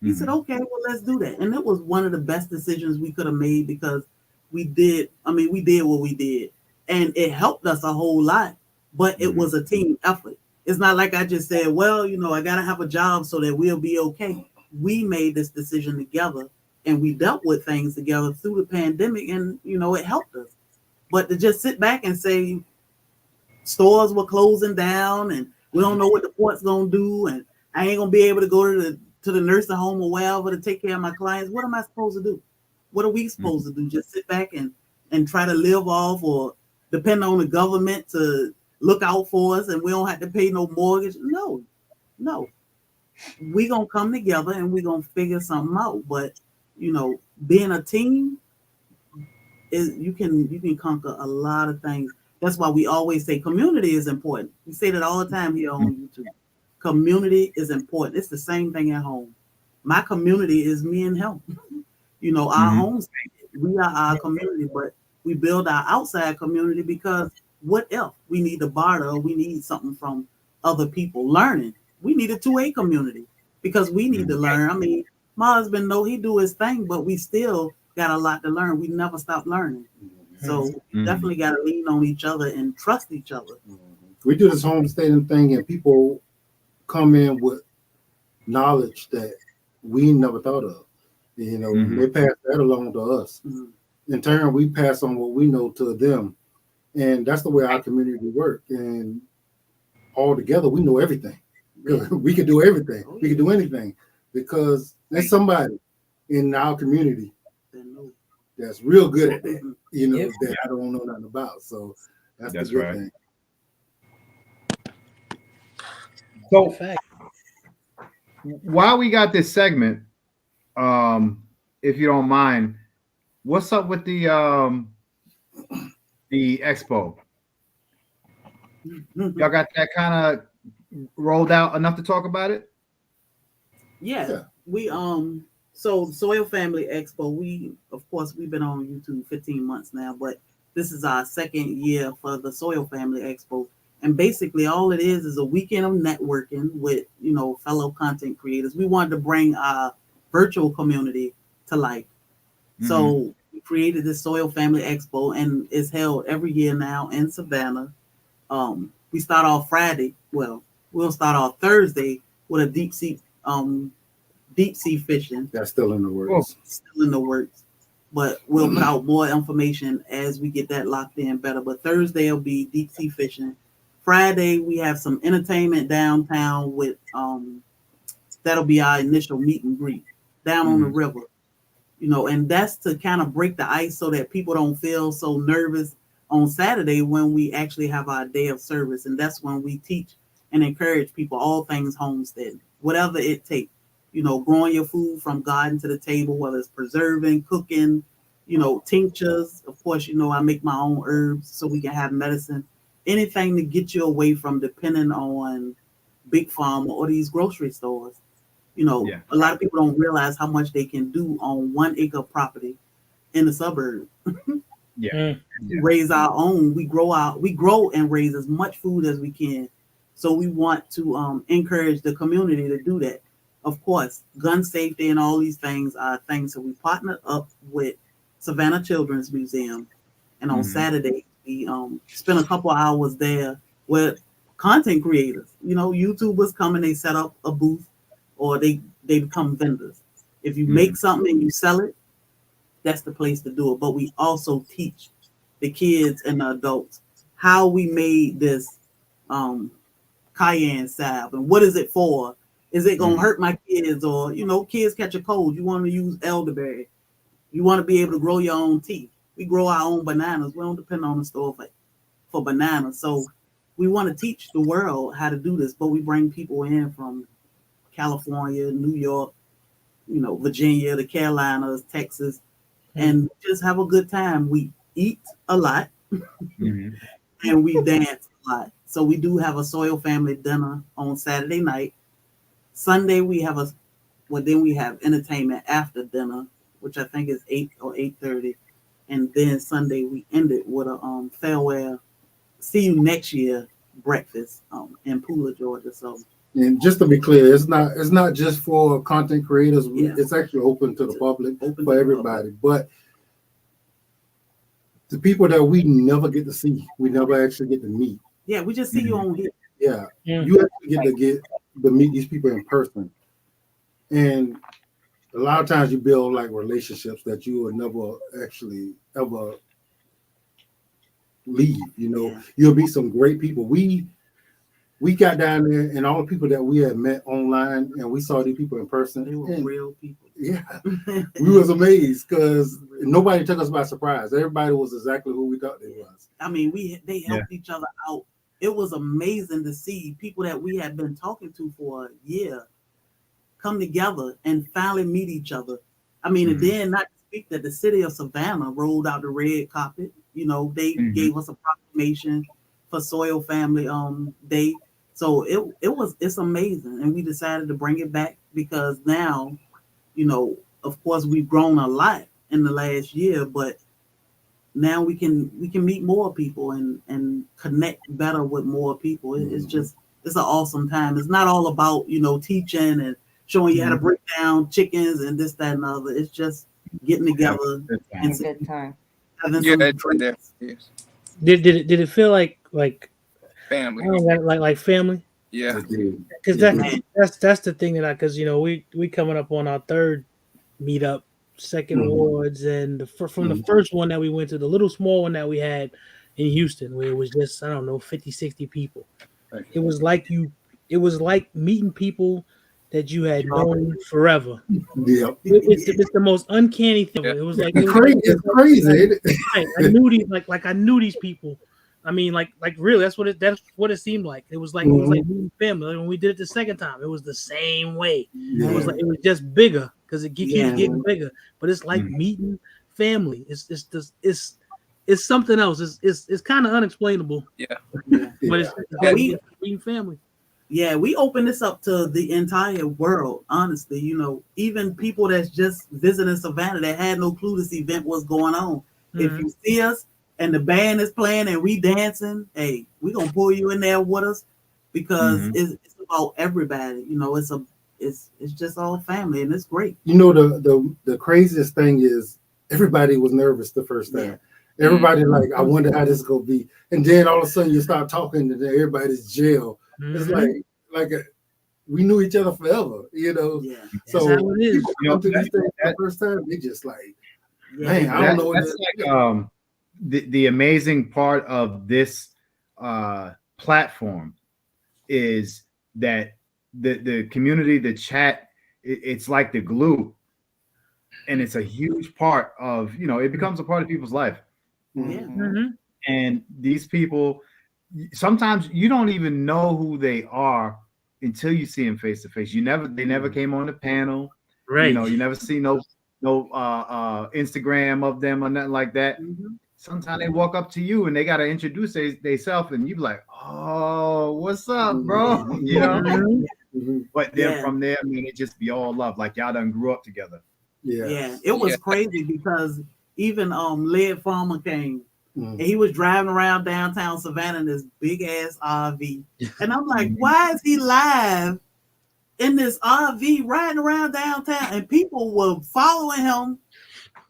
[SPEAKER 3] He said, okay, well, let's do that. And it was one of the best decisions we could have made, because we did what we did. And it helped us a whole lot, but it was a team effort. It's not like I just said, well, you know, I got to have a job so that we'll be okay. We made this decision together, and we dealt with things together through the pandemic, and, you know, it helped us. But to just sit back and say stores were closing down and we don't know what the port's going to do, and I ain't going to be able to go to the nursing home or wherever to take care of my clients. What am I supposed to do? What are we supposed to do? Just sit back and try to live off, or depend on the government to look out for us and we don't have to pay no mortgage? No. We're going to come together and we're going to figure something out. But, you know, being a team, you can conquer a lot of things. That's why we always say community is important. We say that all the time here on YouTube. Community is important. It's the same thing at home. My community is me and him. You know, our homes, we are our community, but we build our outside community because what if we need to barter, or we need something from other people learning? We need a 2A community because we need to learn. I mean, my husband, he do his thing, but we still got a lot to learn. We never stop learning. So we definitely got to lean on each other and trust each other.
[SPEAKER 4] We do this homesteading thing, and people come in with knowledge that we never thought of. You know, they pass that along to us. In turn, we pass on what we know to them. And that's the way our community works. And all together, we know everything. We can do everything. We can do anything, because there's somebody in our community that's real good at that, you know, that I don't know nothing about. So that's the good thing.
[SPEAKER 1] So while we got this segment, if you don't mind, what's up with the expo? Y'all got that kind of rolled out enough to talk about it?
[SPEAKER 3] Yeah. We so Soil Family Expo, we've been on YouTube 15 months now, but this is our second year for the Soil Family Expo. And basically all it is a weekend of networking with, you know, fellow content creators. We wanted to bring our virtual community to life. So we created this Soil Family Expo, and it's held every year now in Savannah. We start off Friday. Well, we'll start off Thursday with a deep sea fishing.
[SPEAKER 4] That's still in the works.
[SPEAKER 3] Still in the works. But we'll put out more information as we get that locked in better. But Thursday will be deep sea fishing. Friday, we have some entertainment downtown with that'll be our initial meet and greet down on the river. You know, and that's to kind of break the ice so that people don't feel so nervous on Saturday when we actually have our day of service. And that's when we teach and encourage people all things homestead, whatever it takes. You know, growing your food from garden to the table, whether it's preserving, cooking, you know, tinctures. Of course, you know, I make my own herbs so we can have medicine. Anything to get you away from depending on Big Pharma or these grocery stores. You know, a lot of people don't realize how much they can do on 1 acre property in the suburb. We raise our own. We grow and raise as much food as we can. So we want to encourage the community to do that. Of course, gun safety and all these things are things that we partner up with Savannah Children's Museum. And on Saturday, we spent a couple hours there with content creators. You know, YouTubers come and they set up a booth, or they become vendors. If you make something and you sell it, that's the place to do it. But we also teach the kids and the adults how we made this cayenne salve and what is it for, Is it gonna hurt my kids? Or kids catch a cold. You want to use elderberry. You want to be able to grow your own tea. We grow our own bananas. We don't depend on the store for bananas. So we want to teach the world how to do this, but we bring people in from California, New York, Virginia, the Carolinas, Texas, and just have a good time. We eat a lot and we dance a lot. So we do have a Soil family dinner on Saturday night. Sunday we have then we have entertainment after dinner, which I think is 8 or 8:30. And then Sunday we end it with a farewell, see you next year breakfast in Pooler, Georgia. So,
[SPEAKER 4] and just to be clear, it's not just for content creators. It's actually open to the public, for everybody. But the people that we never get to see, we never actually get to meet.
[SPEAKER 3] Yeah, we just see you on here.
[SPEAKER 4] Yeah, you actually get to meet these people in person, and a lot of times you build like relationships that you will never actually ever leave. You'll meet some great people. We got down there, and all the people that we had met online, and we saw these people in person.
[SPEAKER 3] They were real people.
[SPEAKER 4] Yeah, we was amazed because nobody took us by surprise. Everybody was exactly who we thought they was.
[SPEAKER 3] I mean, they helped each other out. It was amazing to see people that we had been talking to for a year come together and finally meet each other. I mean, and then not to speak that the city of Savannah rolled out the red carpet. They gave us a proclamation for Soil Family Day. So it's amazing, and we decided to bring it back because now, of course, we've grown a lot in the last year, but now we can meet more people and connect better with more people. It's an awesome time. It's not all about teaching and showing you how to break down chickens and this, that, and other. It's just getting together
[SPEAKER 2] and a good time.
[SPEAKER 5] Yes.
[SPEAKER 6] Did it feel like
[SPEAKER 5] family?
[SPEAKER 6] Like family?
[SPEAKER 5] Yeah.
[SPEAKER 6] Because that's the thing because we coming up on our third meetup, second awards, and from the first one that we went to, the little small one that we had in Houston, where it was just 50, 60 people. Right. It was like meeting people that you had known forever.
[SPEAKER 4] Yeah,
[SPEAKER 6] it's the most uncanny thing. It was like
[SPEAKER 4] it's crazy.
[SPEAKER 6] I knew these I knew these people. I mean, like really, that's what it seemed like. It was like meeting family. When we did it the second time, it was the same way. Yeah. It was just bigger because it keeps getting bigger. But it's like meeting family. It's something else. It's kind of unexplainable.
[SPEAKER 5] Yeah.
[SPEAKER 6] But it's meeting family.
[SPEAKER 3] Yeah, we open this up to the entire world, honestly. Even people that's just visiting Savannah that had no clue this event was going on. If you see us and the band is playing and we dancing, hey, we're going to pull you in there with us because it's about everybody. It's just all family, and it's great.
[SPEAKER 4] The craziest thing is everybody was nervous the first time. Yeah. Everybody I wonder how this is going to be. And then all of a sudden you start talking and everybody's jail. It's like we knew each other forever, Yeah. So
[SPEAKER 6] how it is.
[SPEAKER 4] Come to these things the first time, they just man, I don't know.
[SPEAKER 1] That's the amazing part of this platform is that the community, the chat, it's like the glue, and it's a huge part of it becomes a part of people's life. And these people. Sometimes you don't even know who they are until you see them face to face. They never came on the panel, right? You never see no Instagram of them or nothing like that. Sometimes they walk up to you and they got to introduce themselves, and you be like, "Oh, what's up, bro?" But then from there, it just be all love. Like y'all done grew up together.
[SPEAKER 3] Yeah. It was crazy because even Led Farmer came. And he was driving around downtown Savannah in this big ass RV. And I'm like, why is he live in this RV riding around downtown? And people were following him,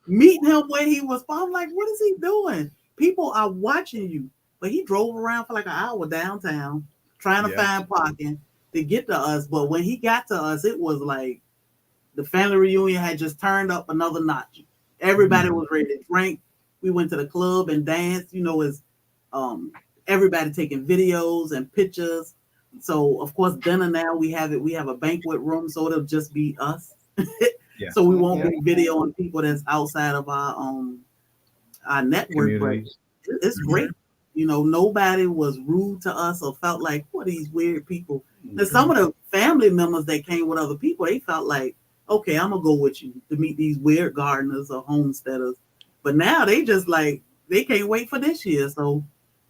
[SPEAKER 3] meeting him where he was. I'm like, what is he doing? People are watching you. But he drove around for like an hour downtown trying to find parking to get to us. But when he got to us, it was like the family reunion had just turned up another notch. Everybody was ready to drink. We went to the club and danced, everybody taking videos and pictures. So of course, dinner now we have it. We have a banquet room, so it'll just be us.
[SPEAKER 1] Yeah.
[SPEAKER 3] So we won't be videoing people that's outside of our network,
[SPEAKER 1] Community.
[SPEAKER 3] but it's great. You know, nobody was rude to us or felt like, what are these weird people? And some of the family members that came with other people, they felt like, okay, I'm gonna go with you to meet these weird gardeners or homesteaders. But now they just like they can't wait for this year. So,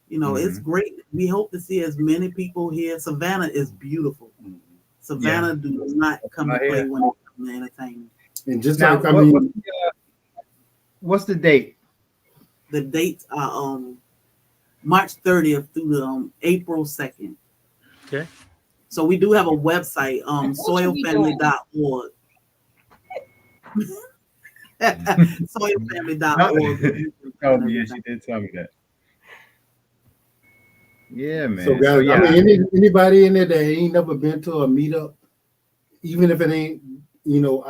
[SPEAKER 3] you know, it's great. We hope to see as many people here. Savannah is beautiful. Savannah does not come to play when it comes to entertainment.
[SPEAKER 4] And just
[SPEAKER 1] Now,
[SPEAKER 4] like I mean,
[SPEAKER 1] what's the date?
[SPEAKER 3] The dates are March 30th through the April 2nd.
[SPEAKER 6] Okay.
[SPEAKER 3] So we do have a website, soilfamily.org. Soilfamily.org.
[SPEAKER 1] Oh, yeah, she did tell me that. Yeah, man.
[SPEAKER 4] so guys, I mean, anybody in there that ain't never been to a meetup, even if it ain't, you know,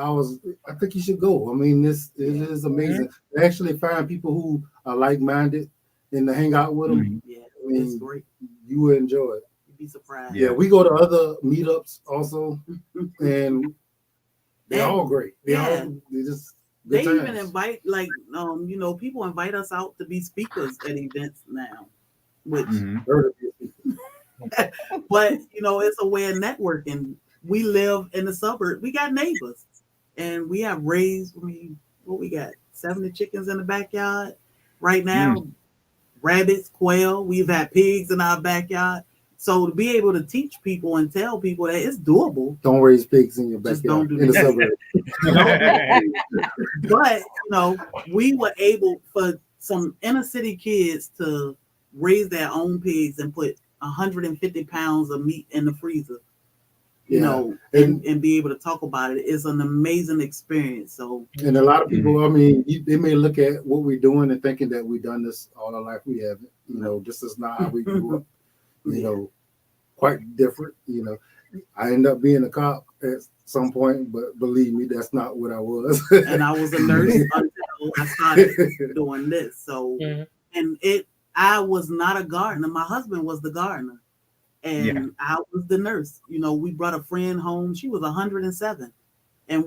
[SPEAKER 4] I think you should go. I mean, it is amazing. To actually find people who are like-minded and to hang out with them.
[SPEAKER 3] Yeah,
[SPEAKER 4] I mean,
[SPEAKER 3] it's great.
[SPEAKER 4] You will enjoy it.
[SPEAKER 3] You'd be surprised.
[SPEAKER 4] Yeah, we go to other meetups also, and they're all great. They're just good
[SPEAKER 3] They
[SPEAKER 4] times.
[SPEAKER 3] even invite, like, you know, people invite us out to be speakers at events now, which, but you know, it's a way of networking. We live in the suburb. We got neighbors, and we have raised. I mean, what we got? 70 chickens in the backyard right now. Rabbits, quail. We've had pigs in our backyard. So to be able to teach people and tell people that it's doable.
[SPEAKER 4] Don't raise pigs in your backyard.
[SPEAKER 3] Just don't do
[SPEAKER 4] in the
[SPEAKER 3] that.
[SPEAKER 4] suburbs.
[SPEAKER 3] But you know, we were able for some inner city kids to raise their own pigs and put 150 pounds of meat in the freezer. You know, and be able to talk about it is an amazing experience. So,
[SPEAKER 4] and a lot of people, I mean, they may look at what we're doing and thinking that we've done this all our life. We haven't. You know, this is not how we grew up. You know, quite different. You know, I ended up being a cop at some point, but believe me, that's not what I was.
[SPEAKER 3] And I was a nurse until I started doing this. So, and I was not a gardener. My husband was the gardener. And I was the nurse. You know, we brought a friend home. She was 107. And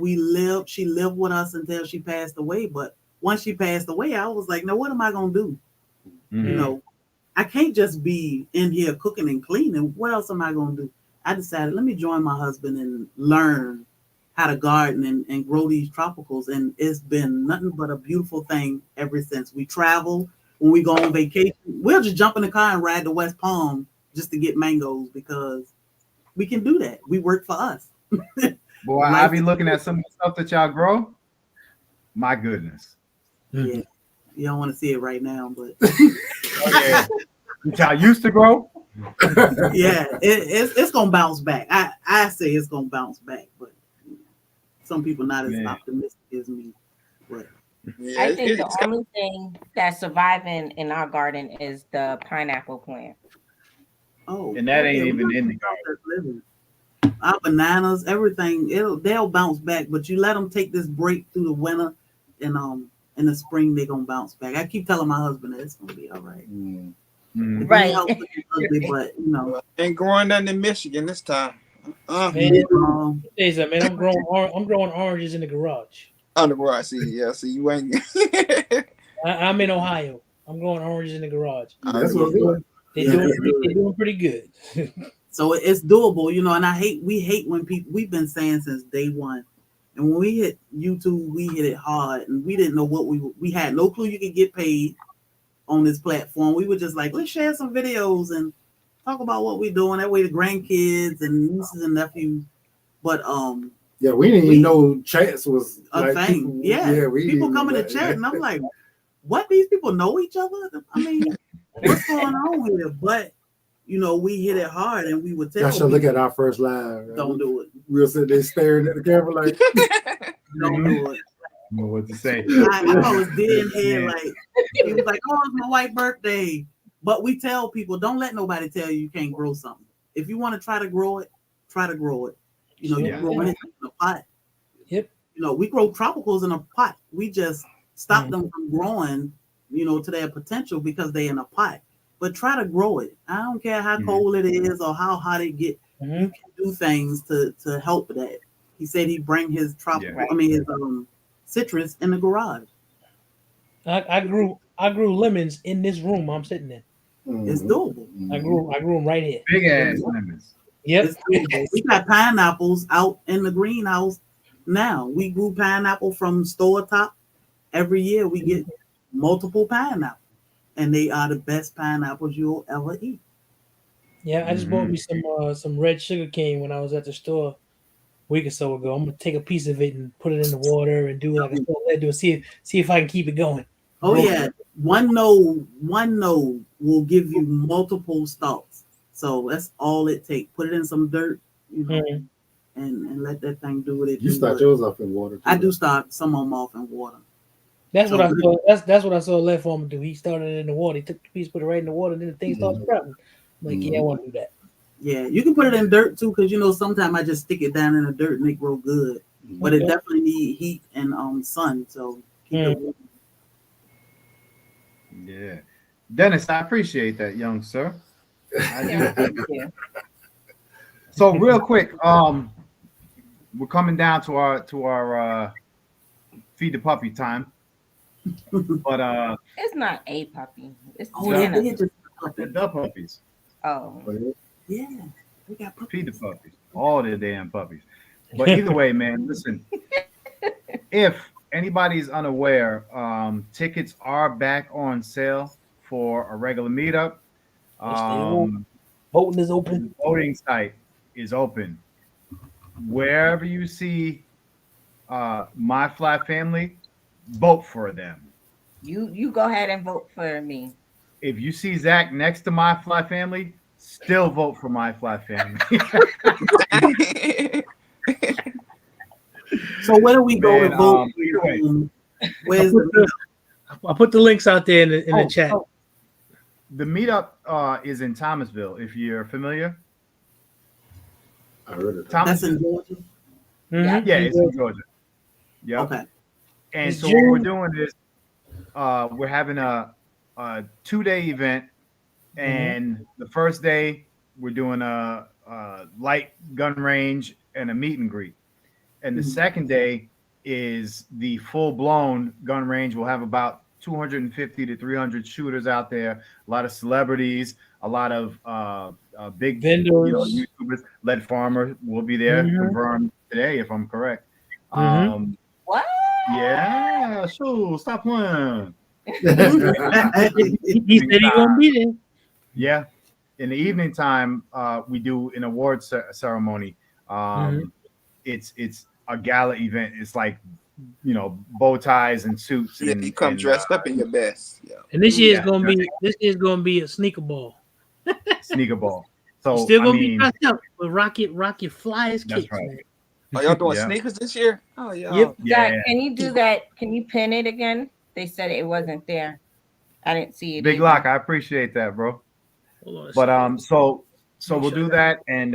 [SPEAKER 3] she lived with us until she passed away. But once she passed away, I was like, now what am I going to do? You know, I can't just be in here cooking and cleaning. What else am I going to do? I decided, let me join my husband and learn how to garden and grow these tropicals. And it's been nothing but a beautiful thing ever since. We travel. When we go on vacation, we'll just jump in the car and ride to West Palm just to get mangoes because we can do that. We work for us.
[SPEAKER 1] Boy, I be looking at some of the stuff that y'all grow. My goodness.
[SPEAKER 3] Yeah. You don't want to see it right now, but
[SPEAKER 1] Which y'all used to grow.
[SPEAKER 3] Yeah, it's gonna bounce back. I say it's gonna bounce back, but some people not as optimistic as me. But
[SPEAKER 2] I think the only thing that's surviving in our garden is the pineapple plant.
[SPEAKER 3] Oh,
[SPEAKER 1] and that ain't even in the garden.
[SPEAKER 3] Our bananas, everything, they'll bounce back, but you let them take this break through the winter, and in the spring they're gonna bounce back. I keep telling my husband that it's gonna be all right.
[SPEAKER 2] Right.
[SPEAKER 3] Ugly, but you know,
[SPEAKER 5] ain't growing nothing in Michigan this time.
[SPEAKER 6] Man, I'm growing oranges in the garage.
[SPEAKER 5] On the garage, see, you ain't.
[SPEAKER 3] Uh-huh.
[SPEAKER 6] I'm in Ohio. I'm growing oranges in the garage.
[SPEAKER 4] That's what
[SPEAKER 6] They're doing pretty good.
[SPEAKER 3] So it's doable, you know. And we hate when people. We've been saying since day one, and when we hit YouTube, we hit it hard, and we didn't know what we had no clue you could get paid on this platform. We were just like, let's share some videos and talk about what we're doing. That way, the grandkids and nieces and nephews. But
[SPEAKER 4] yeah, we didn't even know chats was
[SPEAKER 3] a
[SPEAKER 4] like
[SPEAKER 3] thing. People coming to chat, and I'm like, what? These people know each other? I mean, what's going on here? But you know, we hit it hard, and we would tell.
[SPEAKER 4] I should look at our first live. Right?
[SPEAKER 3] Don't do it.
[SPEAKER 4] We'll sit there staring at the camera like,
[SPEAKER 3] don't do it.
[SPEAKER 1] Know what to say.
[SPEAKER 3] I was dead in here, like he was like, "Oh, it's my wife's birthday." But we tell people, don't let nobody tell you can't grow something. If you want to try to grow it, try to grow it. You know, you grow it in a pot.
[SPEAKER 6] Yep.
[SPEAKER 3] You know, we grow tropicals in a pot. We just stop them from growing, you know, to their potential because they're in a pot. but try to grow it. I don't care how cold it is or how hot it get. You can do things to help that. He said he bring his his citrus in the garage.
[SPEAKER 6] I grew lemons in this room I'm sitting in.
[SPEAKER 3] It's doable.
[SPEAKER 6] I grew them right here.
[SPEAKER 1] Big ass lemons.
[SPEAKER 6] Yep.
[SPEAKER 3] We got pineapples out in the greenhouse now. We grew pineapple from store top. Every year we get multiple pineapples, and they are the best pineapples you'll ever eat.
[SPEAKER 6] Yeah, I just bought me some red sugar cane when I was at the store a week or so ago. I'm gonna take a piece of it and put it in the water and do like a see if I can keep it going.
[SPEAKER 3] Oh yeah, one node will give you multiple stalks. So that's all it takes. Put it in some dirt, and let that thing do what it do.
[SPEAKER 4] You start yours off in water too.
[SPEAKER 3] I do start some of them off in water.
[SPEAKER 6] That's what I saw. That's what I saw Left Farmer do. He started it in the water. He took the piece, put it right in the water, and then the thing starts sprouting. I'm like, yeah, I want to do that.
[SPEAKER 3] Yeah, you can put it in dirt too, because sometimes I just stick it down in the dirt and it grow good. But it definitely need heat and sun. So keep it.
[SPEAKER 1] Yeah, Dennis, I appreciate that, young sir.
[SPEAKER 2] Thank you.
[SPEAKER 1] So real quick, we're coming down to our feed the puppy time, but
[SPEAKER 2] It's not a puppy. It's
[SPEAKER 1] the puppies.
[SPEAKER 2] Oh,
[SPEAKER 3] yeah, we got puppies.
[SPEAKER 1] Feed the puppies, all the damn puppies. But either way, man, listen. If anybody's unaware, tickets are back on sale for a regular meetup.
[SPEAKER 6] Voting is open.
[SPEAKER 1] The voting site is open. Wherever you see My Fly Family, vote for them.
[SPEAKER 2] you go ahead and vote for me.
[SPEAKER 1] If you see Zach next to My Fly Family, still vote for My Fly Family.
[SPEAKER 3] So where do we go to vote? Where's
[SPEAKER 6] I put the links out there in the chat.
[SPEAKER 1] The meetup is in Thomasville, if you're familiar.
[SPEAKER 4] I heard it.
[SPEAKER 3] That's in Georgia?
[SPEAKER 6] Mm-hmm.
[SPEAKER 1] Yeah, it's in Georgia. Yeah.
[SPEAKER 3] Okay.
[SPEAKER 1] And so what we're doing is we're having a 2-day event, and the first day we're doing a light gun range and a meet and greet, and the second day is the full-blown gun range. We'll have about 250 to 300 shooters out there, a lot of celebrities, a lot of big
[SPEAKER 6] vendors,
[SPEAKER 1] YouTubers. Lead Farmer will be there, confirmed today, if I'm correct.
[SPEAKER 2] What?
[SPEAKER 1] Yeah, sure. Stop playing.
[SPEAKER 6] He said he's gonna be there.
[SPEAKER 1] Yeah, in the evening time, we do an award ceremony. It's a gala event. It's like bow ties and suits.
[SPEAKER 5] Yeah,
[SPEAKER 1] and
[SPEAKER 5] you come dressed up in your best. Yeah.
[SPEAKER 6] And this year's gonna be a sneaker ball.
[SPEAKER 1] Sneaker ball. So
[SPEAKER 6] still gonna be dressed up with rocket flyers kicks.
[SPEAKER 1] Right.
[SPEAKER 6] Man.
[SPEAKER 5] Are y'all doing sneakers this year? Oh yeah.
[SPEAKER 6] Yep.
[SPEAKER 2] Zach, can you do that? Can you pin it again? They said it wasn't there. I didn't see it.
[SPEAKER 1] Big Lock, I appreciate that, bro. But so we'll do that, and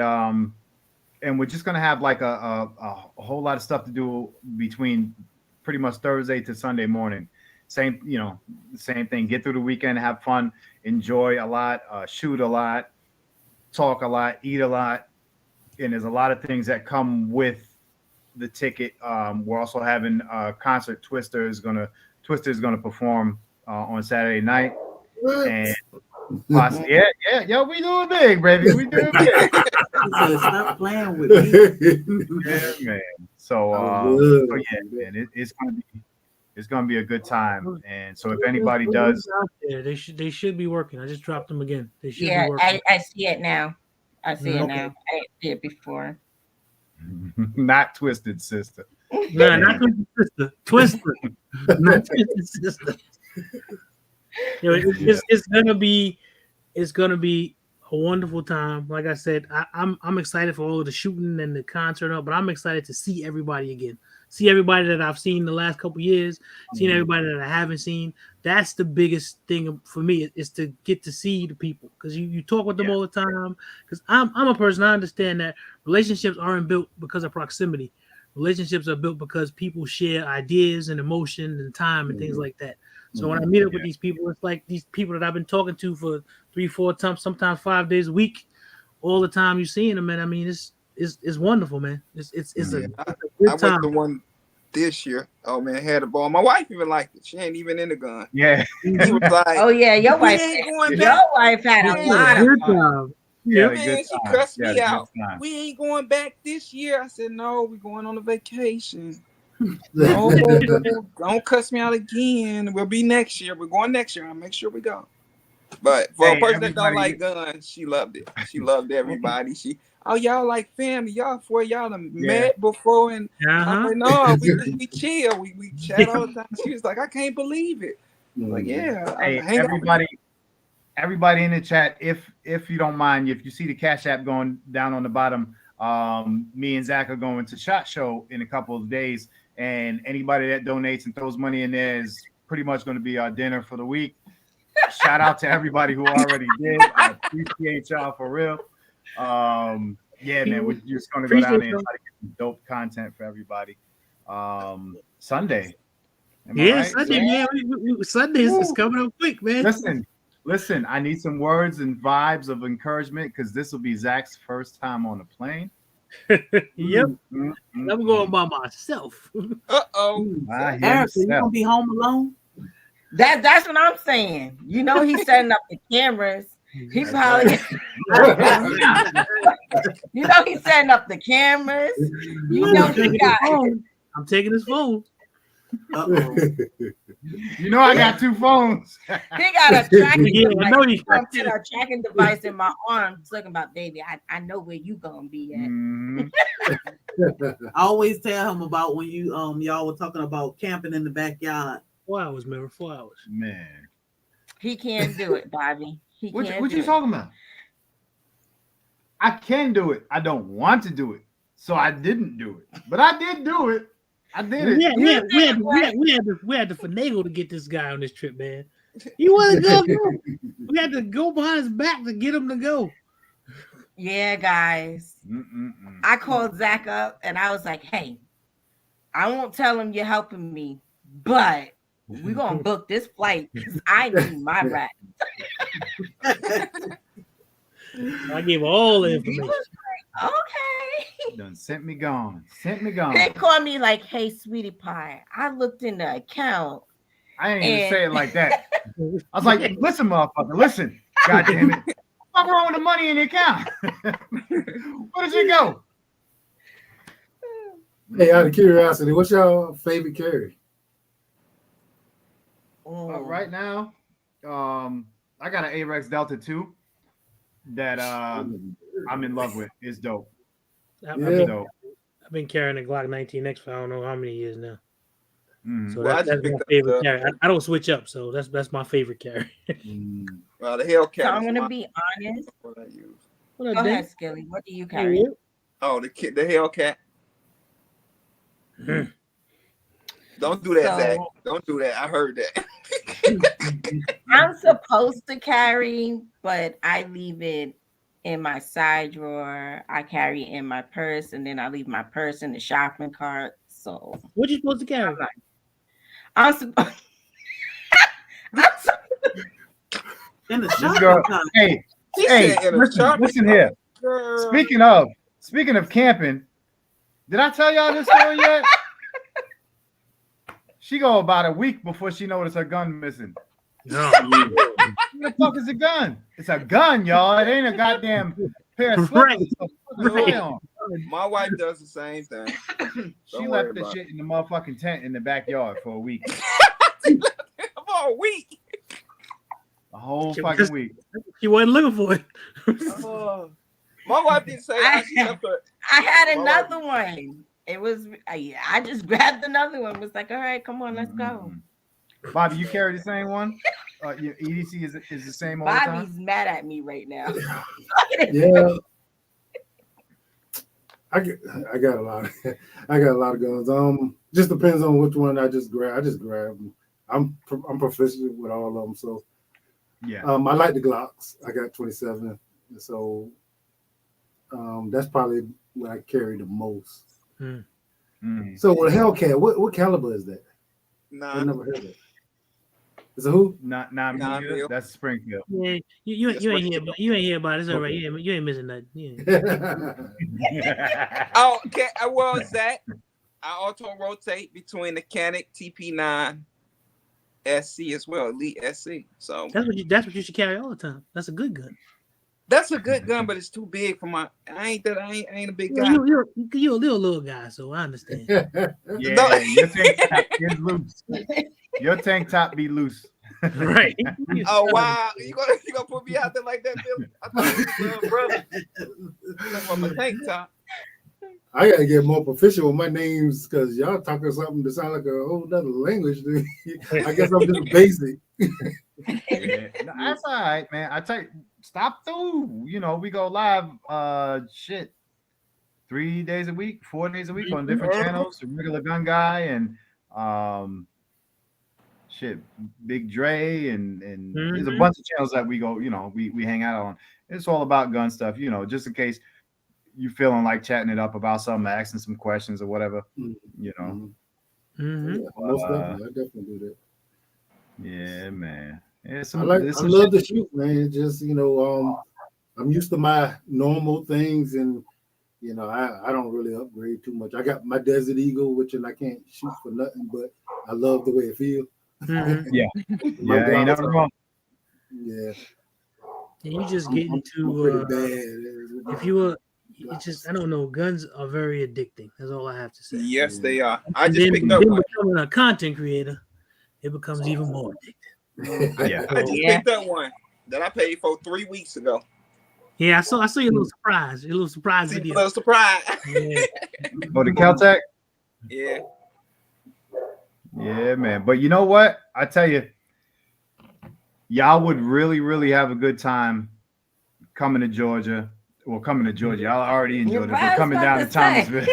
[SPEAKER 1] we're just gonna have like a whole lot of stuff to do between pretty much Thursday to Sunday morning. Same thing. Get through the weekend, have fun, enjoy a lot, shoot a lot, talk a lot, eat a lot, and there's a lot of things that come with the ticket. We're also having a concert. Twister is gonna perform on Saturday night, and yeah, we doing big, baby. We doing big.
[SPEAKER 3] Stop playing with me.
[SPEAKER 1] Yeah, man. So yeah, man, it's gonna be a good time. And so if anybody does,
[SPEAKER 6] they should be working. I just dropped them again. They should
[SPEAKER 2] Yeah,
[SPEAKER 6] be working.
[SPEAKER 2] I see it now. I see it now. I didn't see it before.
[SPEAKER 1] not Twisted Sister.
[SPEAKER 6] Nah, not Twisted Sister. Twister. Not Twisted Sister. It's gonna be a wonderful time. Like I said, I'm excited for all of the shooting and the concert, but I'm excited to see everybody again. See everybody that I've seen the last couple years, seeing everybody that I haven't seen. That's the biggest thing for me is to get to see the people, because you talk with them all the time. Because I'm a person, I understand that relationships aren't built because of proximity. Relationships are built because people share ideas and emotion and time and things like that. So when I meet up with these people, it's like these people that I've been talking to for 3-4 times, sometimes 5 days a week, all the time you seeing them, and I mean it's wonderful, man. It's a good
[SPEAKER 5] I
[SPEAKER 6] time.
[SPEAKER 5] went to one this year. Oh man, had a ball. My wife even liked it. She ain't even in the gun.
[SPEAKER 1] Yeah.
[SPEAKER 5] He was like,
[SPEAKER 2] Oh yeah, your wife.
[SPEAKER 5] ain't going
[SPEAKER 2] Your
[SPEAKER 5] back.
[SPEAKER 2] wife had a
[SPEAKER 5] Yeah.
[SPEAKER 2] lot of
[SPEAKER 6] Good
[SPEAKER 2] fun.
[SPEAKER 6] time.
[SPEAKER 1] Yeah,
[SPEAKER 5] Man, she cussed me out. We ain't going back this year. I said, no, we're going on a vacation. No, don't cuss me out again. We'll be next year. We're going next year. I'll make sure we go. But for a person that don't like guns, she loved it. She loved everybody. Y'all like family. Y'all done met before, and I'm like, no, we chill. We chat all the time. She was like, I can't believe it. Like, yeah.
[SPEAKER 1] Hey, everybody in the chat, if you don't mind, if you see the Cash App going down on the bottom, me and Zach are going to SHOT Show in a couple of days, and anybody that donates and throws money in there is pretty much going to be our dinner for the week. Shout out to everybody who already did. I appreciate y'all for real. Yeah, man, we're just going to go down there and try to get some dope content for everybody. Sunday.
[SPEAKER 6] Sunday, man. Sunday is coming up quick, man.
[SPEAKER 1] Listen, I need some words and vibes of encouragement because this will be Zach's first time on a plane.
[SPEAKER 6] Yep. I'm going by myself.
[SPEAKER 3] Eric, you gonna be home alone?
[SPEAKER 2] That's what I'm saying. You know he's setting up the cameras. He probably you know he's setting up the cameras. You know he got
[SPEAKER 6] I'm taking his phone.
[SPEAKER 1] You know I got 2 phones.
[SPEAKER 2] He got a tracking
[SPEAKER 6] I know he got
[SPEAKER 2] a tracking device in my arm talking about, baby, I know where you gonna be at.
[SPEAKER 3] I always tell him about when you y'all were talking about camping in the backyard.
[SPEAKER 6] 4 hours, man. 4 hours.
[SPEAKER 1] Man.
[SPEAKER 2] He can't do it, Bobby.
[SPEAKER 1] What you talking about? I can do it. I don't want to do it. So I didn't do it. But I did do it. I did it.
[SPEAKER 6] We had to finagle to get this guy on this trip, man. He wanted to go. We had to go behind his back to get him to go.
[SPEAKER 2] Yeah, guys. I called Zach up and I was like, hey, I won't tell him you're helping me, but we're going to book this flight because I need my rat.
[SPEAKER 6] I gave all the information.
[SPEAKER 2] Okay.
[SPEAKER 1] Done sent me gone.
[SPEAKER 2] They called me like, hey, sweetie pie, I looked in the account.
[SPEAKER 1] I ain't even say it like that. I was like, listen, motherfucker, listen. God damn it. What's wrong with the money in the account? Where did it go?
[SPEAKER 4] Hey, out of curiosity, what's your favorite carry?
[SPEAKER 1] Right now, I got an AREX Delta 2 that I'm in love with. It's dope.
[SPEAKER 6] I've been carrying a Glock 19X for I don't know how many years now. So that's my favorite carry. I don't switch up, so that's my favorite carry.
[SPEAKER 5] Well, the Hellcat.
[SPEAKER 2] So I'm gonna be honest.
[SPEAKER 5] What I use.
[SPEAKER 2] Go ahead, Skilly. What do you carry?
[SPEAKER 5] Oh, the Hellcat. Don't do that, Zach. Don't do that. I heard that.
[SPEAKER 2] I'm supposed to carry, but I leave it in my side drawer. I carry it in my purse, and then I leave my purse in the shopping cart. So
[SPEAKER 6] what you supposed to carry?
[SPEAKER 2] I'm supposed
[SPEAKER 3] in the shopping cart.
[SPEAKER 1] Hey, listen here. Girl. Speaking of camping, did I tell y'all this story yet? She go about a week before she noticed her gun missing.
[SPEAKER 6] No.
[SPEAKER 1] What the fuck is a gun? It's a gun, y'all. It ain't a goddamn pair of slippers.
[SPEAKER 6] Right.
[SPEAKER 5] My wife does the same thing.
[SPEAKER 1] She left the shit in the motherfucking tent in the backyard for a week.
[SPEAKER 5] For a week.
[SPEAKER 1] A whole fucking week.
[SPEAKER 6] She wasn't looking for it.
[SPEAKER 5] My wife didn't say
[SPEAKER 2] I had another one. It was I just grabbed another one. Was like, all right, come on, let's go.
[SPEAKER 1] Bobby, you carry the same one? Your EDC is the same all the time?
[SPEAKER 2] Bobby's mad at me right now.
[SPEAKER 4] Yeah. I got a lot of guns. Just depends on which one I just grab. them. I'm proficient with all of them. So
[SPEAKER 1] yeah.
[SPEAKER 4] I like the Glocks. I got 27. So that's probably what I carry the most. So with Hellcat, what caliber is that?
[SPEAKER 5] Nah.
[SPEAKER 4] I never heard of it. Is it who?
[SPEAKER 1] Not
[SPEAKER 5] Nonville.
[SPEAKER 1] That's Springfield.
[SPEAKER 6] Yeah, you ain't here, but you ain't here about it. It's all right. You ain't missing nothing. Yeah.
[SPEAKER 5] Oh, okay. Well, Zach, I auto rotate between the Canic TP9 SC as well, Elite SC. So
[SPEAKER 6] that's what you should carry all the time. That's a good gun.
[SPEAKER 5] that's a good gun, but it's too big for my. I ain't a big guy.
[SPEAKER 6] You're a little guy, so I understand.
[SPEAKER 1] Yeah, your tank top is loose. Your tank top be loose.
[SPEAKER 6] Right.
[SPEAKER 5] Oh wow, you gonna put me out there like that, Bill? I thought you was brother. From a tank top.
[SPEAKER 4] I gotta get more proficient with my names because y'all talking something that sound like a whole other language. I guess I'm just basic.
[SPEAKER 1] Yeah. No, that's all right, man. I tell you, stop through. You know, we go live 3 days a week, 4 days a week on different channels. The Regular Gun Guy and Big Dre and there's a bunch of channels that we go, you know, we hang out on. It's all about gun stuff, you know, just in case you feeling like chatting it up about something, asking some questions or whatever, you know.
[SPEAKER 4] Yeah, most definitely. I definitely do that.
[SPEAKER 1] Yeah, man. Yeah,
[SPEAKER 4] I love to shoot, man. Just, you know, I'm used to my normal things, and you know, I don't really upgrade too much. I got my Desert Eagle, which I can't shoot for nothing, but I love the way it feels.
[SPEAKER 1] Yeah, ain't nothing wrong.
[SPEAKER 4] Yeah.
[SPEAKER 6] And you just get into
[SPEAKER 4] pretty bad.
[SPEAKER 6] if you were, it's just, I don't know, guns are very addicting. That's all I have to say.
[SPEAKER 5] Yes, they are.
[SPEAKER 6] I just picked up one. Becoming a content creator, it becomes even more addictive.
[SPEAKER 1] Yeah,
[SPEAKER 5] I just picked up one that I paid for 3 weeks ago.
[SPEAKER 6] Yeah, I saw you a little surprise. A little surprise video.
[SPEAKER 5] A little surprise.
[SPEAKER 6] Yeah.
[SPEAKER 1] Oh, the Caltech?
[SPEAKER 5] Yeah.
[SPEAKER 1] Yeah, man. But you know what? I tell you, y'all would really, really have a good time coming to Georgia. Well, coming to Georgia. Y'all are already in Georgia, but coming down to Thomasville.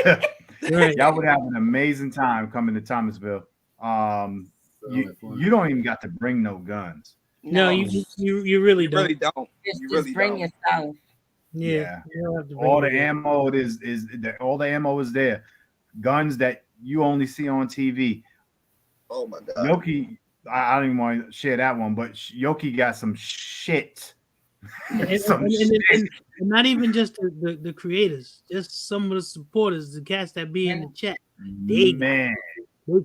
[SPEAKER 6] Right.
[SPEAKER 1] Y'all would have an amazing time coming to Thomasville. You don't even got to bring no guns.
[SPEAKER 6] No, you really don't.
[SPEAKER 5] Really don't.
[SPEAKER 2] Just bring yourself.
[SPEAKER 6] Yeah.
[SPEAKER 1] All the ammo all the ammo is there. Guns that you only see on TV.
[SPEAKER 5] Oh my God.
[SPEAKER 1] Yoki, I don't even want to share that one, but Yoki got some shit.
[SPEAKER 6] And not even just the creators, just some of the supporters, the cats that be in the chat. They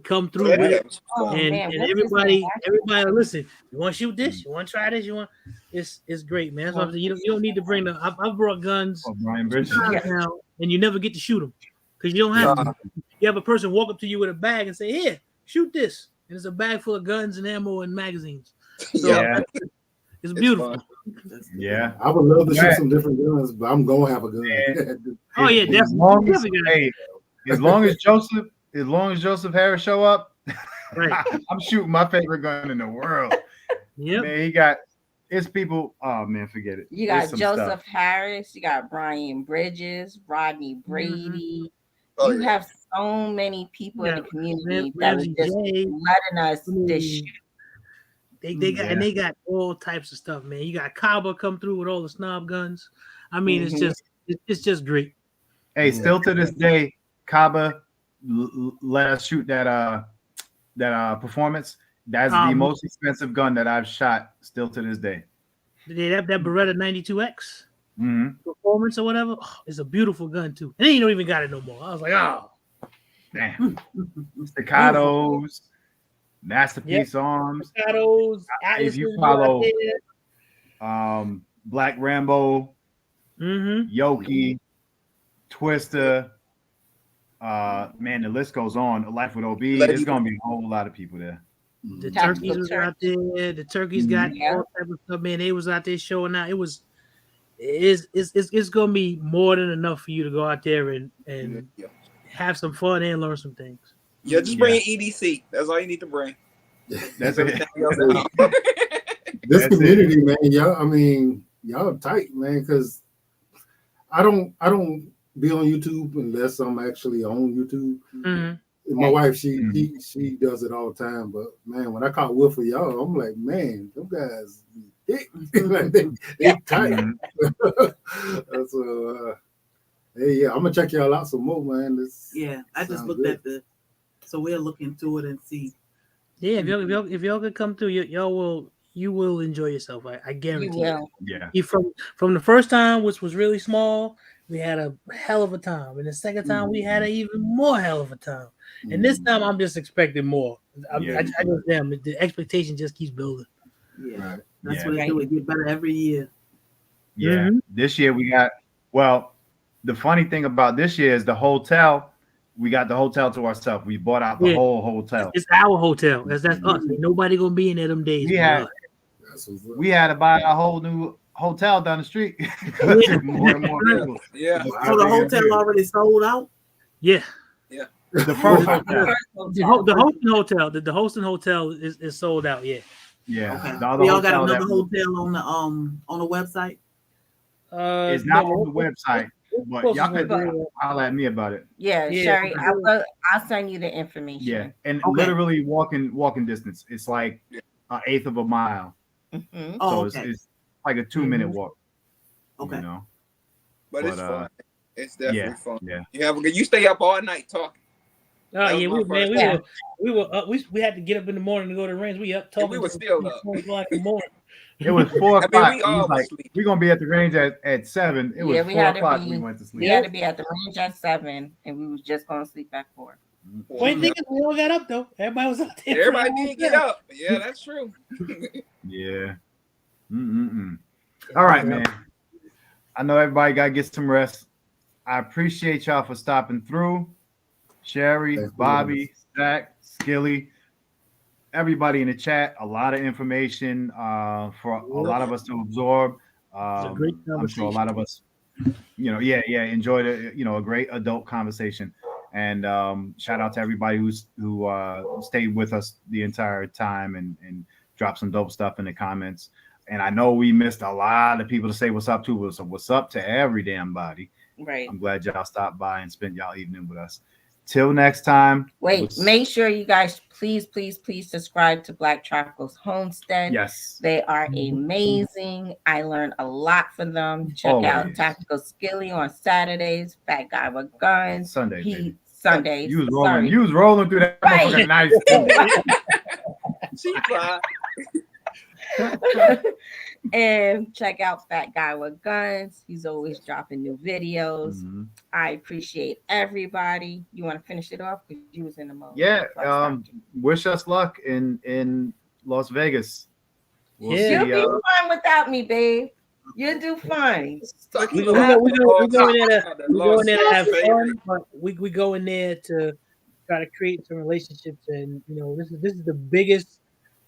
[SPEAKER 6] come through with it. And everybody listen, you want to shoot this? You want to try this? It's great, man. That's what I'm saying. You don't need to bring I've brought guns now, and you never get to shoot them because you don't have to. You have a person walk up to you with a bag and say, "Here, shoot this." And it's a bag full of guns and ammo and magazines. So it's beautiful.
[SPEAKER 1] Yeah,
[SPEAKER 4] I would love to shoot some different guns, but I'm gonna have a gun.
[SPEAKER 6] Oh yeah, definitely.
[SPEAKER 1] As long as Joseph Harris show up,
[SPEAKER 6] right.
[SPEAKER 1] I'm shooting my favorite gun in the world.
[SPEAKER 6] Yep.
[SPEAKER 1] Man, it's people. Oh man, forget it.
[SPEAKER 2] You got Joseph Harris, you got Brian Bridges, Rodney Brady. You have so many people in the community that are just letting us this shit.
[SPEAKER 6] They got all types of stuff, man. You got Kaba come through with all the snob guns. I mean, it's just great.
[SPEAKER 1] Hey, still to this day, Kaba let us shoot that performance. That's the most expensive gun that I've shot still to this day.
[SPEAKER 6] They have that Beretta 92X performance or whatever. Oh, it's a beautiful gun too. And then you don't even got it no more. I was like, oh,
[SPEAKER 1] damn. Staccatos, Masterpiece Arms.
[SPEAKER 6] Staccatos.
[SPEAKER 1] If you follow Black Rambo, Yoki, Twister, man, the list goes on. Life with OB. There's gonna be a whole lot of people there.
[SPEAKER 6] The turkeys was out there. The turkeys got all type of stuff, man. They was out there showing out. It's gonna be more than enough for you to go out there and have some fun and learn some things.
[SPEAKER 5] Yeah, just bring an EDC. That's all you need to bring.
[SPEAKER 1] That's it.
[SPEAKER 4] This community, man, y'all tight, man, because I don't be on YouTube unless I'm actually on YouTube. My wife, she does it all the time, but man, when I caught Will for y'all, I'm like, man, them guys like they tight. So hey, I'm gonna check y'all out some more, man.
[SPEAKER 3] I just looked at so we'll look into it and see
[SPEAKER 6] Yeah, if y'all could come through, you will enjoy yourself. I
[SPEAKER 2] You
[SPEAKER 6] guarantee.
[SPEAKER 2] will.
[SPEAKER 1] Yeah.
[SPEAKER 6] From the first time, which was really small, we had a hell of a time, and the second time we had an even more hell of a time. And this time, I'm just expecting more. I just damn the expectation just keeps building.
[SPEAKER 3] Yeah,
[SPEAKER 4] Right.
[SPEAKER 3] that's
[SPEAKER 1] Yeah.
[SPEAKER 3] what they do. It get better every year.
[SPEAKER 1] Yeah. This year we got, well, the funny thing about this year is the hotel, we got the hotel to ourselves. We bought out the whole hotel.
[SPEAKER 6] It's our hotel. That's us. Ain't nobody gonna be in there them days.
[SPEAKER 1] We had to buy a whole new hotel down the street. More and more people.
[SPEAKER 5] Yeah.
[SPEAKER 3] So the hotel already sold out?
[SPEAKER 6] Yeah.
[SPEAKER 5] Yeah.
[SPEAKER 1] The first hotel.
[SPEAKER 6] The hosting hotel is sold out. Yeah.
[SPEAKER 1] Yeah.
[SPEAKER 3] Okay.
[SPEAKER 1] The other
[SPEAKER 3] Y'all got
[SPEAKER 1] hotel
[SPEAKER 3] another hotel on the website?
[SPEAKER 1] It's not on the website, but y'all can holler at me about it.
[SPEAKER 2] Yeah, Sherry, I'll send you the information.
[SPEAKER 1] Yeah, and literally walking distance. It's like an eighth of a mile.
[SPEAKER 2] Mm-hmm.
[SPEAKER 3] Oh,
[SPEAKER 1] So it's like a 2-minute walk.
[SPEAKER 3] Okay.
[SPEAKER 1] You know?
[SPEAKER 5] But it's fun. It's definitely fun.
[SPEAKER 1] Yeah.
[SPEAKER 5] You stay up all night talking.
[SPEAKER 6] Oh yeah, we were up. We had to get up in the morning to go to the range. We up talking.
[SPEAKER 5] We were still up.
[SPEAKER 6] 4 o'clock in the morning.
[SPEAKER 1] It was 4 o'clock.
[SPEAKER 5] We all
[SPEAKER 1] like, we're gonna be at the range at 7. It was 4 o'clock. We went to sleep.
[SPEAKER 2] We had to be at the range at 7, and we was just gonna sleep at 4.
[SPEAKER 6] Wait, we all got up though. Everybody was out there.
[SPEAKER 5] Everybody did get up. Yeah, that's true.
[SPEAKER 1] Yeah. All right, man. I know everybody got to get some rest. I appreciate y'all for stopping through. Sherry, Bobby, Zach, Skilly, everybody in the chat. A lot of information for a lot of us to absorb. I'm sure a lot of us, enjoyed a great adult conversation. And shout out to everybody who stayed with us the entire time and dropped some dope stuff in the comments. And I know we missed a lot of people to say what's up to. So what's up to every damn body.
[SPEAKER 2] Right.
[SPEAKER 1] I'm glad y'all stopped by and spent y'all evening with us. Till next time.
[SPEAKER 2] Wait, make sure you guys please subscribe to Black Tropicals Homestead.
[SPEAKER 1] Yes.
[SPEAKER 2] They are amazing. I learned a lot from them. Check out Tactical Skilly on Saturdays, Fat Guy with Guns.
[SPEAKER 1] Sundays.
[SPEAKER 2] You
[SPEAKER 1] was rolling through that motherfucking nice.
[SPEAKER 5] She fly.
[SPEAKER 2] And check out Fat Guy with Guns. He's always dropping new videos.
[SPEAKER 1] Mm-hmm.
[SPEAKER 2] I appreciate everybody. You want to finish it off because you was in the mode.
[SPEAKER 1] Yeah. Wish us luck in Las Vegas.
[SPEAKER 2] You'll be fine without me, babe. You'll do fine.
[SPEAKER 6] We go in there to have fun, but we go in there to try to create some relationships. And this is the biggest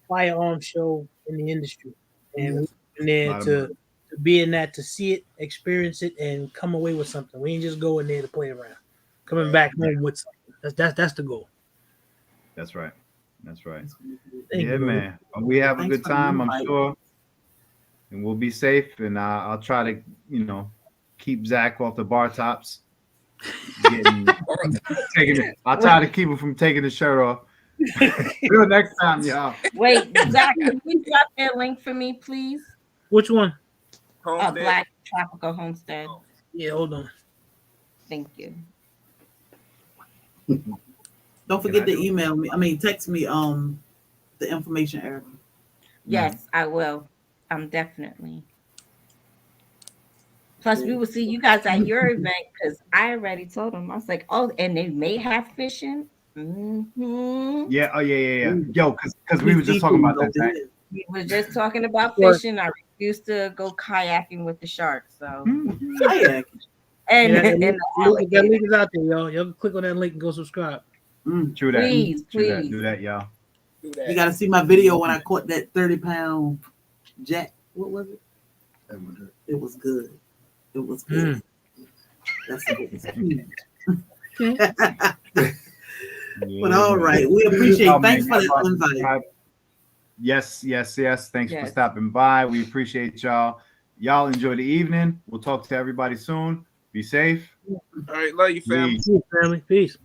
[SPEAKER 6] firearm show in the industry, and we're in there to be in that, to see it, experience it, and come away with something. We ain't just going there to play around. Coming back home with something. That's the goal.
[SPEAKER 1] That's right.
[SPEAKER 6] Thank you,
[SPEAKER 1] man. We have a good time, I'm sure, and we'll be safe. And I'll try to, keep Zach off the bar tops. I'll try to keep him from taking the shirt off. Till next time, y'all.
[SPEAKER 2] Wait, Zach, can you drop that link for me, please?
[SPEAKER 6] Which one?
[SPEAKER 2] Black Tropical Homestead.
[SPEAKER 6] Yeah, hold on.
[SPEAKER 2] Thank you.
[SPEAKER 3] Don't forget to email me. I mean, text me the information, Erica.
[SPEAKER 2] Yes, I will. Definitely. Plus, we will see you guys at your event because I already told them. I was like, oh, and they may have fishing. Mm-hmm.
[SPEAKER 1] Yeah. Oh, yeah. Yo, because we were just talking about that. Right?
[SPEAKER 2] We were just talking about fishing. I refused to go kayaking with the sharks. So
[SPEAKER 3] kayaking.
[SPEAKER 2] And
[SPEAKER 6] that link is out there, y'all. Y'all can click on that link and go subscribe.
[SPEAKER 1] True that.
[SPEAKER 2] Please.
[SPEAKER 1] Do that, y'all.
[SPEAKER 3] You got to see my video when I caught that 30-pound jack. What was it? It was good. It was good. That's it. But all right, we appreciate. Thanks for the invite.
[SPEAKER 1] Yes. Thanks for stopping by. We appreciate y'all. Y'all enjoy the evening. We'll talk to everybody soon. Be safe.
[SPEAKER 5] All right, love you, family.
[SPEAKER 6] Peace.